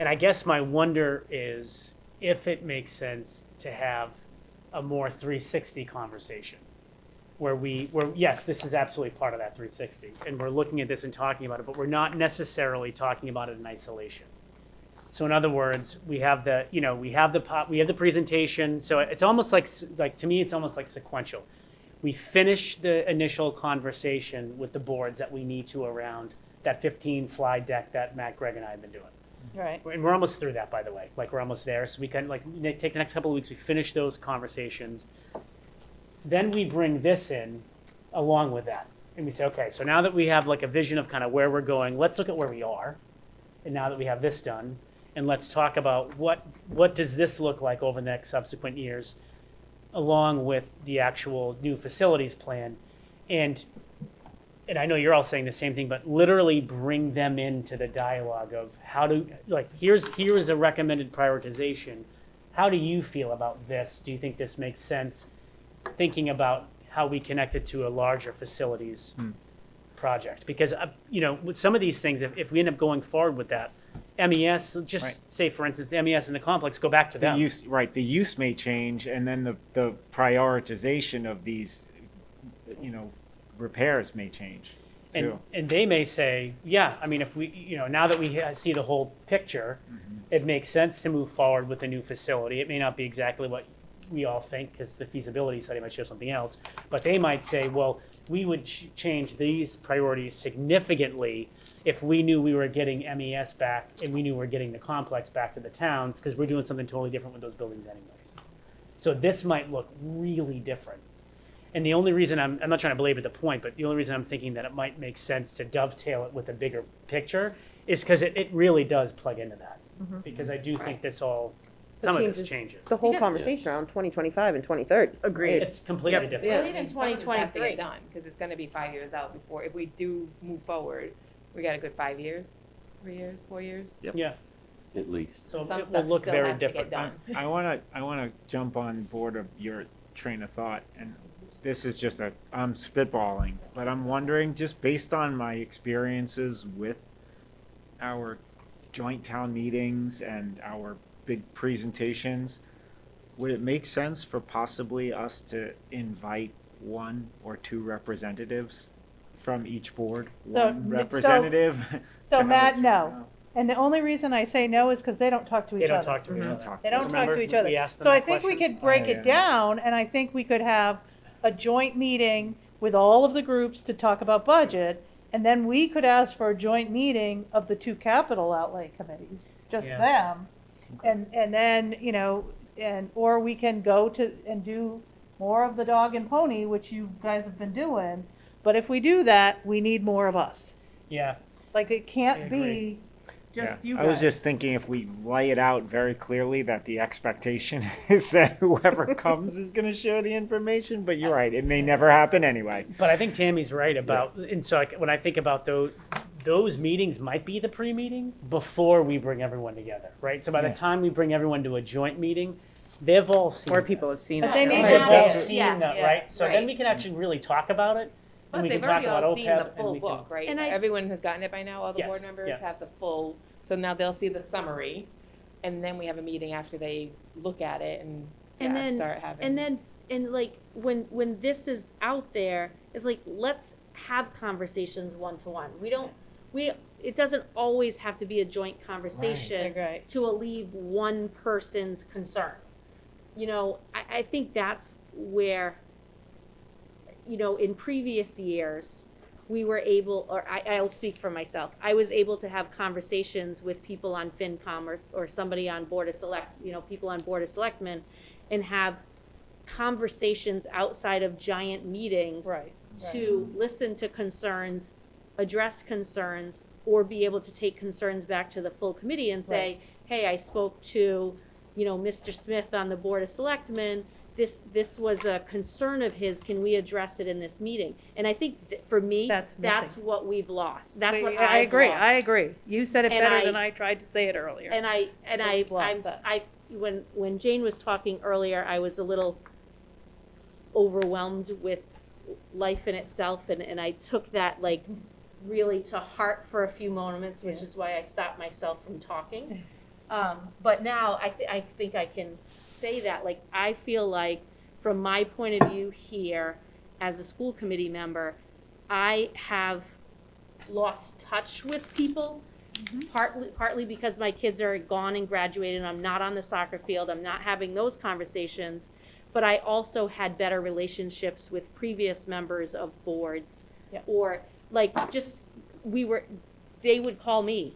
And I guess my wonder is if it makes sense to have a more 360 conversation where yes, this is absolutely part of that 360 and we're looking at this and talking about it, but we're not necessarily talking about it in isolation. So in other words, we have the presentation. So it's almost like to me, it's almost like sequential. We finish the initial conversation with the boards that we need to around that 15 slide deck that Matt, Greg, and I have been doing. Right. And we're almost through that, by the way. Like, we're almost there. So we can, take the next couple of weeks, we finish those conversations. Then we bring this in along with that. And we say, okay, so now that we have, a vision of kind of where we're going, let's look at where we are. And now that we have this done, and let's talk about what does this look like over the next subsequent years, along with the actual new facilities plan. And I know you're all saying the same thing, but literally bring them into the dialogue of here is a recommended prioritization. How do you feel about this? Do you think this makes sense? Thinking about how we connect it to a larger facilities project. Because, with some of these things, if we end up going forward with that, MES, just Right. say for instance, MES and the complex go back to The them. use, right, the use may change, and then the prioritization of these, repairs may change too. And they may say, yeah, I mean, if we, now that we see the whole picture, it makes sense to move forward with a new facility. It may not be exactly what we all think, because the feasibility study might show something else, but they might say, well, we would change these priorities significantly if we knew we were getting MES back and we knew we were getting the complex back to the towns, because we're doing something totally different with those buildings anyways. So this might look really different. And the only reason I'm not trying to belabor the point, but the only reason I'm thinking that it might make sense to dovetail it with a bigger picture is because it really does plug into that. Because I do think this all, some of this changes. The whole Because- conversation around 2025 and 2030. Agreed. It's completely different. Yeah. Well, even Some of this has to 2023. get done, because it's gonna be 5 years out before, if we do move forward, we got a good 5 years, 3 years, 4 years. Yeah, At least. so Some it will stuff look still very has to get different. done. I wanna jump on board of your train of thought, and this is just I'm spitballing, but I'm wondering, just based on my experiences with our joint town meetings and our big presentations, would it make sense for possibly us to invite 1 or 2 representatives from each board? So- One representative? So to have Matt, a- no. And the only reason I say no is because they don't talk to each They other. don't talk to each They don't other. talk They to don't us. talk to Remember, each other. we asked them So I that think we question? could break Oh, it yeah. down, and I think we could have a joint meeting with all of the groups to talk about budget, and then we could ask for a joint meeting of the 2 capital outlay committees, just Yeah. them. And then, or we can go to and do more of the dog and pony, which you guys have been doing. But if we do that, we need more of us. Yeah, Like, it I can't agree. be Yeah. just you I guys. was just thinking, if we lay it out very clearly that the expectation is that whoever comes is going to share the information, but you're right, it may never happen anyway. but I think Tammy's right about, and so when I think about those meetings might be the pre-meeting before we bring everyone together, right? So by the Yeah. time we bring everyone to a joint meeting, they've all seen Or this. people have seen But it. they need They've to all see it. seen Yes. that, Yeah. right? So then Right. we can actually really talk about it. Plus, And we they've can talk already about all seen the OPEB and full we can. book, right? And I- Everyone has gotten it by now, all the Yes, board members yeah. have the full, so now they'll see the summary, and then we have a meeting after they look at it and, And yeah, then- start having. And like when this is out there, it's like, let's have conversations 1-to-1. It doesn't always have to be a joint conversation Right. to alleviate one person's concern. I think that's where, in previous years, we were able, or I'll speak for myself, I was able to have conversations with people on FinCom or somebody on Board of people on Board of Selectmen, and have conversations outside of giant meetings Right. to listen to concerns, address concerns, or be able to take concerns back to the full committee and say, hey, I spoke to, Mr. Smith on the Board of Selectmen, this was a concern of his, can we address it in this meeting? And I think for me, That's that's missing. what we've lost. That's what I I've agree. lost. I agree. You said it And better I- than I tried to say it earlier. And We've lost that. when Jane was talking earlier, I was a little overwhelmed with life in itself, and I took that like really to heart for a few moments, which is why I stopped myself from talking. But now I think I can say that, like, I feel like from my point of view here as a school committee member, I have lost touch with people. Partly because my kids are gone and graduated, and I'm not on the soccer field, I'm not having those conversations, but I also had better relationships with previous members of boards. Yeah. Or like they would call me.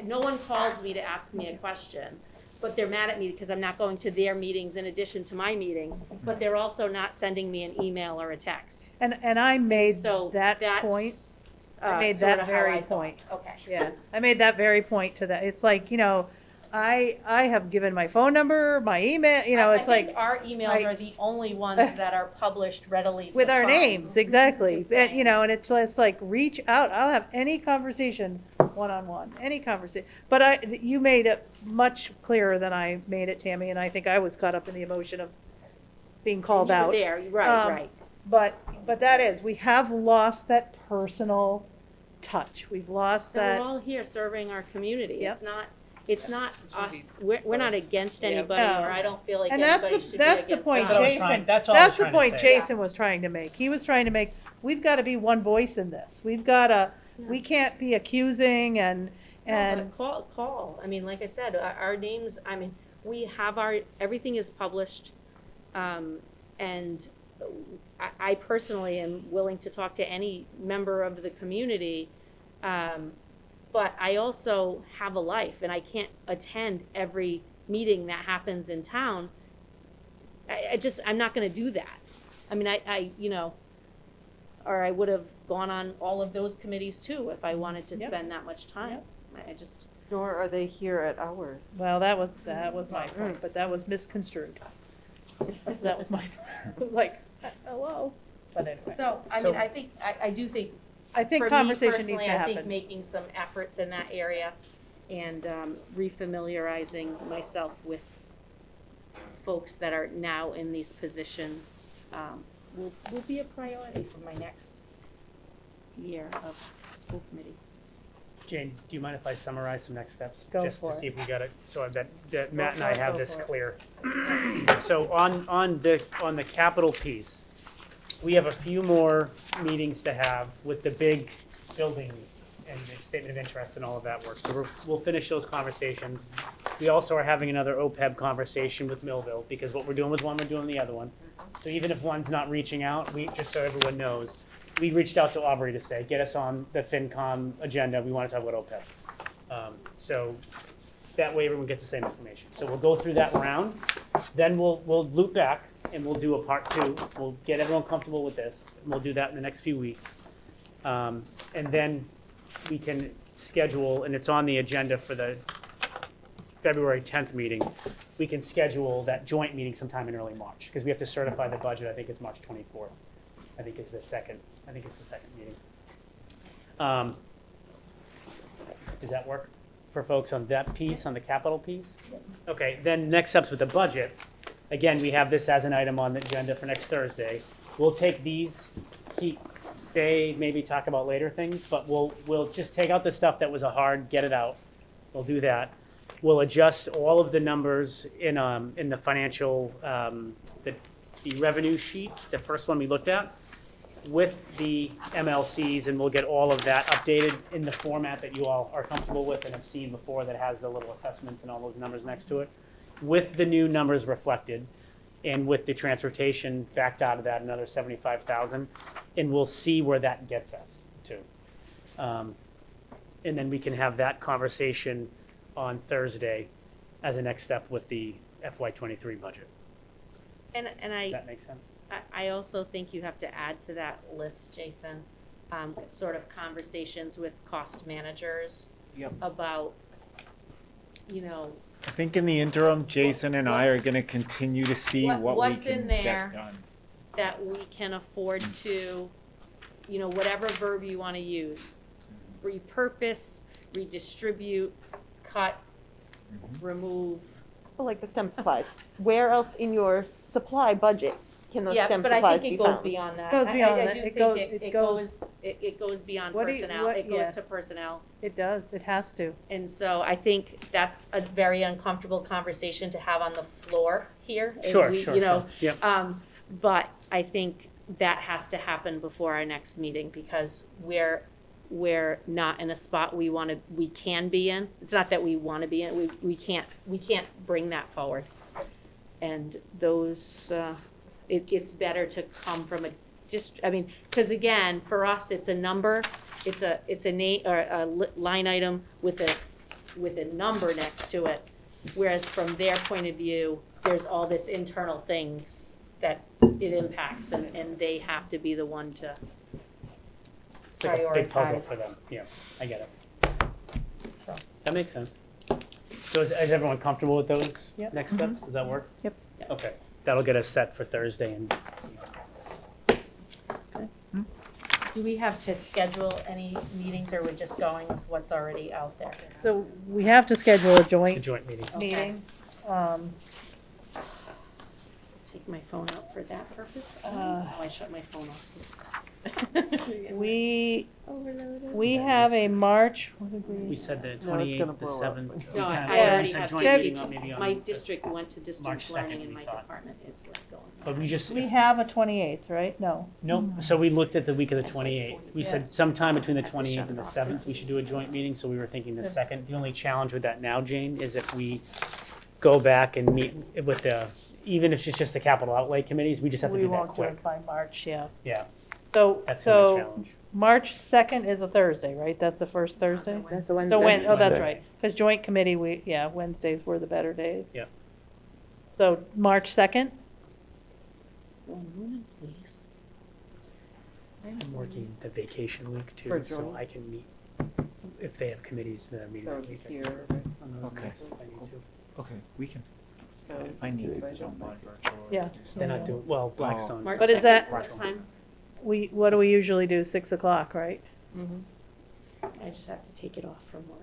No one calls me to ask me a question, but they're mad at me because I'm not going to their meetings in addition to my meetings, but they're also not sending me an email or a text. And I made So that that's, point. I made sorta that how very I thought. point. Okay. Yeah, I made that very point to that. It's like, I have given my phone number, my email, I it's like think our emails I- are the only ones that are published readily to with our find. names, exactly. Just And, saying. and it's like reach out. I'll have any conversation one-on-one, any conversation. But you made it much clearer than I made it, Tammy, and I think I was caught up in the emotion of being called You were out. there, right, Um, right. But that is, we have lost that personal touch. We've lost And that. we're all here serving our community. Yep. It's not us, we're not against anybody, No. or I don't feel like And anybody that's should the, be that's the against point us. That's what I was Jason, trying- that's all I was that's the trying to point say. Jason was trying to make. He was trying to make, we've got to be one voice in this. We've got to, we can't be accusing and, No, but call. I mean, like I said, our names, I mean, we have everything is published. And I personally am willing to talk to any member of the community. But I also have a life and I can't attend every meeting that happens in town. I'm not gonna do that. I mean, I or I would have gone on all of those committees too if I wanted to Yep. spend that much time. Yep. I just, Nor are they here at ours. well, that was my point, but that was misconstrued. That was my, like, hello, but anyway. so, I mean, I do think I think for me conversation needs personally, to I think happen. making some efforts in that area and refamiliarizing myself with folks that are now in these positions will be a priority for my next year of school committee. Jane, do you mind if I summarize some next steps? Go Just for to see it. if we got it, so that Matt and I have Go this for it. clear. So on the capital piece, we have a few more meetings to have with the big building and the statement of interest and all of that work. So we'll finish those conversations. We also are having another OPEB conversation with Millville, because what we're doing with one, we're doing the other one. So even if one's not reaching out, just so everyone knows, we reached out to Aubrey to say, get us on the FinCom agenda, we want to talk about OPEB. So that way everyone gets the same information. So we'll go through that round, then we'll loop back and we'll do a part two. We'll get everyone comfortable with this, and we'll do that in the next few weeks. And then we can schedule, and it's on the agenda for the February 10th meeting, we can schedule that joint meeting sometime in early March, because we have to certify the budget, I think it's March 24th. I think it's the second meeting. Does that work for folks on that piece, on the capital piece? Okay, then next steps with the budget. Again, we have this as an item on the agenda for next Thursday. We'll take these, stay, maybe talk about later things, but we'll just take out the stuff that was a hard, get it out. We'll do that. We'll adjust all of the numbers in the financial, the revenue sheet, the first one we looked at, with the MLCs, and we'll get all of that updated in the format that you all are comfortable with and have seen before, that has the little assessments and all those numbers next to it, with the new numbers reflected, and with the transportation backed out of that, another 75,000, and we'll see where that gets us to. And then we can have that conversation on Thursday as a next step with the FY23 budget. And Does that make sense? I also think you have to add to that list, Jason, sort of conversations with cost managers Yep. about, I think in the interim, Jason and I are what's- going to continue to see what we what's can in there get done. that we can afford to, whatever verb you want to use, repurpose, redistribute, cut, remove. Well, like the STEM supplies. Where else in your supply budget can those Yeah, STEM but I supplies think be it goes found? beyond that. Goes beyond I that. do It think goes- it it goes, it goes beyond What do you- personnel. what- It goes yeah. to personnel. It does, it has to. And so I think that's a very uncomfortable conversation to have on the floor here. And Sure, we, sure, you know, sure. Yep. But I think that has to happen before our next meeting, because we're not in a spot we can be in. It's not that we want to be in, we can't bring that forward. And those, it's better to come from because again, for us, it's a number, it's a name, or a line item with a number next to it. Whereas from their point of view, there's all this internal things that it impacts, and they have to be the one to It's like a big puzzle prioritize. for them. Yeah, I get it. So. That makes sense. So is everyone comfortable with those Yep. next steps? Does that work? Yep. Okay, that'll get us set for Thursday. And Do we have to schedule any meetings, or we're just going with what's already out there? So we have to schedule a it's a joint joint meeting. meeting. Take my phone out for that purpose? Uh, I shut my phone off. We have a March, what did We we, said the No, it's gonna 28th, the blow up. 7th. No, I Yeah. already have Joint Feb- meeting on maybe on my the- district went to distance March 2nd, learning and we my thought. department is like going. But we just, we have a 28th, right? No. no, so we looked at the week of the 28th. We Yeah. said sometime between the 28th and the 7th, we should do a joint meeting, so we were thinking the Yeah. 2nd. The only challenge with that now, Jane, is if we go back and meet with the, even if it's just the capital outlay committees, we just have to We do that won't do quick. it by March, yeah. Yeah, So, that's the only so challenge. March 2nd is a Thursday, right? That's the first Thursday? That's a Wednesday. So when, oh, that's Wednesday. right, because joint committee, Wednesdays were the better days. Yeah. So March 2nd? One moment, please. I'm working the vacation week For too, so joint? I can meet, if they have committees, meeting That that would be week. I can here, work right? on those Okay. nights if I need to. Okay, we can, So it's I need to right jump on. on virtual. Yeah. do They're something. not doing, well, Blackstone. March But is 2nd, that- What time? What do we usually do, 6 o'clock, right? Mhm. I just have to take it off from work.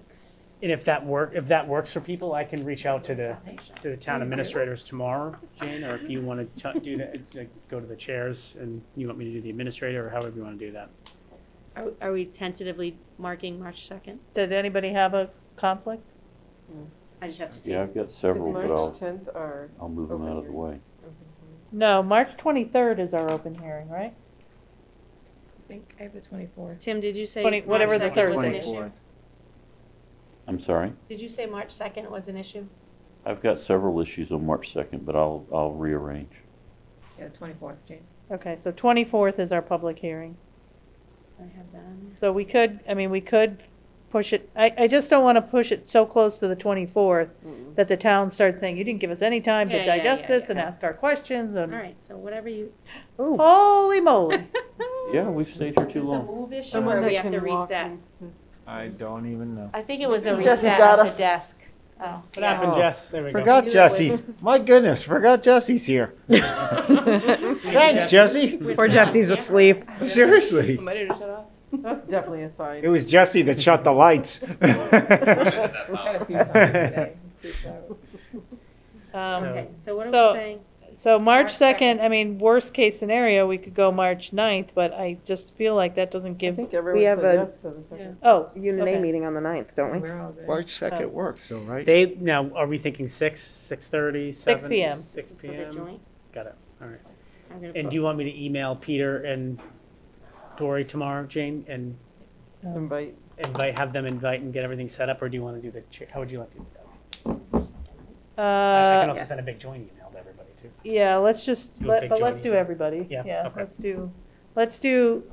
And if that works for people, I can reach out to the town administrators tomorrow, Jane, or if you want to do that, like, go to the chairs and you want me to do the administrator, or however you want to do that. Are we tentatively marking March 2nd? Did anybody have a conflict? I just have to take. Yeah, I've got Is several, but March 10th or? I'll move them out of the way. No, March 23rd is our open hearing, right? I think I have the 24th. Tim, did you say? Whatever March the 2nd was an Thursday. issue? 24th. I'm sorry? Did you say March 2nd was an issue? I've got several issues on March 2nd, but I'll rearrange. Yeah, 24th, Jane. Okay, so 24th is our public hearing. I have that on So we could push it, I just don't want to push it so close to the 24th that the town starts saying, you didn't give us any time to Yeah, yeah, digest yeah, this yeah. and ask our questions there. and, All right, so whatever you. holy moly. Yeah, we've stayed here Is too this a long. move issue Someone or that we have to can walk reset? into- I don't even know. I think it was a Jesse's reset got at the us. desk. Oh. What happened, Oh, Jess? There we go. Forgot knew it Jesse's. My goodness, forgot Jesse's here. Thanks, Jesse. Poor Jesse's asleep. Seriously. Somebody to shut off. That's definitely a sign. It was Jesse that shut the lights. Had a few signs today. Okay, so what are So- we saying? So March March 2nd, 2nd. I mean, worst case scenario, we could go March 9th, but I just feel like that doesn't I give, think everyone have said a- yes to the second. oh, Unit okay. A meeting on the 9th, don't we? We're all good. March 2nd works, so, right? Now, are we thinking 6:30, 7? 6 p.m. 6 This is for the p.m.? joint? Got it, all right. I'm gonna And put- do you want me to email Peter and Dory tomorrow, Jane, and Invite. have them invite and get everything set up, or do you want to do the, how would you like to do that? I can also yes. send a big joint email to everybody, too. Yeah, let's just, Do a big but let's joint do meeting. everybody. Yeah, okay. Let's do,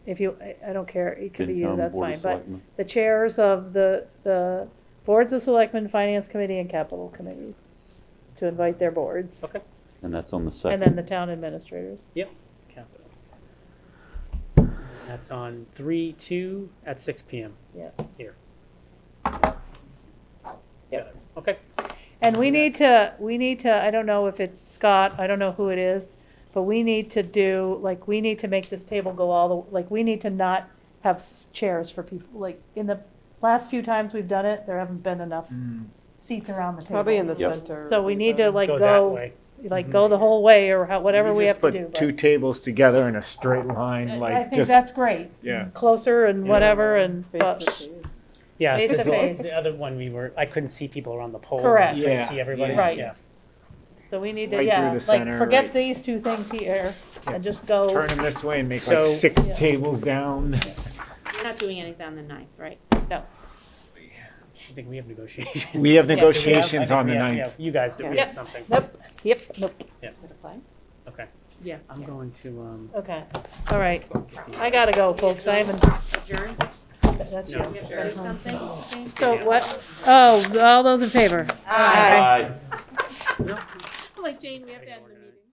if you, I don't care, it could be you, FinCom, that's Board fine, of but Selectmen. the chairs of the boards of selectmen, finance committee, and capital committee, to invite their boards. Okay. And that's on the And then 2nd. the town administrators. Capital. That's on 3/2 at 6 p.m. Yeah. Here. Yep. Got it. Okay. And we need to, I don't know if it's Scott, I don't know who it is, but we need to make this table go all the, like, we need to not have chairs for people, like, in the last few times we've done it, there haven't been enough seats around the table. Probably in the Yep. center. So we need to, like, Go that way. go the whole way, or whatever we have to Put do. two but tables together in a straight line, I like, think just, that's great. yeah. Closer and whatever, and, Face to but, face. Yeah, Face to 'cause face. the other one I couldn't see people around the pole. Correct. I couldn't Yeah, see everybody. yeah. Right. Yeah. so we need to, Right through the center, forget right. these two things here, Yeah. and just go. Turn them this way and make So- like 6 Yeah. tables down. You're not doing anything on the 9th, right? No. I think we have negotiations. We have Yeah. negotiations I on think the we have- 9th. yeah, you guys do, we Yep. have something. Nope. Yep. With a flag? Okay. Yeah. I'm going to, Okay. All right. I gotta go, folks. I haven't. Adjourn? That's No. you. We have to say something? James? So what? Oh, all those in favor? Aye. Like Jane, we have to end the meeting.